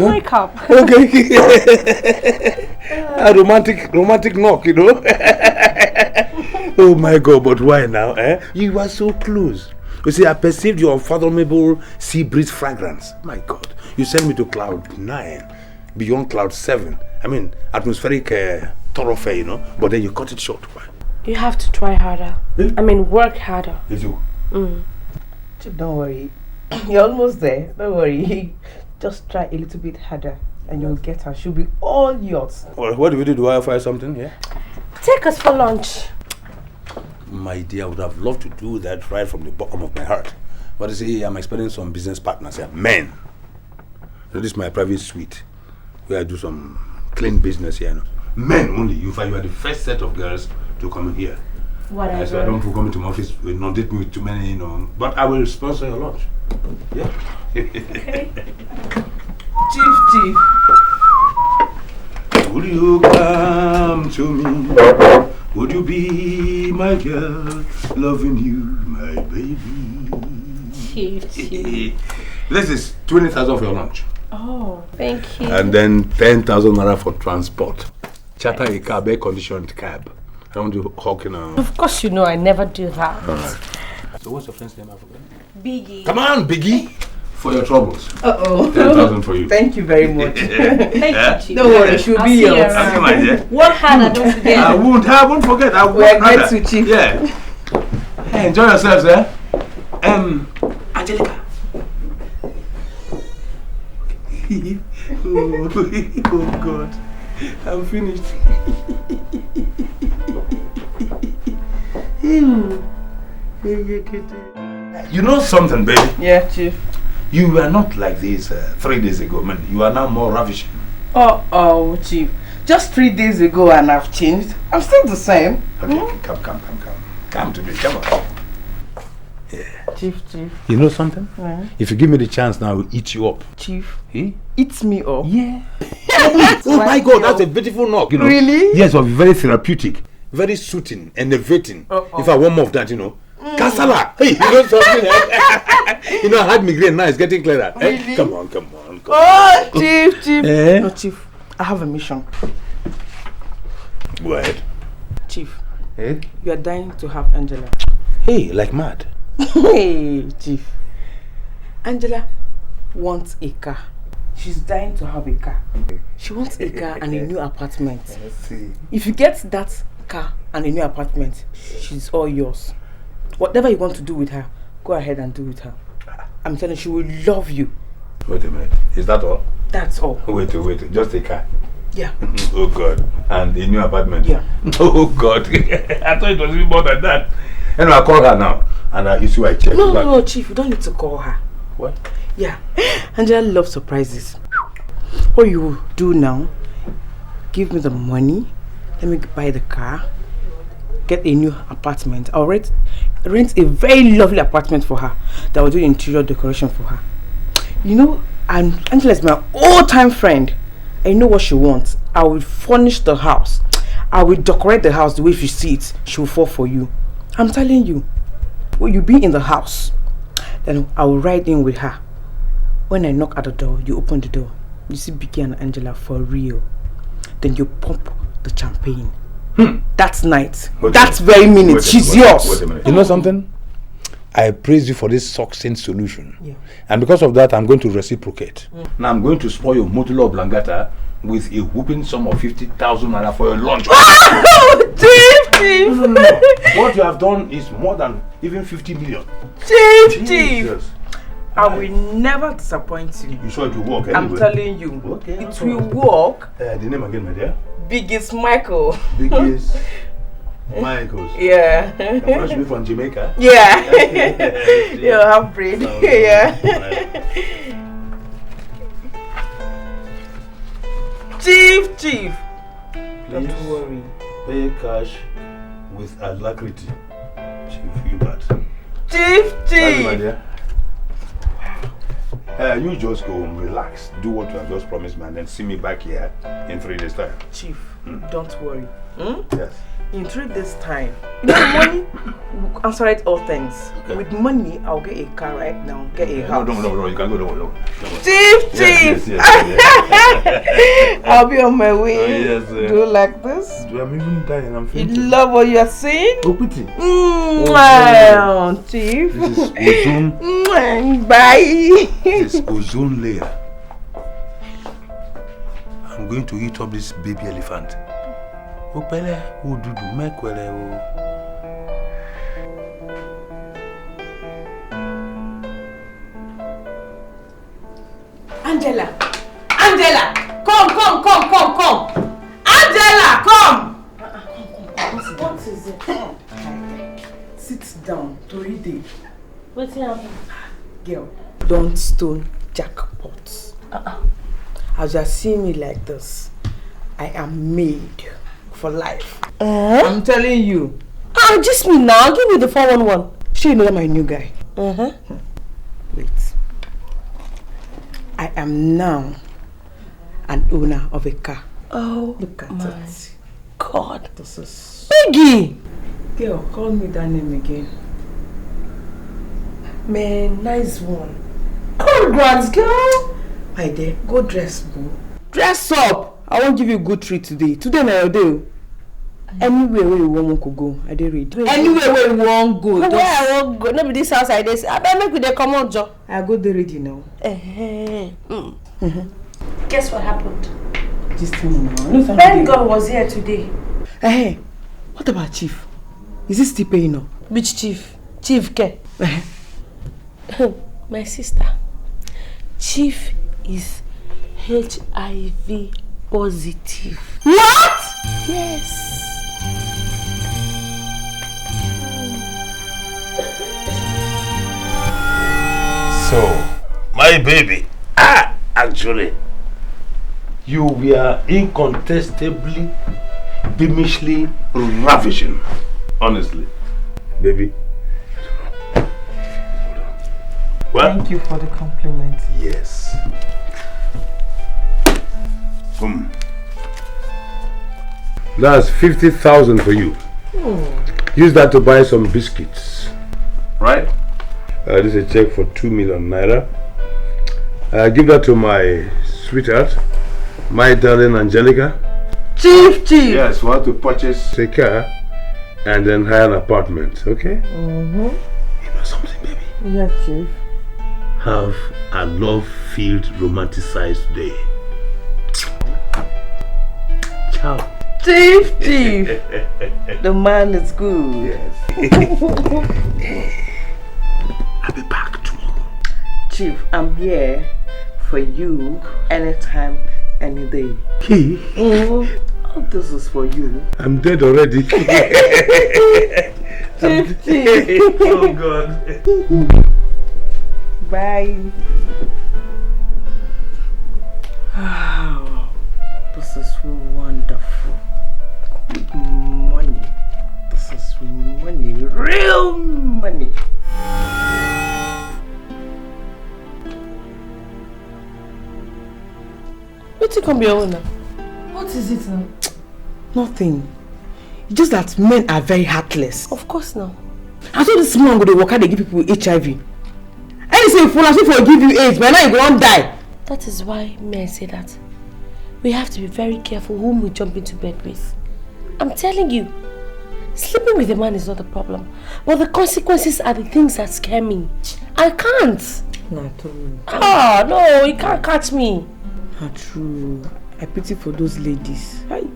L: Wake up.
H: Okay. A romantic knock, you know. Oh my God, but why now? You were so close. You see, I perceived your unfathomable sea breeze fragrance. My God, you sent me to cloud 9, beyond cloud 7. I mean, atmospheric thoroughfare, you know. But then you cut it short. Why?
E: You have to try harder. I mean, work harder.
H: Did you?
F: Don't worry. You're almost there. Don't worry. Just try a little bit harder and you'll get her. She'll be all yours.
H: Well, what do we do? Do I offer something? Yeah.
E: Take us for lunch.
H: My dear, I would have loved to do that right from the bottom of my heart. But you see, I'm expecting some business partners here. Men. So this is my private suite where I do some clean business here. You know. Men only. You find you are the first set of girls to come in here.
E: Whatever.
H: So I don't come into my office, not date me with too many, you know. But I will sponsor your lunch. Yeah.
F: Okay. Chief.
H: Would you come to me? Would you be my girl, loving you, my baby?
E: Chief.
H: This is 20,000 for your lunch.
E: Oh, thank you.
H: And then 10,000 naira for transport. Charter a cab, air-conditioned cab. I don't do hawking now.
E: Of course you know I never do that.
H: Alright. So what's your friend's name, I forgot?
E: Biggie.
H: Come on, Biggie! For your troubles.
F: 10,000
H: for you.
F: Thank you very much.
E: Thank you, Chief.
F: Don't worry, she'll be yours.
H: Okay, my dear.
E: Work harder, don't forget.
H: I won't forget. I
F: We are
H: won't
F: great to Chief.
H: Yeah. Hey, enjoy yourselves, Angelica. Oh God. I'm finished. You know something, baby?
F: Yeah, Chief.
H: You were not like this 3 days ago, man. You are now more ravishing.
F: Oh, Chief. Just 3 days ago and I've changed. I'm still the same.
H: Okay, come. Come to me, come on. Yeah.
F: Chief.
H: You know something?
F: Yeah.
H: If you give me the chance now, I will eat you up.
F: Chief.
H: Eh?
F: Eat me up?
H: Yeah. Oh my God, that's a beautiful knock, you know.
F: Really?
H: Yes, but very therapeutic, very soothing, enervating. If I want more of that, you know. Kasala! Hey, you know something? You know, I had migraine, now it's getting clearer.
F: Really?
H: Hey, come on.
F: Oh, Chief.
H: No,
F: Chief, I have a mission.
H: Go ahead.
F: Chief,
H: Eh?
F: you are dying to have Angela.
H: Hey, like mad.
F: Hey, Chief. Angela wants a car. She's dying to have a car. She wants a car and a new apartment. If you get that car and a new apartment, she's all yours. Whatever you want to do with her, go ahead and do with her. I'm telling you, she will love you.
H: Wait a minute. Is that all?
F: That's all.
H: Wait. Just a car.
F: Yeah.
H: Oh God. And a new apartment.
F: Yeah.
H: Oh God. I thought it was even more than that. Anyway, I'll call her now. And you see why I check.
F: No, Chief, you don't need to call her.
H: What?
F: Yeah. Angela loves surprises. What you do now, give me the money, let me buy the car, get a new apartment. I'll rent a very lovely apartment for her that will do interior decoration for her. You know, Angela is my all-time friend. I know what she wants. I will furnish the house. I will decorate the house the way she see it. She will fall for you. I'm telling you. When you be in the house, then I will ride in with her. When I knock at the door, you open the door. You see Biggie and Angela for real. Then you pump the champagne. That's night. That's very minute. She's yours.
H: Wait a minute. You know something? I praise you for this succinct solution.
F: Yeah.
H: And because of that, I'm going to reciprocate. Now I'm going to spoil your modular oblongata with a whooping sum of 50,000 naira for your lunch.
F: Chief!
H: No. What you have done is more than even 50 million.
F: Chief! I will never disappoint you.
H: You saw it will work anyway.
F: I'm telling you.
H: Okay.
F: It will work.
H: The name again, my dear?
F: Biggest Michael.
H: Biggest Michael's.
F: Yeah.
H: Fresh me from Jamaica.
F: Yeah. You'll have bread. Yeah. Chief.
H: Please
F: don't worry.
H: Pay cash with alacrity. Chief, you bad.
F: Chief.
H: My dear. You just go and relax. Do what you have just promised me and then see me back here in 3 days time.
F: Chief. Don't worry.
A: Yes.
F: In 3 days' time, you know, money will answer it all things.
A: Okay.
F: With money, I'll get a car right now, get a house.
A: No, you can go, no.
F: Chief!
A: Yes.
F: I'll be on my way.
A: Oh, yes,
F: Do you like this?
A: I'm even dying, I'm
F: You
A: fainting.
F: love what you are seeing?
A: Oh, pretty.
F: Chief.
A: This is ozone.
F: Bye.
H: This is ozone layer. I'm going to eat up this baby elephant. Opele, ududu, mekwele,
F: Angela! Come! Angela, come! What is it? Sit down, Toride.
E: What's happening?
F: Girl, don't stone jackpots. As you see me like this, I am made for life. I'm telling you.
E: Just me now. I'll give you the 411.
F: She know my new guy. Wait. I am now an owner of a car.
E: Oh,
F: look at
E: my
F: it.
E: God.
F: This is
E: Piggy!
F: Girl, call me that name again.
E: Man, nice one. Congrats, girl.
F: My dear, go dress, boo. Dress up. I won't give you a good treat today. Today na your day. Anywhere where you want to go, I dey ready. Anywhere where you want go.
E: Where I want go? No be this house I dey. I better make we dey come on, Joe.
F: I go there ready now.
E: Guess what happened?
F: Just me now.
E: Thank God was here today.
F: Hey, what about Chief? Is he still paying up?
E: Which Chief? Chief Ke? My sister. Chief is HIV positive.
F: What?
E: Yes.
H: So, my baby, actually,
A: You were incontestably, beamishly ravishing. Honestly. Baby. What?
F: Thank you for the compliment.
A: Yes. That's 50,000 for you. Use that to buy some biscuits. Right? This is a check for 2 million naira. Give that to my sweetheart, my darling Angelica.
F: Chief!
A: Yes, we have to purchase a car and then hire an apartment, okay? You know something, baby?
F: Yeah, Chief.
A: Have a love-filled, romanticized day. Ciao.
F: Chief! The man is good.
A: Yes. I'll be back tomorrow.
F: Chief, I'm here for you anytime, any day. All this is for you.
A: I'm dead already.
F: Chief.
A: Oh God.
F: Bye. Wow, this is wonderful. Money. This is money. Real money.
E: What you come here now?
F: What is it now? Nothing. It's just that men are very heartless.
E: Of course now.
F: I saw this man go to work out, they give people HIV. And he say, fool, I say give you AIDS, but now you go on die.
E: That is why may I say that. We have to be very careful whom we jump into bed with. I'm telling you, sleeping with a man is not the problem. But the consequences are the things that scare me. I can't.
F: Not true.
E: Oh, no, you can't catch me.
F: Not true. I pity for those ladies. Right?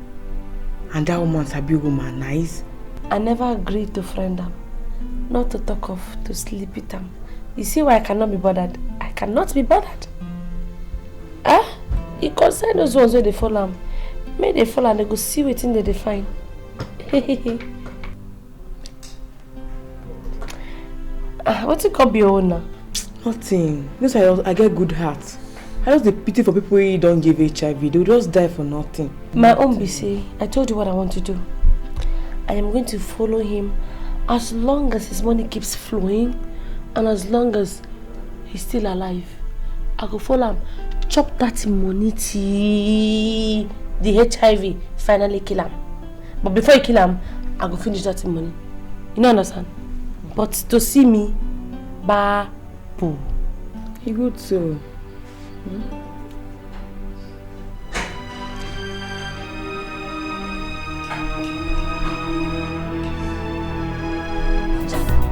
F: And that woman's a big woman, nice.
E: I never agreed to friend them. Not to talk of to sleep with them. You see why I cannot be bothered? I cannot be bothered. You concern those ones where they fall am. May they fall and they go see what in they define. What you call be your owner?
F: Nothing. This I get good heart. I just the pity for people who don't give HIV. They'll just die for nothing.
E: My own BC, I told you what I want to do. I am going to follow him as long as his money keeps flowing and as long as he's still alive. I go follow him, chop that money till the HIV finally kill him. But before you kill him, I go finish that money. You know understand? But to see me, ba poo.
F: He good too.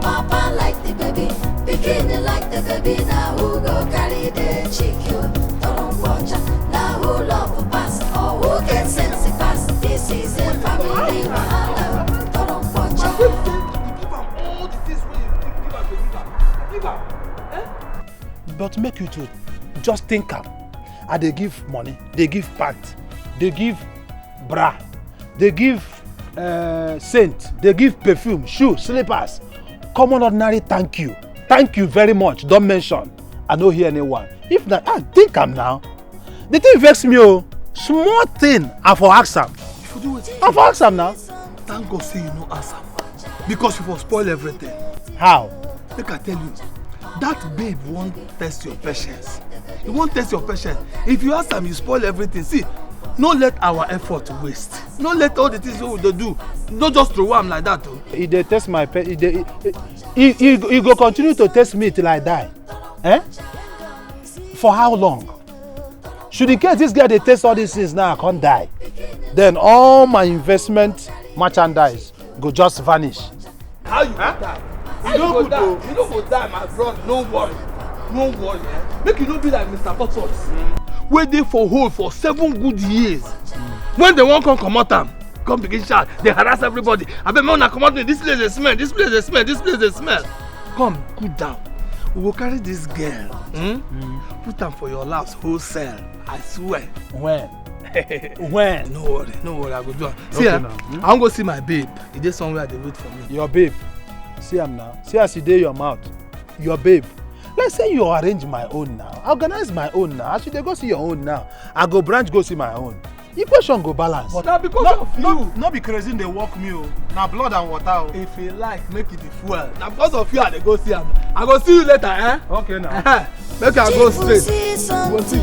N: Papa like the baby, bikini like the baby. Now who go carry the chicken? Don't watch. Now who love pass or who get sense pass? This is a family wahala. Don't watch.
D: But make you to just think am. And they give money, they give pant, they give bra, they give scent, they give perfume, shoe, slippers. Common ordinary thank you very much. Don't mention. I don't hear anyone. If not, think am now. The thing vex me oh. Small thing I for ask am.
J: If you do it,
D: I for ask am now.
J: Thank God say you no ask am. Because you for spoil everything.
D: How?
J: Make I tell you, that babe won't test your patience. He won't test your patience. If you ask am, you spoil everything. See, no let our effort waste. No let all the things we do. Don't just throw am like that. Oh.
D: He dey test my he go continue to test me till I die. Eh? For how long? Should in case this guy dey test all these things now I can't die, then all my investment merchandise go just vanish.
J: How you go die? You no go die, my brother. No worry. No worry. Eh? Make you no be like Mr. Tortoise. Wey dey for hole for 7 good years. When they won't come out am, come begin shout, they harass everybody. I bet man come out me, this place dey smell, this place dey smell, this place dey smell. Come, cool down. We will carry this girl, put am for your laps wholesale. I swear.
D: When? When?
J: No worry, I go do am. See, I wan go see my babe. E dey somewhere dey wait for me.
D: Your babe? See am now. See as e dey your mouth. Your babe. Let's say you arrange my own now. Organize my own now. As you dey go see your own now, I go branch go see my own. Equation go balance.
J: But now because of you.
D: No be crazy dey work me o. Na blood and water o.
J: If you like, make it the fuel. Now because of you, I dey go see am. I go see you later, eh?
D: Okay now.
J: Make I go straight.
N: Go see.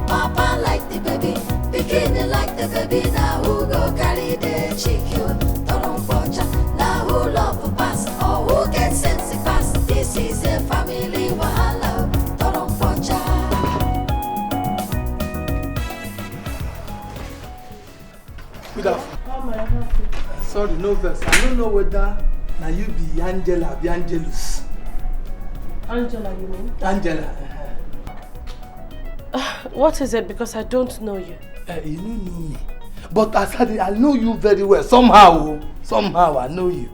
N: Papa like the baby, bikini like the baby. Now who go carry the chicken? Now who love pass or who get sense pass? This is a family wahala.
J: Good afternoon. Sorry, no verse. I don't know whether now you be Angela, be Angelus.
E: Angela, you mean?
J: Angela.
E: What is it? Because I don't know you.
J: You don't know me. But I know you very well. Somehow I know you.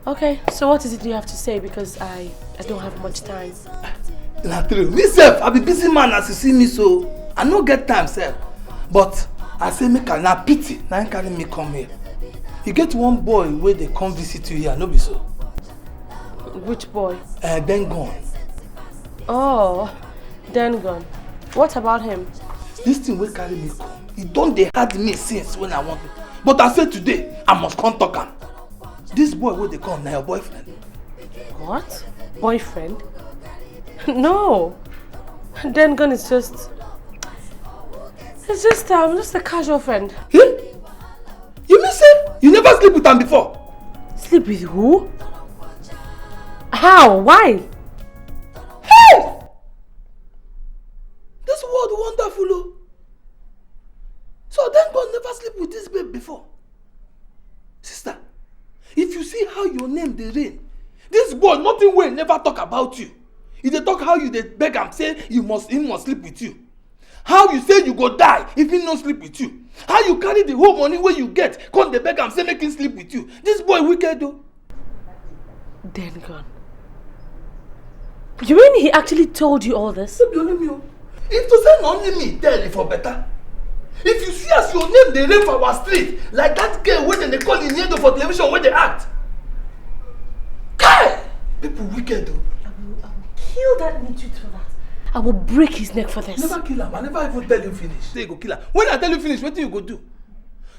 E: Okay, so what is it you have to say? Because I don't have much time.
J: Na true. Me sef, I be busy man as you see me, so I no get time sef. But I say make I na pity, na him carry me come here. You get one boy where they come visit you here, no be so?
E: Which boy?
J: Then gone.
E: Oh, then gone. What about him?
J: This thing will carry me come. He don't dey hard me since when I want it. But I said today, I must come talk am. This boy where they come, na your boyfriend.
E: What? Boyfriend? No. Then gone is just... It's just a casual friend.
J: Yeah? You mean say you never sleep with him before?
E: Sleep with who? How? Why?
J: Hey! This world wonderful, oh. So then God never sleep with this babe before. Sister, if you see how your name dey reign, this boy nothing will never talk about you. He dey talk how you dey beg am say he must sleep with you. How you say you go die if he no sleep with you. How you carry the whole money wey you get come dey beg am say make him sleep with you. This boy wicked though.
E: Then gone. You mean he actually told you all this?
J: No be only me. If to say na only me tell you for better. If you see as your name dey reign for our street like that girl wey dem dey call Ini Edo for television wey dey act. Kai! People wicked though.
E: I will kill that midget for that. I will break his neck for this.
J: Never kill him. I never even tell you finish. Say you go kill him. When I tell you finish, what do you go do?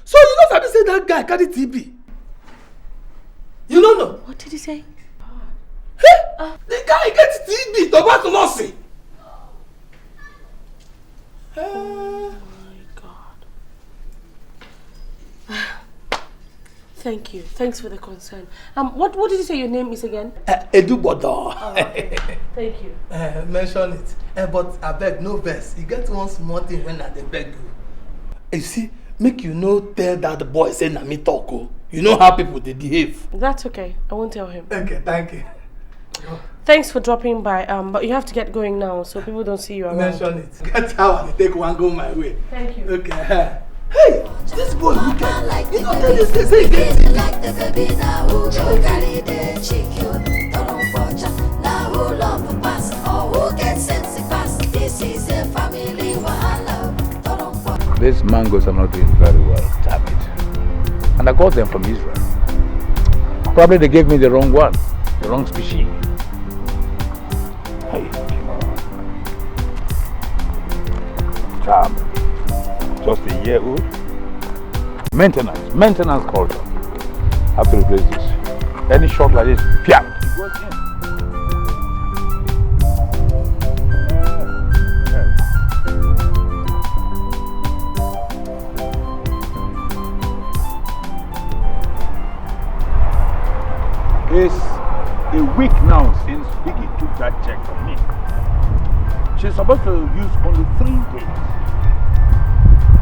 J: So you know sabi say that guy carry TB. You don't know?
E: What did he say?
J: Hey! The guy gets TB, tuberculosis.
E: Oh my God. Thank you. Thanks for the concern. What did you say your name is again?
J: Edubodo.
E: Oh, okay. Thank you.
J: Mention it. But I beg, no verse. You get one small thing when I beg you. You see, make you no tell that boy say na me talk. Oh. You know how people they behave.
E: That's okay. I won't tell him.
J: Okay, thank you.
E: Thanks for dropping by. But you have to get going now, so people don't see you around.
J: Mention it. That's how I take one go my way.
E: Thank you.
J: Okay. Hey, this boy wicked. You know tell this say again.
N: Like the baby now who go carry the chicken. Don't watch now who love the pass or who gets sense pass. This is a family wahala.
A: These mangoes are not doing very well, damn it. And I got them from Israel. Probably they gave me the wrong one, the wrong species. Hey, damn. Just a year old. Maintenance culture. Have to replace this. Any shot like this, piam. It's a week now since Biggie took that check from me. She's supposed to use only 3 days.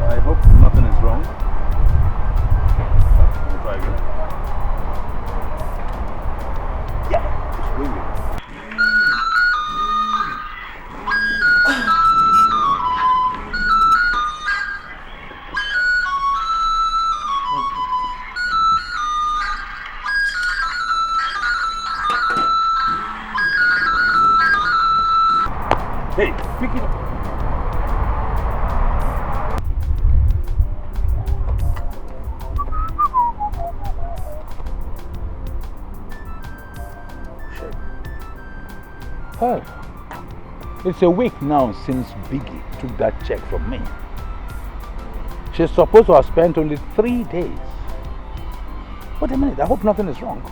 A: I hope nothing is wrong. Let me try again. Yeah, it's ringing. Hey, pick it up. Hey, it's a week now since Biggie took that check from me. She's supposed to have spent only 3 days. Wait a minute, I hope nothing is wrong.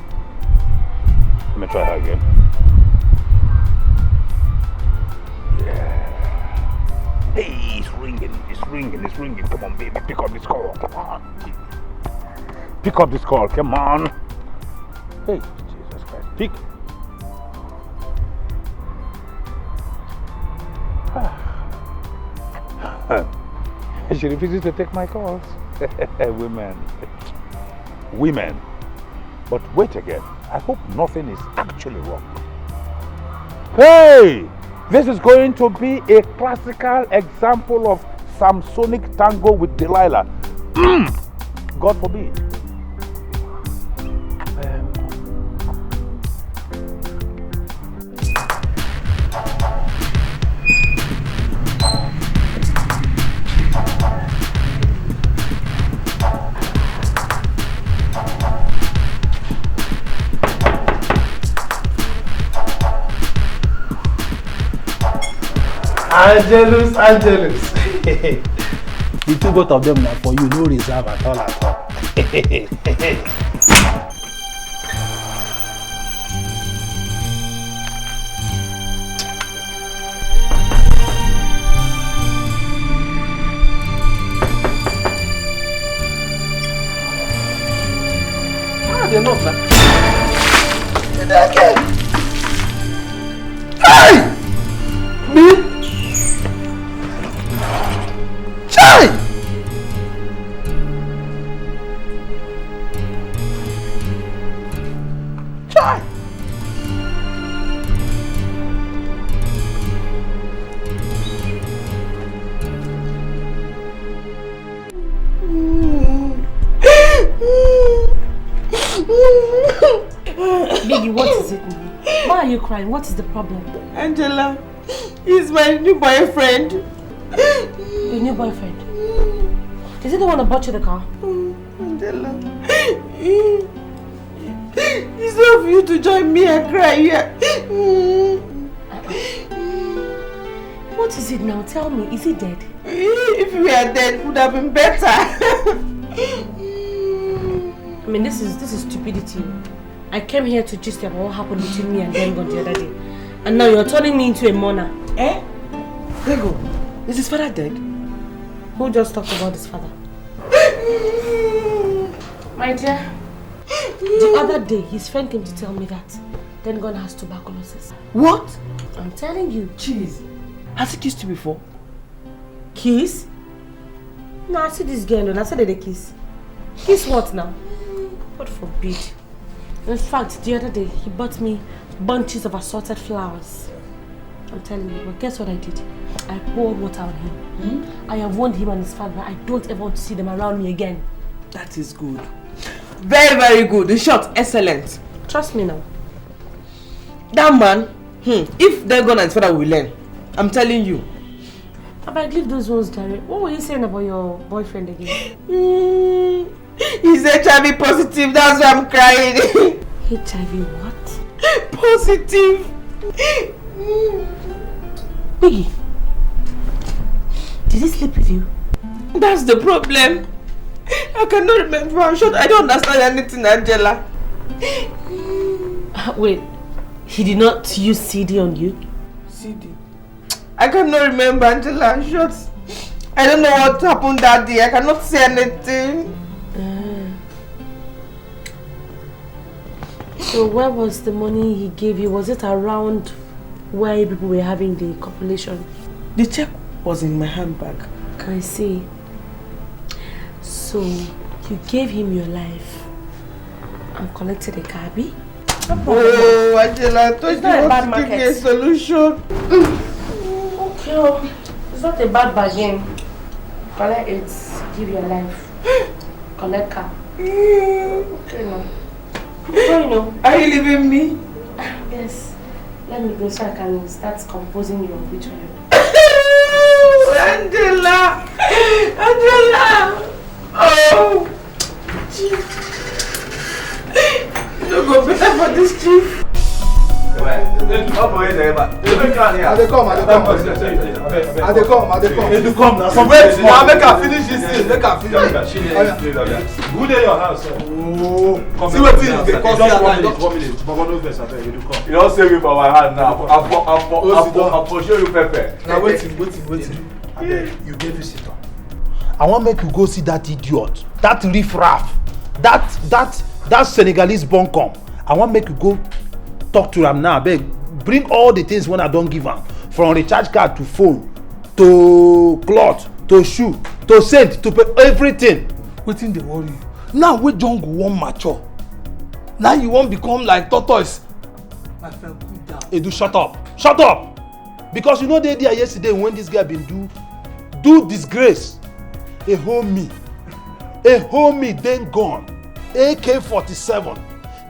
A: Let me try her again. Hey, it's ringing. Come on, baby, pick up this call. Come on. Pick up this call, come on. Hey, Jesus Christ, pick. She refuses to take my calls. Women. But wait again. I hope nothing is actually wrong. Hey! This is going to be a classical example of Samsonic tango with Delilah. God forbid.
D: Angelus. The two both of them now for you, no reserve at all.
J: They're not like. Again. Hey! Me? Chai! Chai!
E: Biggie, what is it now? Why are you crying? What is the problem?
F: Angela, he's my new boyfriend.
E: Your new boyfriend? Is he the one that bought you the car?
F: Angela, it's not for you to join me and cry here.
E: What is it now? Tell me, is he dead?
F: If we are dead, it would have been better.
E: I mean, this is stupidity. I came here to gist about what happened between me and Dengon the other day. And now you're turning me into a mourner.
F: Eh? Dengo, is his father dead?
E: Who just talked about his father? My dear, the other day his friend came to tell me that then Gon has tuberculosis.
F: What?
E: I'm telling you.
F: Jeez. Has he kissed you before?
E: Kiss? No, I see this girl and I said they kiss. Kiss what now? God forbid. In fact, the other day he bought me bunches of assorted flowers. I'm telling you, but guess what I did? I poured water on him. I have warned him and his father I don't ever want to see them around me again.
F: That is good. Very, very good. In short, excellent.
E: Trust me now.
F: That man, if they're gone and his father will learn, I'm telling you.
E: But leave those ones, Gary. What were you saying about your boyfriend again?
F: He's HIV positive, that's why I'm crying.
E: HIV what?
F: Positive.
E: Biggie, did he sleep with you?
F: That's the problem. I cannot remember. I'm sure I don't understand anything, Angela.
E: Wait, he did not use CD on you?
F: CD? I cannot remember, Angela. I'm sure. I don't know what happened that day. I cannot say anything.
E: So where was the money he gave you? Was it around where people were having the copulation?
F: The check was in my handbag.
E: I see. So you gave him your life and collected a cabby?
F: Oh, Angela, I thought you wanted to give me a solution.
E: Okay, it's not a bad bargain. Collect it, give your life. Collect car. Okay, no. So you know.
F: Are you leaving me?
E: Yes. Let me go so I can start composing your obituary.
F: Angela! Angela! Oh! You don't go better for this chief.
A: They come now. So wait, make her finish this thing. Make her finish. Good day your house. Oh, see what thing they cause here. 1 minute. But no verse abeg, you do come. You don't save me for my hand now. I'm for sure you pepper. Now waiting. You gave me sit down. I want make you go see that idiot, that riffraff, that Senegalese bonkom. I want make you go talk to him now. Beg, bring all the things when I don't give him, from recharge card to phone, to cloth, to shoe, to scent, to pay everything.
J: Wetin dey worry you? Now wey John go wan mature, now you wan become like tortoise. My friend, cool down.
A: Edu, shut up, because you know they there yesterday when this guy been do disgrace. A homie then gone. AK-47,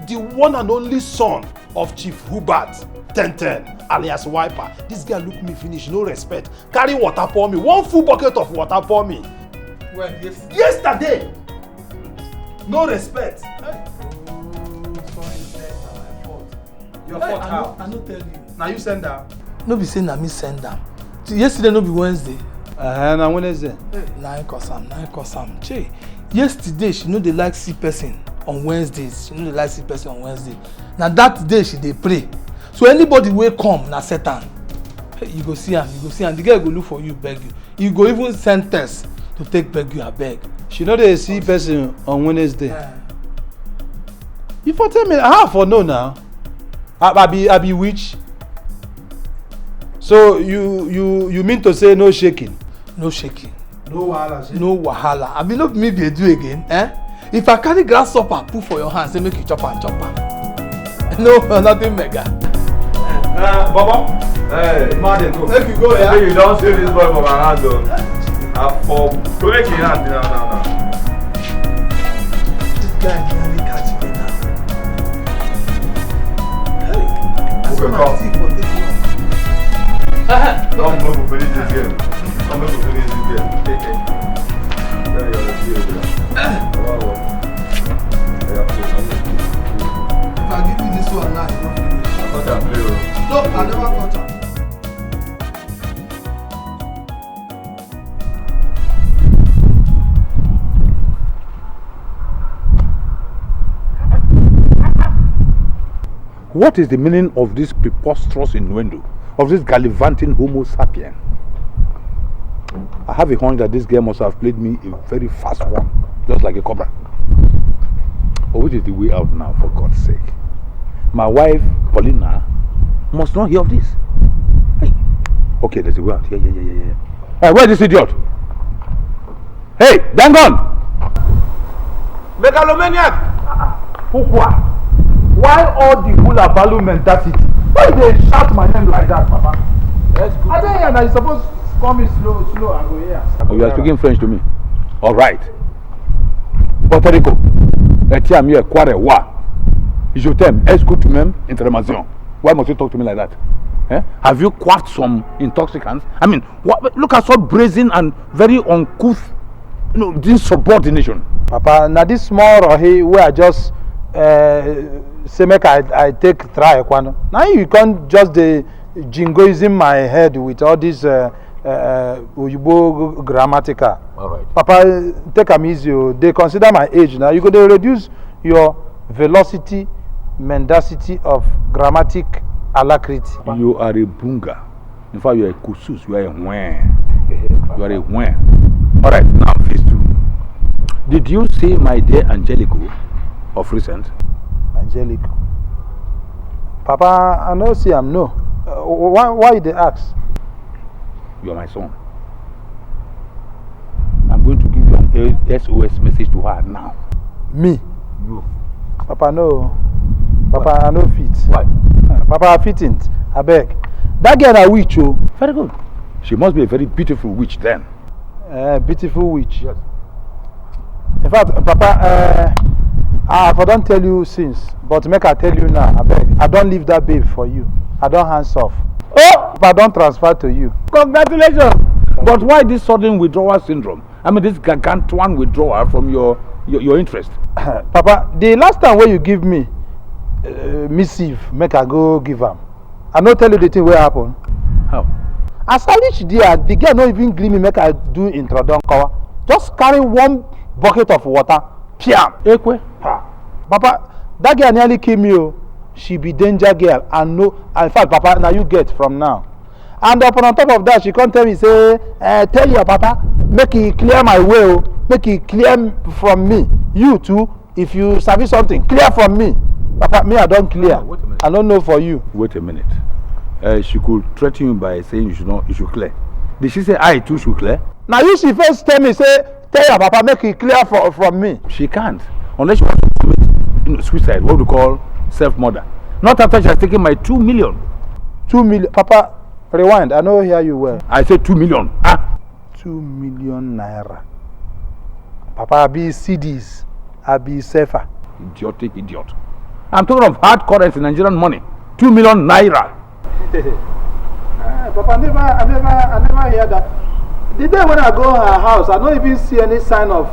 A: the one and only son of Chief Hubert 1010 alias Wiper. This guy look me finish, no respect. Carry water pour me, 1 full bucket of water pour me.
J: When?
A: Yesterday. No respect.
J: Hey. Oh, sorry, my fault.
A: Your fault how?
J: I no tell you.
A: Now you send her.
J: No be say na me send am. Yesterday no be Wednesday.
A: Na Wednesday.
J: Na cause am. Che, yesterday she no dey like see person on Wednesdays. She no dey like see person on Wednesday. Na that day she dey pray. So anybody wey come na Satan. Hey, you go see am. The girl go look for you, beg you. You go even send text to take beg you, abeg.
A: She no dey see person on Wednesday. You for tell me how for know now? I be witch. So you mean to say no shaking?
J: No shaking.
A: No wahala.
J: No wahala. I mean, no me be do again, eh? If I carry grasshopper put for your hand, say make you chop am. No, nothing mega.
A: Baba, hey, man, go.
J: Make you go, yeah.
A: You don't save this boy from my hand, though. I'm for breaking hand now.
J: This guy nearly catch me now. Hey, I saw my teeth for taking off.
A: Come, go finish this game. Take it.
J: If I give you this one now, you don't finish.
A: I thought I play.
J: No, I never got am.
A: What is the meaning of this preposterous innuendo, of this gallivanting homo sapien? I have a hunch that this girl must have played me a very fast one, just like a cobra. But which is the way out now, for God's sake? My wife, Paulina, must not hear of this. Hey. Okay, there's a way out. Yeah. Hey, where's this idiot? Hey, Dangon! Megalomaniac!
B: Pourquoi? Why all the hula baloo mentality? Why they shout my name like that, Papa?
A: That's good.
B: I don't hear that. You supposed to call me slow and go here.
A: Oh, you are speaking French to me. All right. Puerto Rico. Etiam Kware wa. Je t'aime. Est-ce que tu m'aimes? Interrogation. Why must you talk to me like that? Eh? Have you quacked some intoxicants? I mean, look at so brazen and very uncouth, insubordination.
B: Papa, now this small rohi where I just say make I take try one. Now you can't just jingoism my head with all this Uyibo grammatical.
A: All right.
B: Papa, take am easy. They consider my age now. You could reduce your velocity, mendacity of grammatic alacrity.
A: You are a bunga. In fact, you are a kusus. You are a wen. You are a wen. All right. Now phase 2. Did you see my dear Angelico of recent?
B: Angelico. Papa, I know see him. No. Why they ask?
A: You are my son. I'm going to give you an SOS message to her now.
B: Me?
A: You.
B: Papa, no. Papa, I no fit.
A: Why?
B: Papa, I fit it. I beg. That girl a witch, oh.
A: Very good. She must be a very beautiful witch then.
B: Beautiful witch.
A: Yes.
B: In fact, Papa, I don't tell you since, but make I tell you now, I beg. I don't leave that babe for you. I don't hands off. Oh! But I don't transfer to you.
A: Congratulations! But why this sudden withdrawal syndrome? I mean, this gargantuan withdrawal from your interest.
B: Papa, the last time when you give me missive, make I go give am. I no tell you the thing will happen.
A: How?
B: As I reach there, the girl no even gree me make I do introduction. Just carry one bucket of water. Piam.
A: Ekwe?
B: Papa, that girl nearly kill me. Oh. She be danger girl and no. In fact, Papa, now you get from now. And upon on top of that, she come tell me say, tell your Papa, make it clear my way. Make it clear from me. You too, if you service something, clear from me. Papa, me I don't clear.
A: Wait a minute.
B: I don't know for you.
A: Wait a minute. She could threaten you by saying you should clear. Did she say I too should clear?
B: Now you she first tell me say, tell your Papa make it clear from me.
A: She can't. Unless she wants to commit suicide, what we call self-murder. Not after she has taken my 2 million.
B: 2 million? Papa, rewind. I know hear you well.
A: I said 2 million. Huh?
B: 2 million naira. Papa, I be CDs. I be safer.
A: Idiotic idiot. I'm talking of hard currency, Nigerian money. 2 million naira.
B: Papa, I never hear that. The day when I go to her house, I don't even see any sign of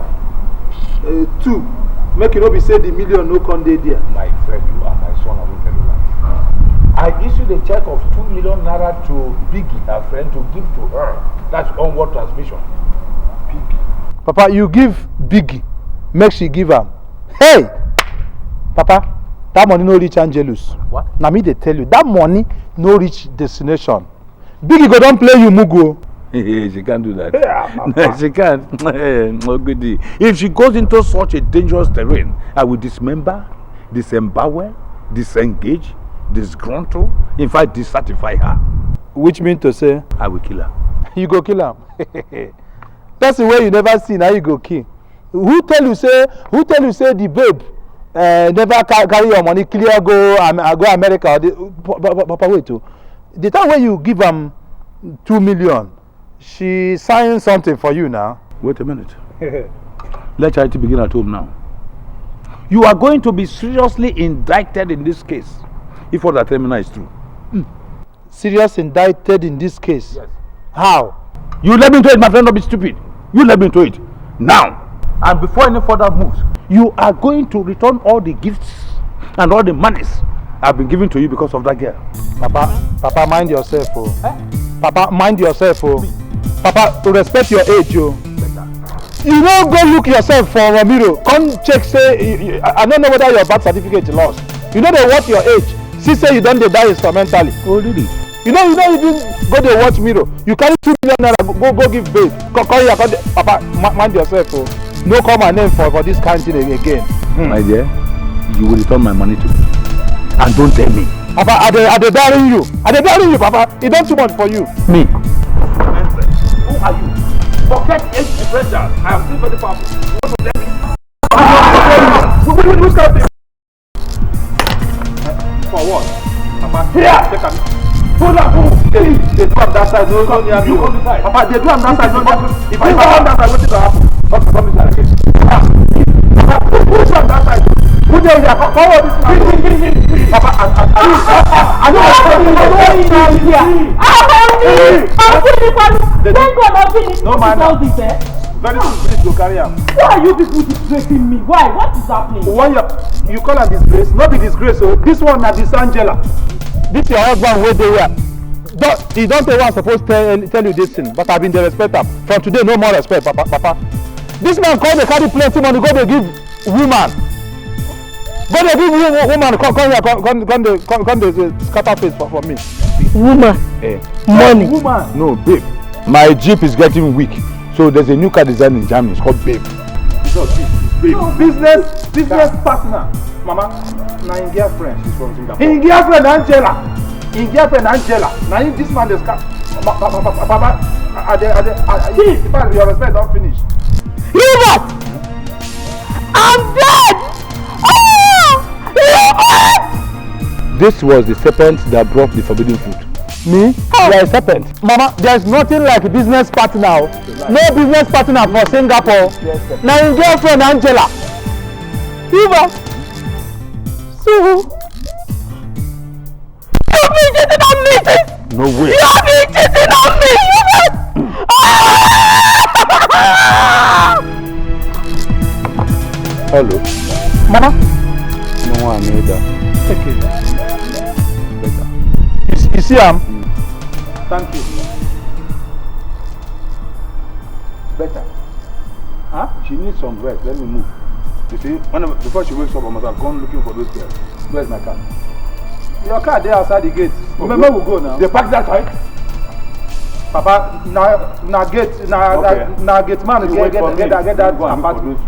B: 2. Make it not be say the million no come there.
A: My friend, you are my son. I will tell you that. I issued a check of 2 million naira to Biggie, her friend, to give to her. That's onward transmission. Biggie.
B: Papa, you give Biggie, make she give am. Hey, Papa, that money no reach Angelus.
A: What?
B: Now me they tell you that money no reach destination. Biggie go don't play you mugo.
A: She can't do that.
B: Yeah,
A: no, she can't. No goodie. If she goes into such a dangerous terrain, I will dismember, disembowel, disengage, disgruntle, in fact, decertify her.
B: Which means to say?
A: I will kill her.
B: You go kill her. That's the way you never see, now you go kill. Who tell you say the babe never carry your money, clear go America? Papa, wait. The time when you give them 2 million, she signed something for you now.
A: Wait a minute. Let charity begin at home now. You are going to be seriously indicted in this case if what I tell you now is true.
B: Serious indicted in this case?
A: Yes.
B: How?
A: You let me into it, my friend, don't be stupid. You let me into it. Now. And before any further moves, you are going to return all the gifts and all the monies I've been giving to you because of that girl.
B: Papa, mind yourself, oh. Papa, mind yourself, oh. Papa, to respect your age, oh. You don't go look yourself for Ramiro. Come check, say, I don't know whether your birth certificate lost. You know they what your age. She say you don't die instrumentally.
A: Oh, did he?
B: You know even go dey watch mirror. You carry 2 million naira go give babe. Come here, Papa, mind yourself. Oh. No call my name for this kind of thing again.
A: My dear, you will return my money to me. And don't tell me.
B: Papa, are they daring you? Are they daring you, Papa? It's not too much for you.
A: Me.
B: Who are you? Forget age differential. I am still very powerful. You want to tell me? Which kind of thing? For what? Papa, here! Take a pull up, they do on that side, no come near you. Papa, they do on that side, no come. If I come on that side, what is going to happen? What's the promise again? Papa, push on that side. Put them here, forward this man. Papa, I don't no man. Very soon, please go carry him.
L: Why are you people disgracing me? Why? What is happening?
B: When you call her disgrace, not be disgrace. So this one na this Angela. This your husband wey dey here. He don't say what I'm supposed to tell you this thing, but I've been the respecter. From today, no more respect, Papa. This man come dey carry plenty money, go dey give woman. Go dey give woman, come dey scatter face for me.
F: Woman? Money?
B: Woman?
A: No, babe. My Jeep is getting weak. So there's a new car design in Germany. It's called Babe.
B: Business partner. Mama, na in girlfriend. She's from Singapore. In girlfriend Angela. Now this man is Papa, your respect don't finish.
F: Hubert! I'm dead!
A: This was the serpent that brought the forbidden fruit.
B: Me? Oh. You are a serpent. Mama, there's nothing like business partner. No business partner for Singapore. Yes, now in girlfriend Angela. Hubert. So you've been cheating on me!
A: No way.
F: You've been cheating on me, Hubert!
A: Hello.
B: Mama?
A: No one made that.
B: Okay.
A: Better.
B: You see him? Thank you.
A: Better.
B: Huh?
A: She needs some rest. Let me move. You see, before she wakes up, I must have gone looking for those girls. Where's my car?
B: Your car there outside the gate. Remember we go now.
A: They park that side?
B: Papa, na gate, na gate man get that apartment.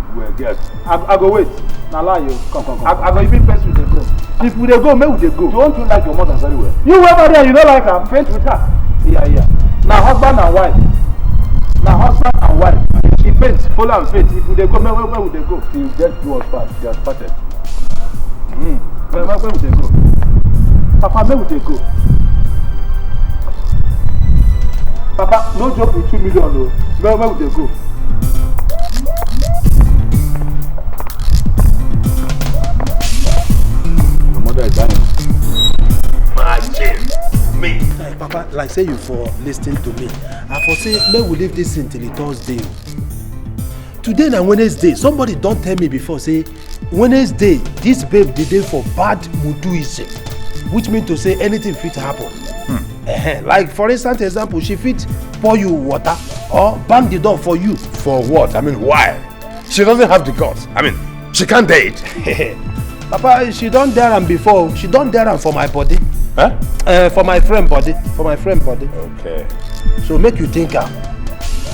B: I go wait. Na lie you. Come. I go even first with the go. If we dey go, make we dey go.
A: Don't you like your mother very well?
B: You over there, you don't like her. Faint with her. Yeah. Now husband and wife. She faint, follow and faint. If we dey go, where would they go?
A: She get to us fast. She has started.
B: Where would they go? Papa, where would they go? Papa, no joke with 2 million. No. Where would they go?
A: Your mother is dying. Imagine me.
D: Hey, Papa, like say you for listening to me. I for say, may we leave this until the Thursday. Today na Wednesday. Somebody don't tell me before, say, Wednesday, this babe the day for bad muduism. Which means to say anything fit happen. Like for instance example, she fit pour you water or bang the door for you.
H: For what? I mean, why? She doesn't have the guts. I mean, she can't date.
D: Papa, she don't dare am before. She don't dare am for my body.
H: Huh?
D: For my friend body.
H: Okay.
D: So make you think am.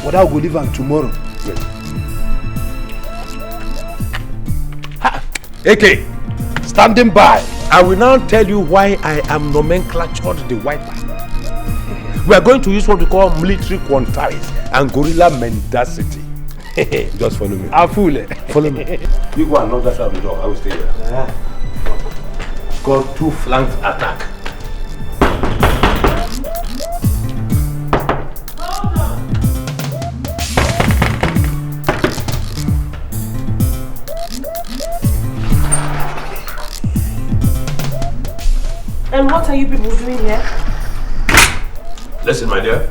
D: Whether I go leave am tomorrow.
H: Wait. AK,
D: standing by.
H: I will now tell you why I am nomenclatured the wiper. We are going to use what we call military quantiles and guerrilla mendacity. Just follow me.
D: I'll fool it.
H: Follow me. You go and knock that side of the door. I will stay here. It's called two-flanked attack.
E: And what are you people doing here?
H: Listen, my dear.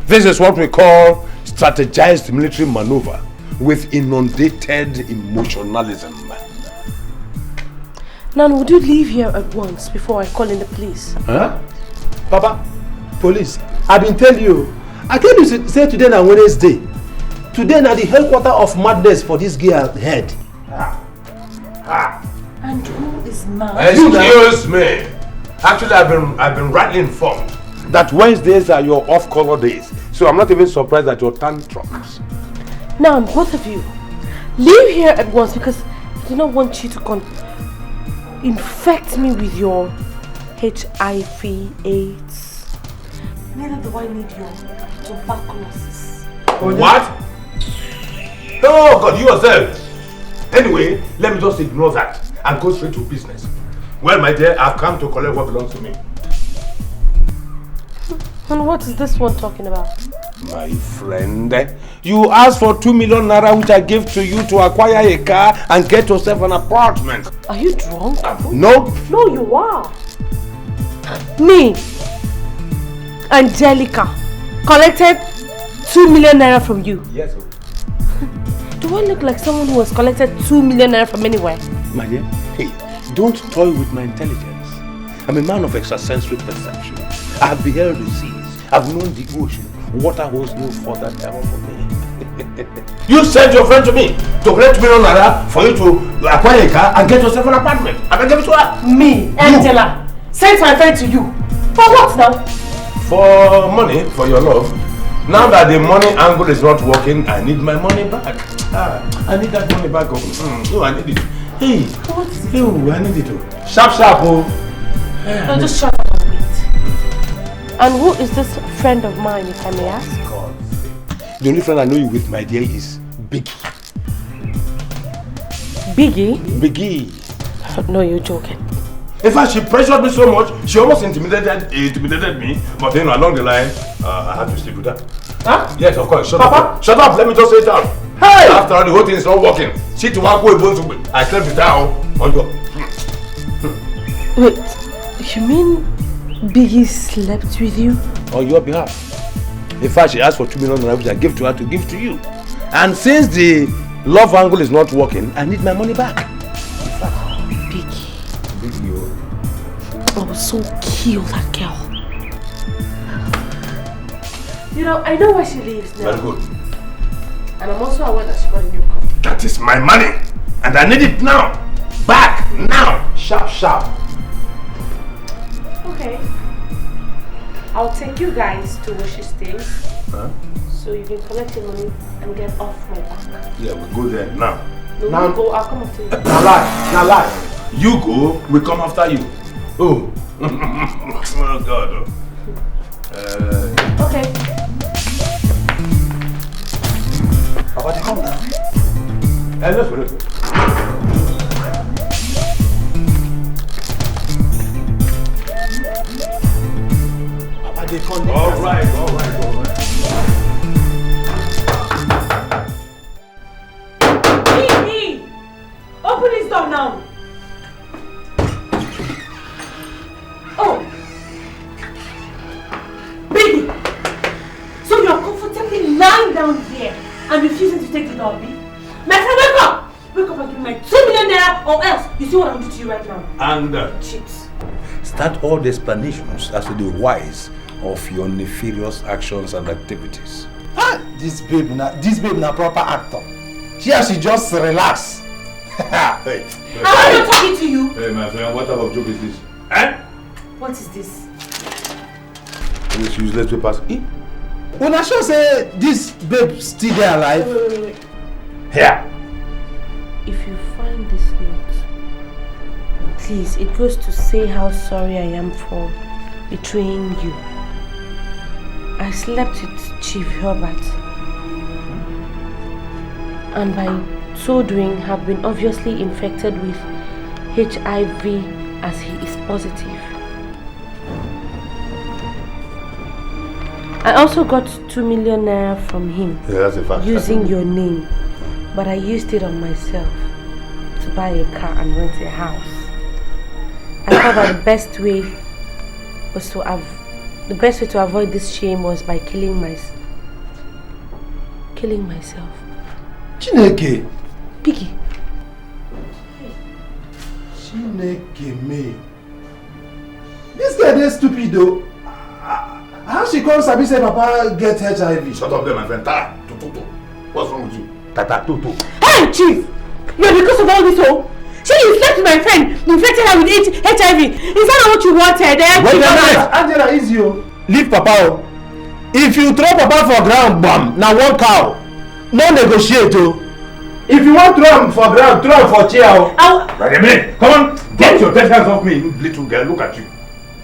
H: This is what we call strategized military maneuver with inundated emotionalism.
E: Nan, would you leave here at once before I call in the police?
D: Huh? Papa, police, I've been telling you. I tell you say today na Wednesday. Today na the headquarter of madness for this girl head.
E: And who is mad?
H: Excuse me. Actually, I've been rightly informed that Wednesdays are your off-color days. So I'm not even surprised at your tantrums.
E: Now, both of you, leave here at once because I do not want you to infect me with your HIV/AIDS. Neither do I need your tuberculosis.
H: What? Oh God, you yourself. Anyway, let me just ignore that and go straight to business. Well, my dear, I've come to collect what belongs to me.
E: And what is this one talking about?
H: My friend, you asked for 2 million naira which I gave to you to acquire a car and get yourself an apartment.
E: Are you drunk?
H: No.
E: No, you are. Me, Angelica, collected 2 million naira from you.
H: Yes.
E: Do I look like someone who has collected 2 million naira from anywhere?
H: My dear, hey, don't toy with my intelligence. I'm a man of extrasensory perception. I have beheld the seas. I've known the ocean. Water holds no further terror for me. You sent your friend to me to collect 2 million naira for you to acquire a car and get yourself an apartment. And I gave it to her.
E: Me, Angela, sent my friend to you. For what now?
H: For money, for your love. Now that the money angle is not working, I need my money back. I need that money back. Oh, I need it. Hey, what is it? Oh, I need it. Sharp, oh.
E: No, just shut up and wait. And who is this friend of mine, if I may ask?
H: God. The only friend I know you with, my dear, is Biggie.
E: Biggie?
H: Biggie.
E: No, you're joking.
H: In fact, she pressured me so much, she almost intimidated me. But then along the line, I had to sleep with her. Huh? Yes, of course. Shut up. Shut up. Let me just say it out. Hey! After all, the whole thing is not working. She to walk away. I slept with her on your.
E: Wait, you mean Biggie slept with you?
H: On your behalf. In fact, she asked for 2 million naira which I gave to her to give to you. And since the love angle is not working, I need my money back.
E: Biggie. I will so kill that girl. You know, I know where she lives now.
H: Very good.
E: And I'm also aware that she got a new car.
H: That is my money. And I need it now. Back now. Sharp.
E: Okay. I'll take you guys to where she stays.
H: Huh?
E: So you can collect your money and get off my back.
H: Yeah, we'll go there now.
E: No,
H: now,
E: you go, I'll come after you.
H: Now lie. You go, we come after you. Oh. Oh God.
E: Okay.
H: Papa, come now. Let's wait.
D: Papa, they come.
H: All right.
E: Hey! Open this door now. Oh! Baby! So you are comfortably lying down here and refusing to take the lobby? My friend, wake up! Wake up and give me my 2 million naira or else you see what I will do to you right now.
H: And
E: Cheats.
H: start all the explanations as to the whys of your nefarious actions and activities.
D: This babe na proper actor. She just relax.
H: Hey.
E: I'm not talking to you.
H: Hey, my friend, what type of joke is this? Eh?
E: What is this?
H: This useless papers.
D: When I sure say this babe still there alive.
E: Wait.
H: Here.
E: If you find this note, please, it goes to say how sorry I am for betraying you. I slept with Chief Herbert, and by so doing have been obviously infected with HIV as he is positive. I also got 2 million naira from him using your name, but I used it on myself to buy a car and rent a house. I thought that the best way to avoid this shame was by killing myself.
D: Chineke.
E: Piggy.
D: Chineke me. This girl is stupid though. How she come sabi say Papa get HIV?
H: Shut up there, my friend. Tata. What's wrong with you? Tata.
E: Hey, Chief! You're because of all this, oh? She slept with my friend, infected her with HIV. Is that not what you wanted?
D: Wait a minute! Angela, easy, oh. leave Papa. If you throw Papa for ground, bam, now one cow. No negotiate. If you want throw him for ground, throw him for chair.
H: Wait a minute. Come on. Get your 10 hands off me, you little girl. Look at you.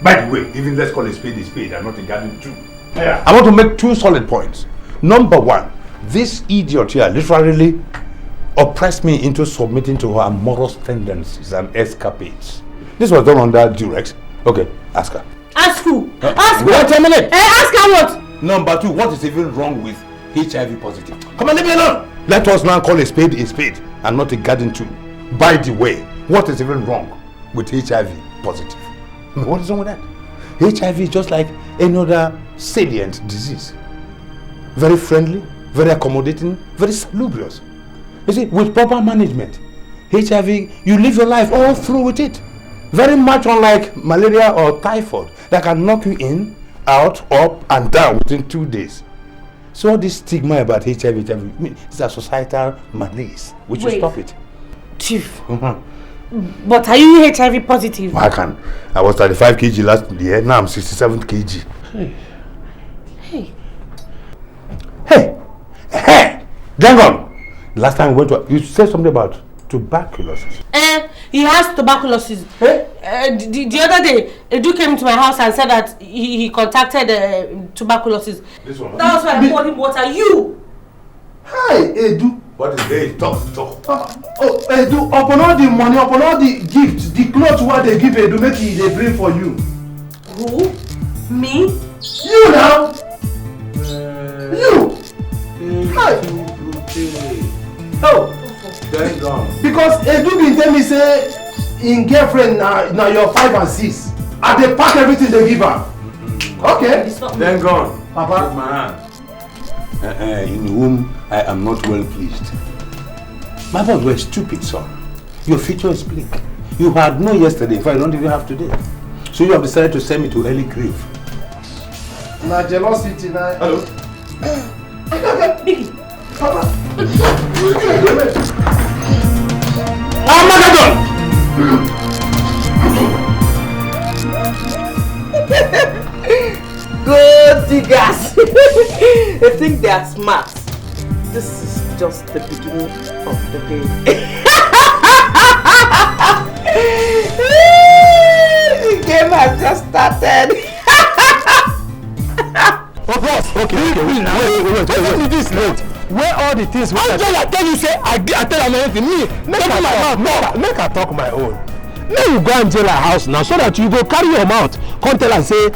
H: By the way, even let's call a spade and not a garden too. Yeah. I want to make 2 solid points. Number 1, this idiot here literally oppressed me into submitting to her amorous tendencies and escapades. This was done under Durex. Okay, ask her.
F: Ask who? Ask who?
D: Wait a minute.
F: Ask her what?
H: Number 2, what is even wrong with HIV positive? Come on, leave me alone. Let us now call a spade and not a garden too. By the way, what is even wrong with HIV positive? I mean, what is wrong with that? HIV is just like any other salient disease. Very friendly, very accommodating, very salubrious. You see, with proper management, HIV, you live your life all through with it. Very much unlike malaria or typhoid that can knock you in, out, up, and down within 2 days. So all this stigma about HIV, I mean, it's a societal malaise. We should stop it.
F: Chief, but are you HIV positive?
H: Well, I was 35 kg last year, now I'm 67 kg. Hey! Hang on! Last time we went to, you said something about tuberculosis.
F: He has tuberculosis. The other day, Edu came to my house and said that he contacted tuberculosis.
H: This one?
F: That was why I called him. What are you?
J: Hi, Edu.
H: What is this? Talk.
J: Edu, upon all the money, upon all the gifts, the clothes what they give Edu, make they bring for you.
F: Who? Me?
J: You now? You! Hi! Oh!
H: Then gone.
J: Because Edu been tell me say in girlfriend now you're 5 and 6. And they pack everything they give her. Okay.
H: Then gone.
J: Papa.
H: Take my hand. In whom I am not well pleased. My boy, you are stupid, son. Your future is bleak. You had no yesterday, in fact, you don't even have today. So you have decided to send me to early grave.
J: Now jealousy now.
H: Hello?
F: Biggie.
J: Papa.
F: Good diggers. They think they are smart. This is just the beginning of the day. The game has just started.
D: Oh, boss. Okay. Wait. This late. Where all the things? I tell you, say I tell her anything. Make her talk my own. Now you go and jail her house now, so that you go carry your mouth, come tell her say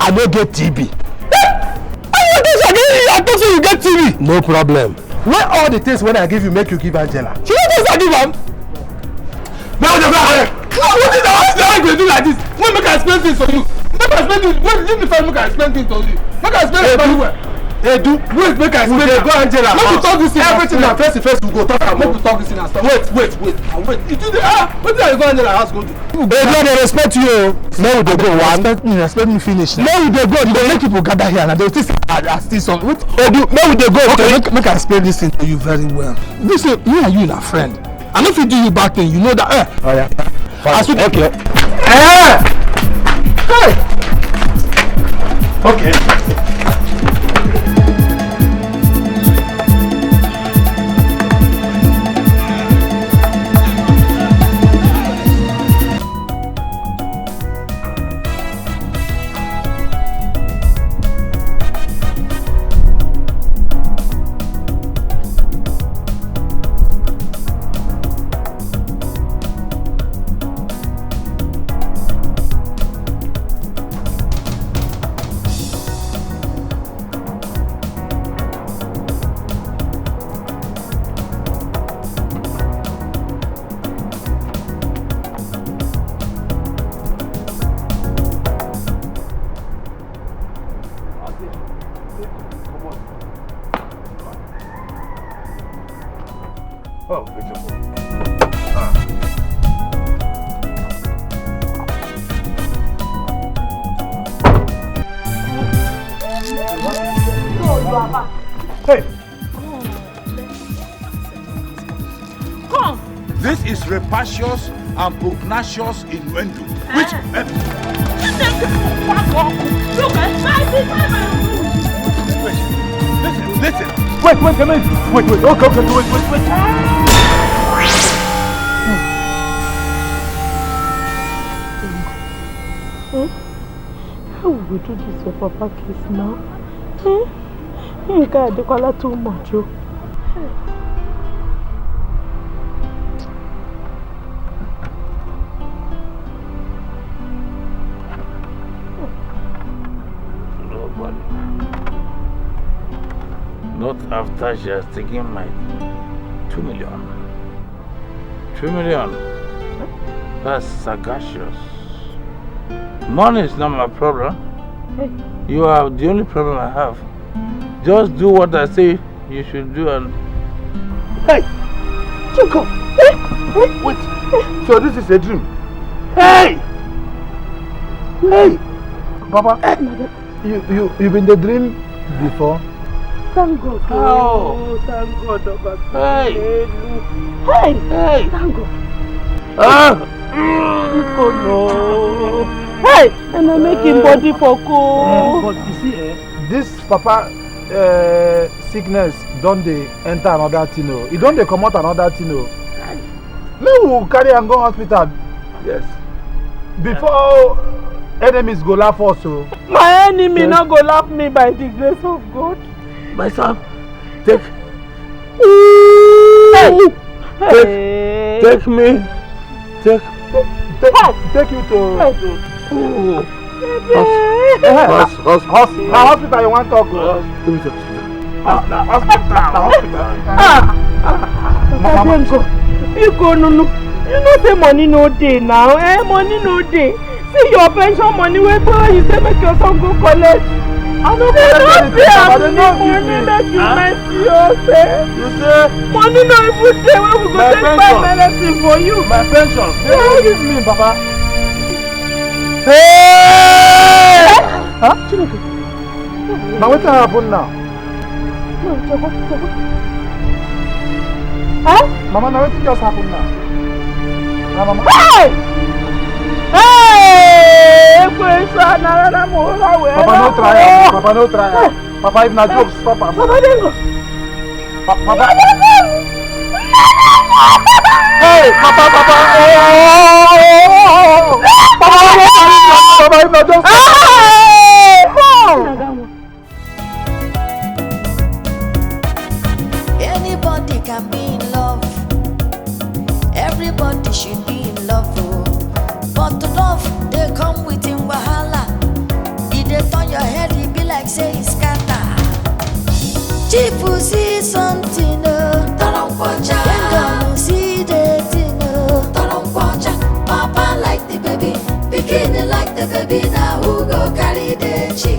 D: I don't get TB. I thought you get TB. No problem. Where all the things when I give you make you give Angela? She don't I give am. Now what is that? I'm going to do like this. When make I explain things for you? Make I explain things. When leave me first, make I explain things to you. Make I explain things everywhere. Edu, wait, make I explain. Go Angela. Make you talk this thing. Everything na face to face we go talk am. Make you talk this thing and stop. Wait. You do the what did I go Angela house go do? Edu, they respect you. Now we dey go one. Respect me finish. Now we dey go. They make people gather here and they still still some. Wait, Edu, now we dey go. Okay, make I explain this thing to you very well. This is me and you na friend. I no fit do you bad thing. You know that. Oh yeah. Okay. Hey. Okay.
H: Oh, beautiful.
D: Hey.
H: Come. This is rapacious and pugnacious innuendo, which
A: Listen. Wait, a minute. Wait. Okay, wait.
L: How will we do this for Papa case now? You can't do too much.
A: Nobody. Not after she has taken my 2 million. 2 million. That's sagacious. Money is not my problem.
L: Hey.
A: You are the only problem I have. Just do what I say you should do and...
J: Hey! Chico! Hey! Wait! So this is a dream? Hey! Hey! Papa, you've been the dream before?
L: Thank God.
A: Oh,
L: thank God.
A: Hey!
L: Hey!
A: Thank
L: God.
A: Ah!
L: Oh no! Hey! And I'm making body for cool.
J: But you see, this Papa sickness don't they enter another thing? It don't they come out another thing? Maybe we'll carry and go hospital.
A: Yes.
J: Before enemies go laugh also.
L: My enemy not go laugh me by the grace of God.
A: My son, take me.
J: Take you to hospital. You want to talk?
L: Hospital. You go no. You know say money no day now. Money no day. See your pension money wey you say make your son go collect.
J: I don't collect anything, but they don't give me.
L: Make you messy yourself.
J: You say
L: money no even dey wey we go take buy medicine for you.
J: My pension. They don't give me, Papa.
L: Hey! Huh?
J: Now what happen now?
L: No, huh?
J: Mama, now what just happened now? Mama.
L: Hey! Papa,
J: no try. Papa, if not jokes, Papa.
L: Papa, then go.
J: Papa. Hey, Papa. Papa, if not jokes.
N: Anybody can be in love. Everybody should be in love. But to love, they come with in wahala. If they turn your head, it be like say it's scatter. Chief will see something, don't watch. Then see the thing, don't watch. Papa like the baby, beginning like the baby. Now who go carry the chick?